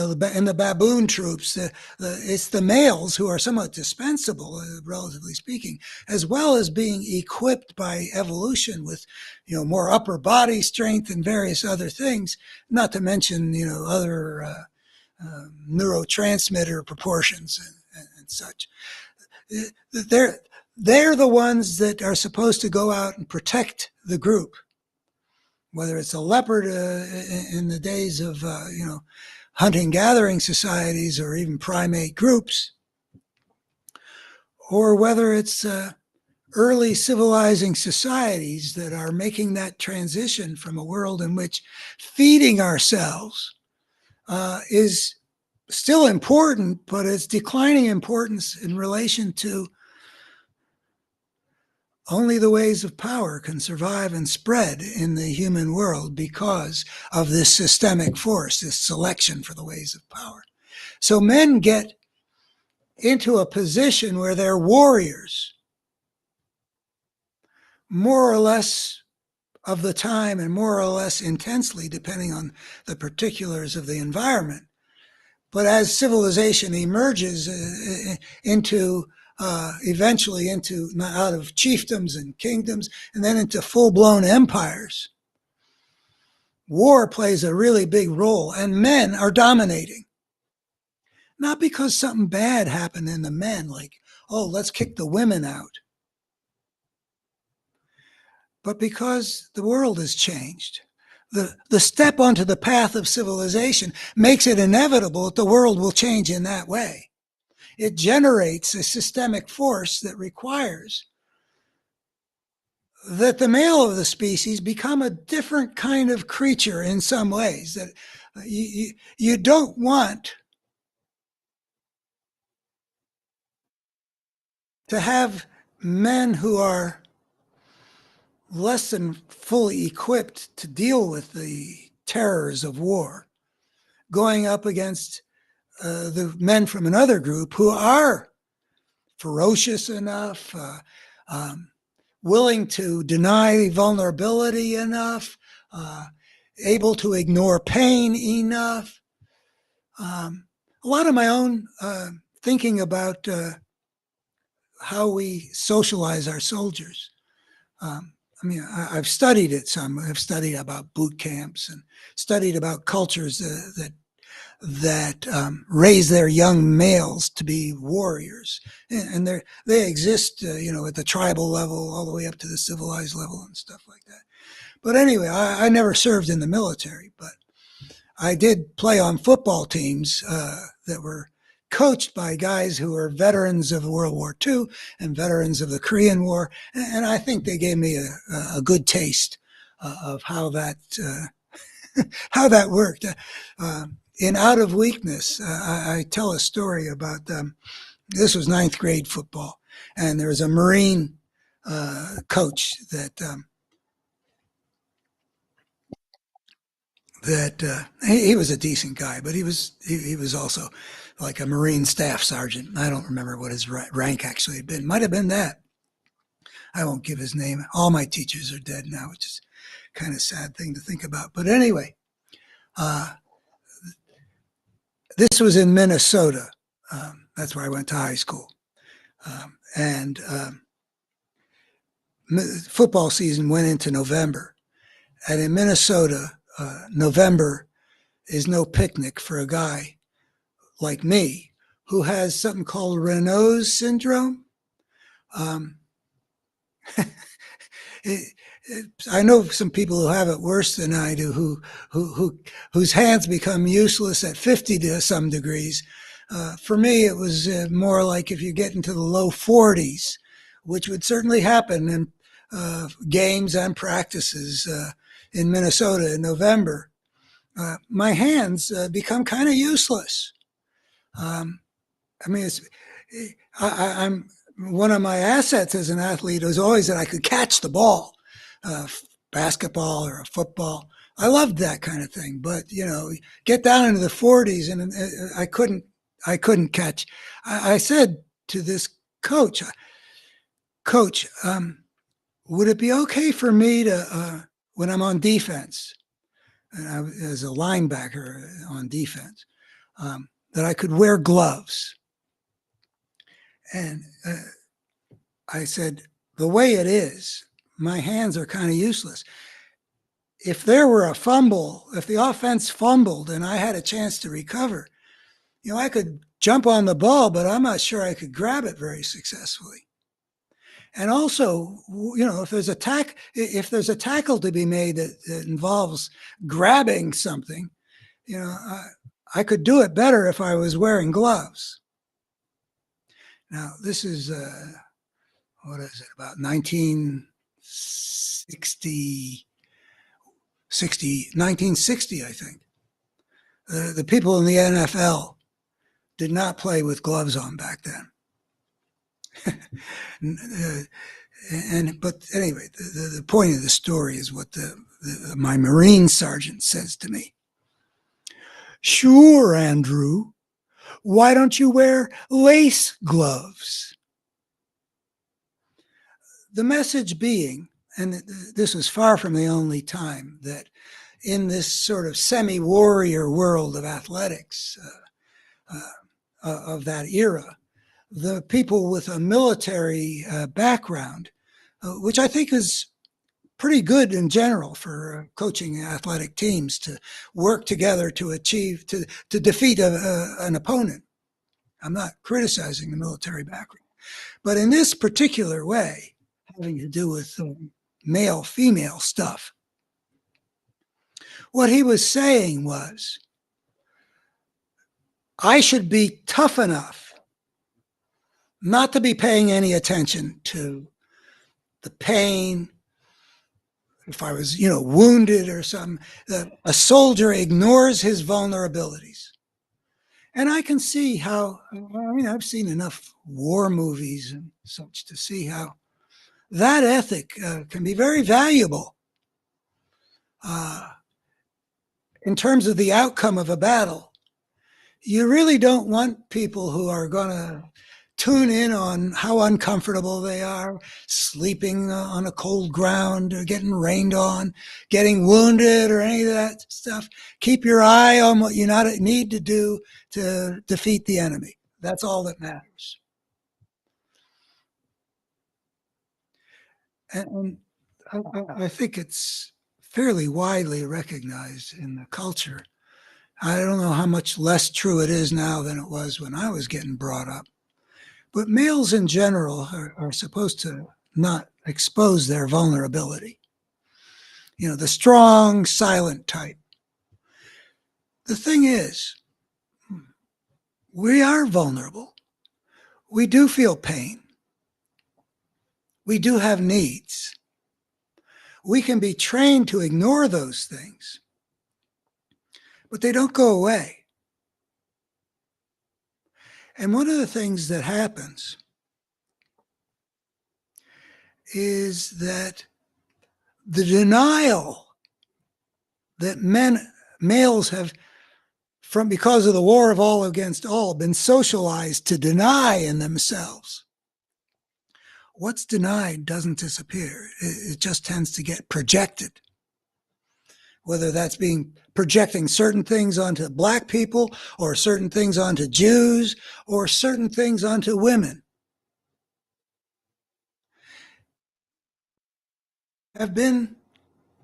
Speaker 1: the baboon troops, it's the males who are somewhat dispensable, relatively speaking, as well as being equipped by evolution with, more upper body strength and various other things, not to mention, other neurotransmitter proportions and such. They're the ones that are supposed to go out and protect the group, whether it's a leopard in the days of hunting-gathering societies or even primate groups, or whether it's early civilizing societies that are making that transition from a world in which feeding ourselves is still important, but it's declining importance in relation to only the ways of power can survive and spread in the human world because of this systemic force, this selection for the ways of power. So men get into a position where they're warriors more or less of the time and more or less intensely, depending on the particulars of the environment. But as civilization emerges into eventually into out of chiefdoms and kingdoms and then into full-blown empires, war plays a really big role, and men are dominating. Not because something bad happened in the men, like, oh, let's kick the women out, but because the world has changed. The step onto the path of civilization makes it inevitable that the world will change in that way. It generates a systemic force that requires that the male of the species become a different kind of creature in some ways. That you don't want to have men who are less than fully equipped to deal with the terrors of war going up against the men from another group who are ferocious enough, willing to deny vulnerability enough, able to ignore pain enough. A lot of my own thinking about how we socialize our soldiers. I mean, I've studied it some. I've studied about boot camps and studied about cultures that raise their young males to be warriors, and they exist, at the tribal level all the way up to the civilized level and stuff like that. But anyway, I never served in the military, but I did play on football teams that were coached by guys who were veterans of World War II and veterans of the Korean War, and I think they gave me a good taste of how that how that worked. In Out of Weakness, I tell a story about this was ninth grade football, and there was a Marine coach that he was a decent guy, but he was also like a Marine staff sergeant. I don't remember what his rank actually had been. Might have been that. I won't give his name. All my teachers are dead now, which is kind of a sad thing to think about. But anyway, this was in Minnesota. That's where I went to high school. And football season went into November. And in Minnesota, November is no picnic for a guy like me who has something called Raynaud's syndrome. I know some people who have it worse than I do, whose hands become useless at 50 to some degrees. For me, it was more like if you get into the low 40s, which would certainly happen in games and practices in Minnesota in November. My hands become kind of useless. I mean, I'm one of my assets as an athlete was always that I could catch the ball, basketball or a football. I loved that kind of thing, but get down into the 40s and I couldn't catch. I said to this coach, would it be okay for me to when I'm on defense, and as a linebacker on defense, that I could wear gloves? And I said, the way it is, my hands are kind of useless. If there were a fumble, if the offense fumbled and I had a chance to recover, I could jump on the ball, but I'm not sure I could grab it very successfully. And also, if there's a tackle to be made that involves grabbing something, I could do it better if I was wearing gloves. Now, this is what is it, about 1960, 1960, I think. The people in the NFL did not play with gloves on back then. But anyway, the point of the story is what my Marine sergeant says to me. Sure, Andrew. Why don't you wear lace gloves? The message being, and this was far from the only time that in this sort of semi-warrior world of athletics of that era, the people with a military background, which I think is pretty good in general for coaching athletic teams to work together to achieve, to defeat an opponent. I'm not criticizing the military background. But in this particular way, having to do with male-female stuff, what he was saying was, I should be tough enough not to be paying any attention to the pain. If I was, wounded or something, a soldier ignores his vulnerabilities. And I can see how, I've seen enough war movies and such to see how that ethic can be very valuable in terms of the outcome of a battle. You really don't want people who are going to tune in on how uncomfortable they are, sleeping on a cold ground or getting rained on, getting wounded or any of that stuff. Keep your eye on what you need to do to defeat the enemy. That's all that matters. And I think it's fairly widely recognized in the culture. I don't know how much less true it is now than it was when I was getting brought up. But males in general are supposed to not expose their vulnerability. The strong, silent type. The thing is, we are vulnerable. We do feel pain. We do have needs. We can be trained to ignore those things, but they don't go away. And one of the things that happens is that the denial that males have, because of the war of all against all, been socialized to deny in themselves. What's denied doesn't disappear. It just tends to get projected. Whether that's projecting certain things onto black people or certain things onto Jews or certain things onto women.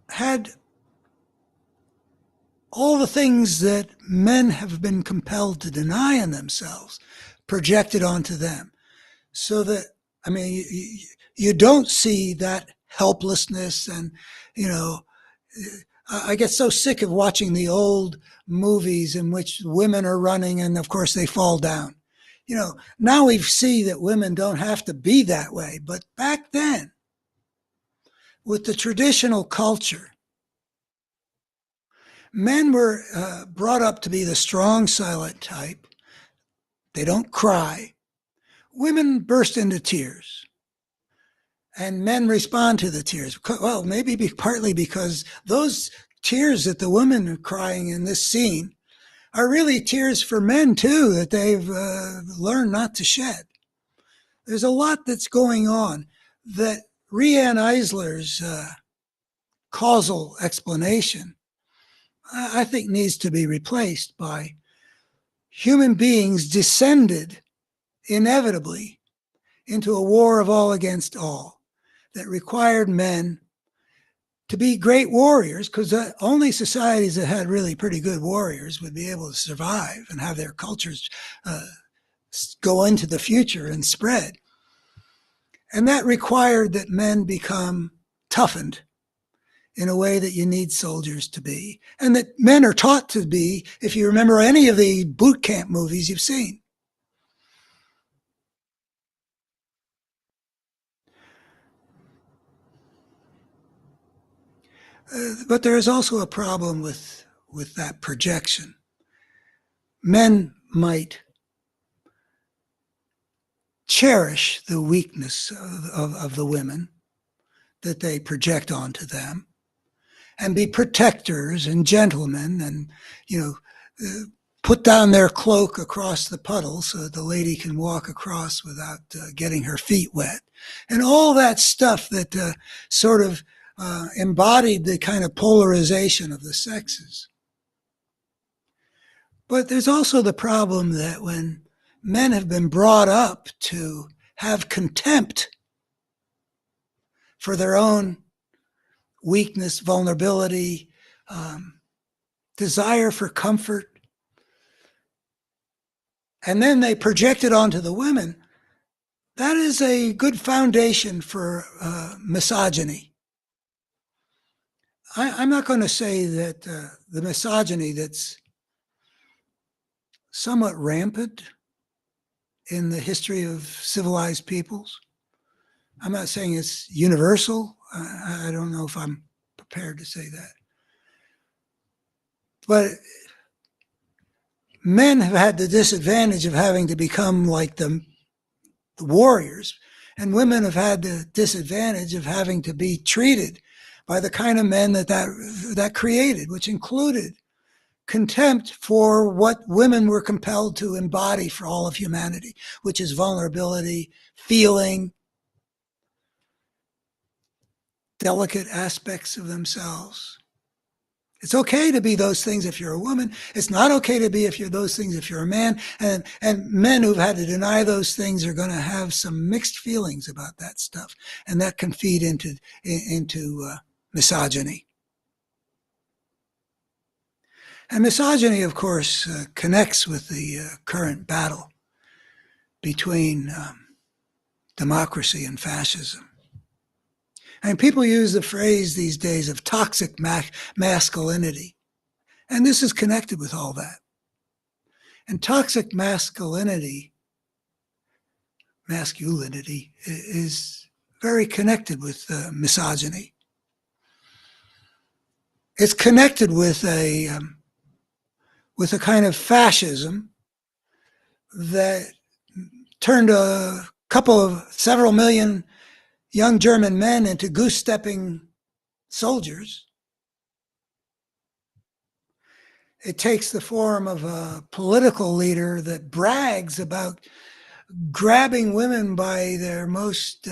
Speaker 1: Had all the things that men have been compelled to deny in themselves projected onto them. So that, you don't see that helplessness and, I get so sick of watching the old movies in which women are running and of course they fall down. Now we see that women don't have to be that way. But back then, with the traditional culture, men were brought up to be the strong, silent type. They don't cry. Women burst into tears. And men respond to the tears. Well, maybe partly because those tears that the women are crying in this scene are really tears for men too, that they've learned not to shed. There's a lot that's going on that Riane Eisler's causal explanation, I think, needs to be replaced by human beings descended inevitably into a war of all against all that required men to be great warriors, because only societies that had really pretty good warriors would be able to survive and have their cultures go into the future and spread. And that required that men become toughened in a way that you need soldiers to be, and that men are taught to be, if you remember any of the boot camp movies you've seen. But there is also a problem with that projection. Men might cherish the weakness of the women that they project onto them and be protectors and gentlemen and, put down their cloak across the puddle so that the lady can walk across without getting her feet wet. And all that stuff that sort of embodied the kind of polarization of the sexes. But there's also the problem that when men have been brought up to have contempt for their own weakness, vulnerability, desire for comfort, and then they project it onto the women, that is a good foundation for misogyny. I'm not going to say that the misogyny that's somewhat rampant in the history of civilized peoples, I'm not saying it's universal. I don't know if I'm prepared to say that. But men have had the disadvantage of having to become like the warriors, and women have had the disadvantage of having to be treated by the kind of men that created, which included contempt for what women were compelled to embody for all of humanity, which is vulnerability, feeling, delicate aspects of themselves. It's okay to be those things if you're a woman. It's not okay to be those things if you're a man. And men who've had to deny those things are going to have some mixed feelings about that stuff, and that can feed into misogyny. And misogyny, of course, connects with the current battle between democracy and fascism. And people use the phrase these days of toxic masculinity. And this is connected with all that. And toxic masculinity is very connected with misogyny. It's connected with a kind of fascism that turned several million young German men into goose-stepping soldiers. It takes the form of a political leader that brags about grabbing women by their most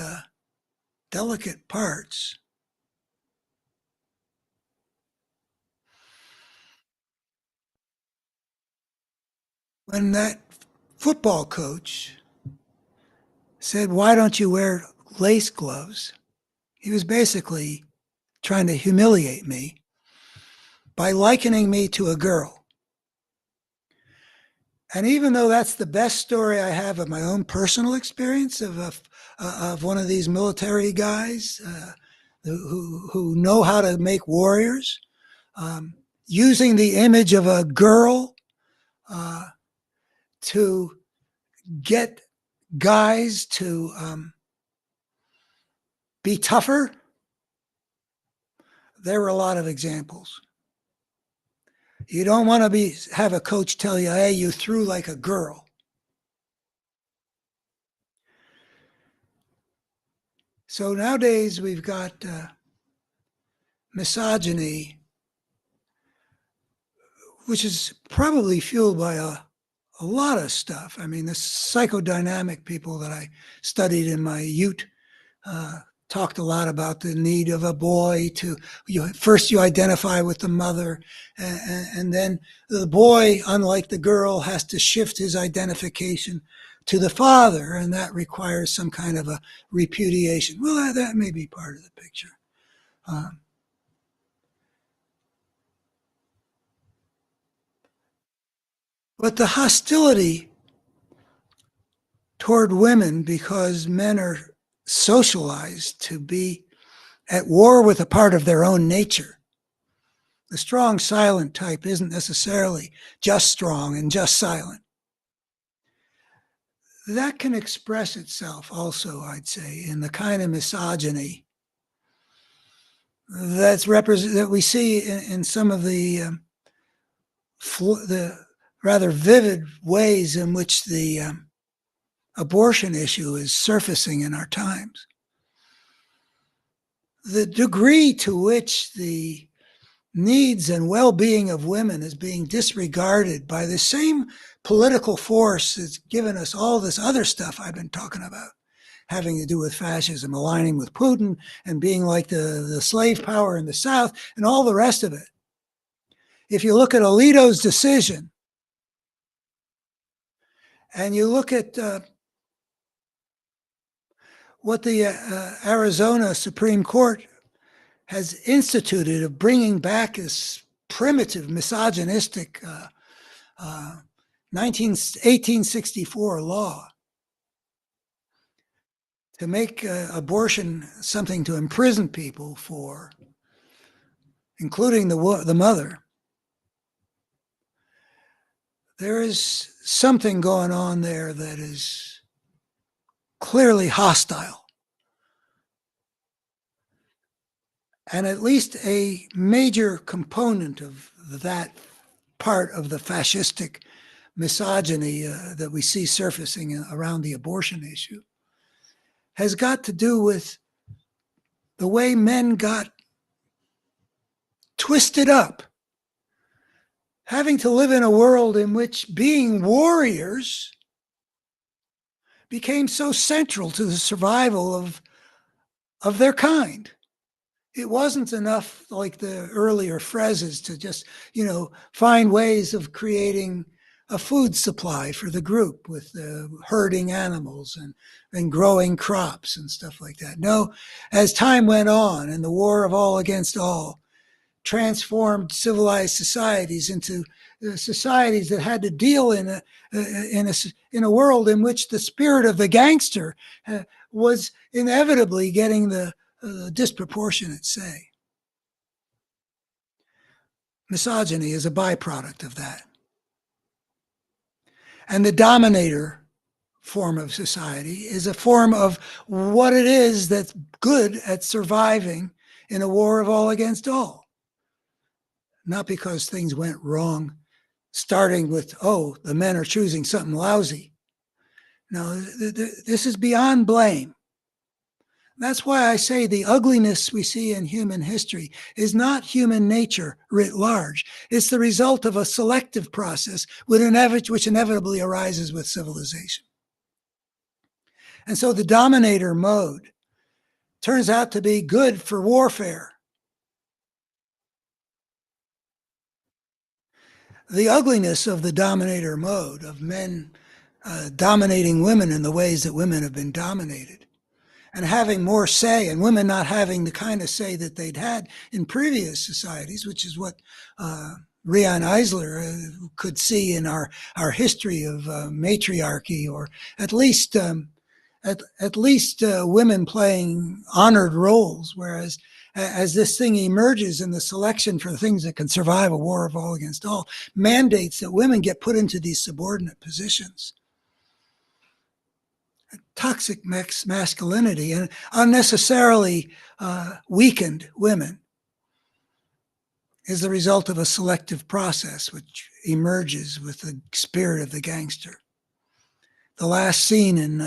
Speaker 1: delicate parts. When that football coach said, "Why don't you wear lace gloves?" he was basically trying to humiliate me by likening me to a girl. And even though that's the best story I have of my own personal experience of one of these military guys who know how to make warriors, using the image of a girl to get guys to be tougher, there were a lot of examples. You don't want to have a coach tell you, "Hey, you threw like a girl." So nowadays we've got misogyny, which is probably fueled by a lot of stuff. I mean, the psychodynamic people that I studied in my youth talked a lot about the need of a boy to, first you identify with the mother, and then the boy, unlike the girl, has to shift his identification to the father, and that requires some kind of a repudiation. Well, that may be part of the picture. But the hostility toward women, because men are socialized to be at war with a part of their own nature. The strong, silent type isn't necessarily just strong and just silent. That can express itself also, I'd say, in the kind of misogyny that we see in some of the rather vivid ways in which the abortion issue is surfacing in our times. The degree to which the needs and well-being of women is being disregarded by the same political force that's given us all this other stuff I've been talking about, having to do with fascism, aligning with Putin, and being like the slave power in the South, and all the rest of it. If you look at Alito's decision, and you look at what the Arizona Supreme Court has instituted of bringing back this primitive, misogynistic 1864 law to make abortion something to imprison people for, including the mother, there is something going on there that is clearly hostile. And at least a major component of that part of the fascistic misogyny that we see surfacing around the abortion issue has got to do with the way men got twisted up, having to live in a world in which being warriors became so central to the survival of their kind. It wasn't enough, like the earlier phrases, to just, find ways of creating a food supply for the group with herding animals and growing crops and stuff like that. No, as time went on and the war of all against all transformed civilized societies into societies that had to deal in a world in which the spirit of the gangster was inevitably getting the disproportionate say. Misogyny is a byproduct of that. And the dominator form of society is a form of what it is that's good at surviving in a war of all against all. Not because things went wrong, starting with, the men are choosing something lousy. No, this is beyond blame. That's why I say the ugliness we see in human history is not human nature writ large. It's the result of a selective process which inevitably arises with civilization. And so the dominator mode turns out to be good for warfare. The ugliness of the dominator mode, of men dominating women in the ways that women have been dominated, and having more say, and women not having the kind of say that they'd had in previous societies, which is what Rian Eisler could see in our history of matriarchy, or at least women playing honored roles, whereas as this thing emerges in the selection for things that can survive a war of all against all, mandates that women get put into these subordinate positions. Toxic masculinity and unnecessarily weakened women is the result of a selective process which emerges with the spirit of the gangster. The last scene in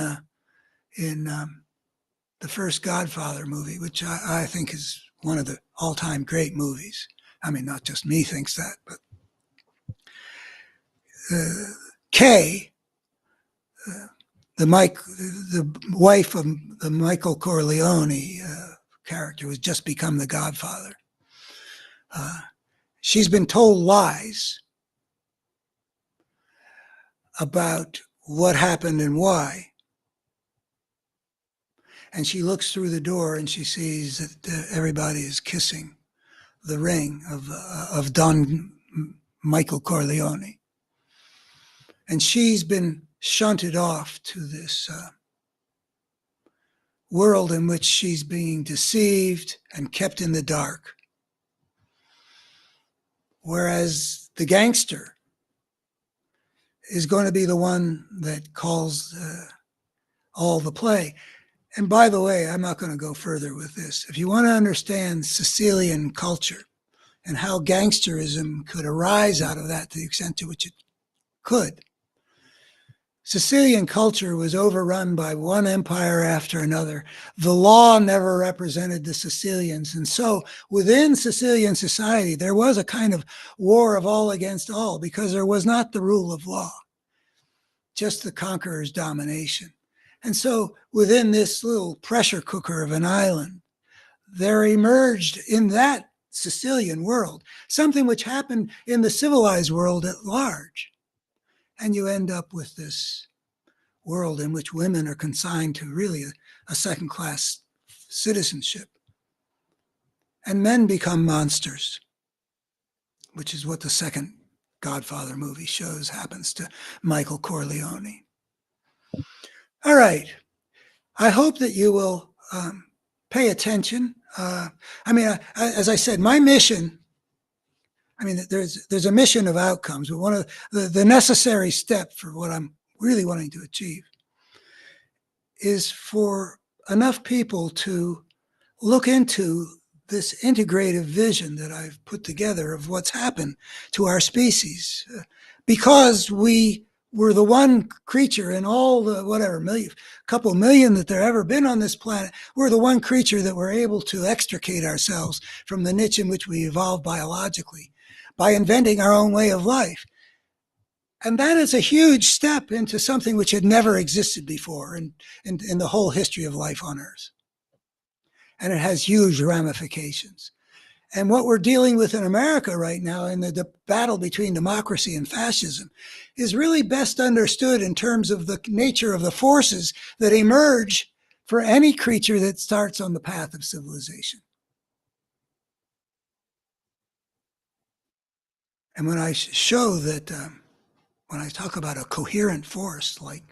Speaker 1: the first Godfather movie, which I think is one of the all-time great movies. I mean, not just me thinks that, but Kay, the wife of the Michael Corleone character, who's just become the Godfather. She's been told lies about what happened and why. And she looks through the door and she sees that everybody is kissing the ring of Don Michael Corleone. And she's been shunted off to this world in which she's being deceived and kept in the dark. Whereas the gangster is going to be the one that calls all the play. And by the way, I'm not going to go further with this. If you want to understand Sicilian culture and how gangsterism could arise out of that to the extent to which it could, Sicilian culture was overrun by one empire after another. The law never represented the Sicilians. And so within Sicilian society, there was a kind of war of all against all because there was not the rule of law, just the conqueror's domination. And so within this little pressure cooker of an island, there emerged in that Sicilian world something which happened in the civilized world at large. And you end up with this world in which women are consigned to really a second-class citizenship. And men become monsters, which is what the second Godfather movie shows happens to Michael Corleone. All right. I hope that you will pay attention. As I said, my mission, there's a mission of outcomes, but one of the necessary step for what I'm really wanting to achieve is for enough people to look into this integrative vision that I've put together of what's happened to our species. Because we were the one creature in all the couple million that there ever been on this planet, we're the one creature that were able to extricate ourselves from the niche in which we evolved biologically by inventing our own way of life. And that is a huge step into something which had never existed before in the whole history of life on Earth. And it has huge ramifications. And what we're dealing with in America right now in the battle between democracy and fascism is really best understood in terms of the nature of the forces that emerge for any creature that starts on the path of civilization. And when I show that, when I talk about a coherent force, like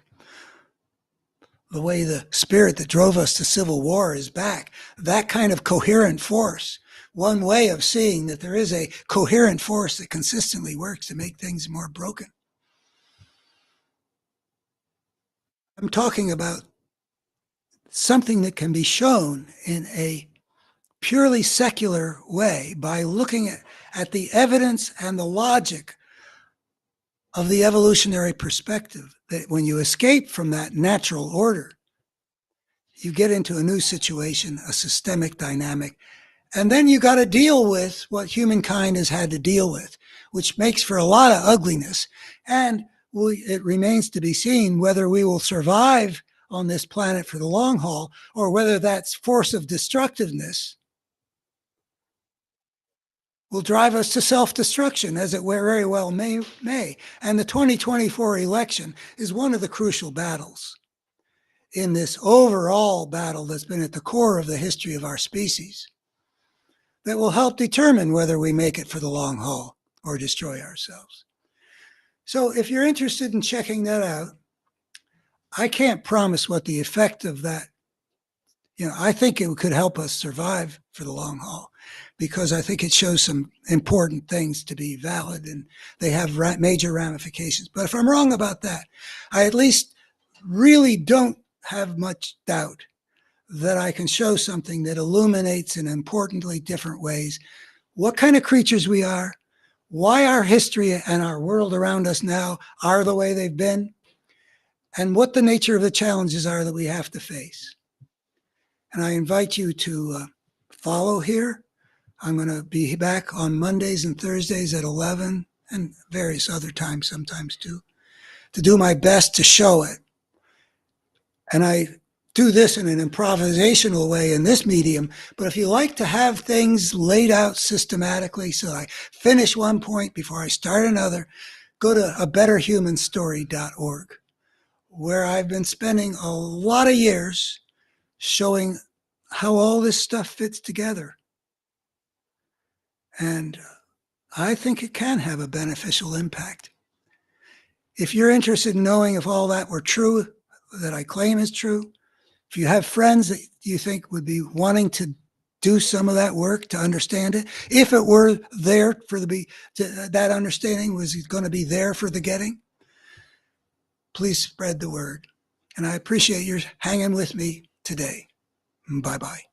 Speaker 1: the way the spirit that drove us to civil war is back, that kind of coherent force, one way of seeing that there is a coherent force that consistently works to make things more broken. I'm talking about something that can be shown in a purely secular way by looking at the evidence and the logic of the evolutionary perspective, that when you escape from that natural order, you get into a new situation, a systemic dynamic, and then you got to deal with what humankind has had to deal with, which makes for a lot of ugliness. And it remains to be seen whether we will survive on this planet for the long haul, or whether that force of destructiveness will drive us to self-destruction, as it very well may. And the 2024 election is one of the crucial battles in this overall battle that's been at the core of the history of our species that will help determine whether we make it for the long haul or destroy ourselves. So if you're interested in checking that out, I can't promise what the effect of that, I think it could help us survive for the long haul, because I think it shows some important things to be valid, and they have major ramifications. But if I'm wrong about that, I at least really don't have much doubt that I can show something that illuminates in importantly different ways what kind of creatures we are, why our history and our world around us now are the way they've been, and what the nature of the challenges are that we have to face. And I invite you to follow here. I'm going to be back on Mondays and Thursdays at 11 and various other times sometimes too, to do my best to show it. And I do this in an improvisational way in this medium, but if you like to have things laid out systematically so I finish one point before I start another, go to abetterhumanstory.org, where I've been spending a lot of years showing how all this stuff fits together. And I think it can have a beneficial impact. If you're interested in knowing if all that were true, that I claim is true, if you have friends that you think would be wanting to do some of that work to understand it, if it were there for that understanding was going to be there for the getting, please spread the word. And I appreciate your hanging with me today. Bye-bye.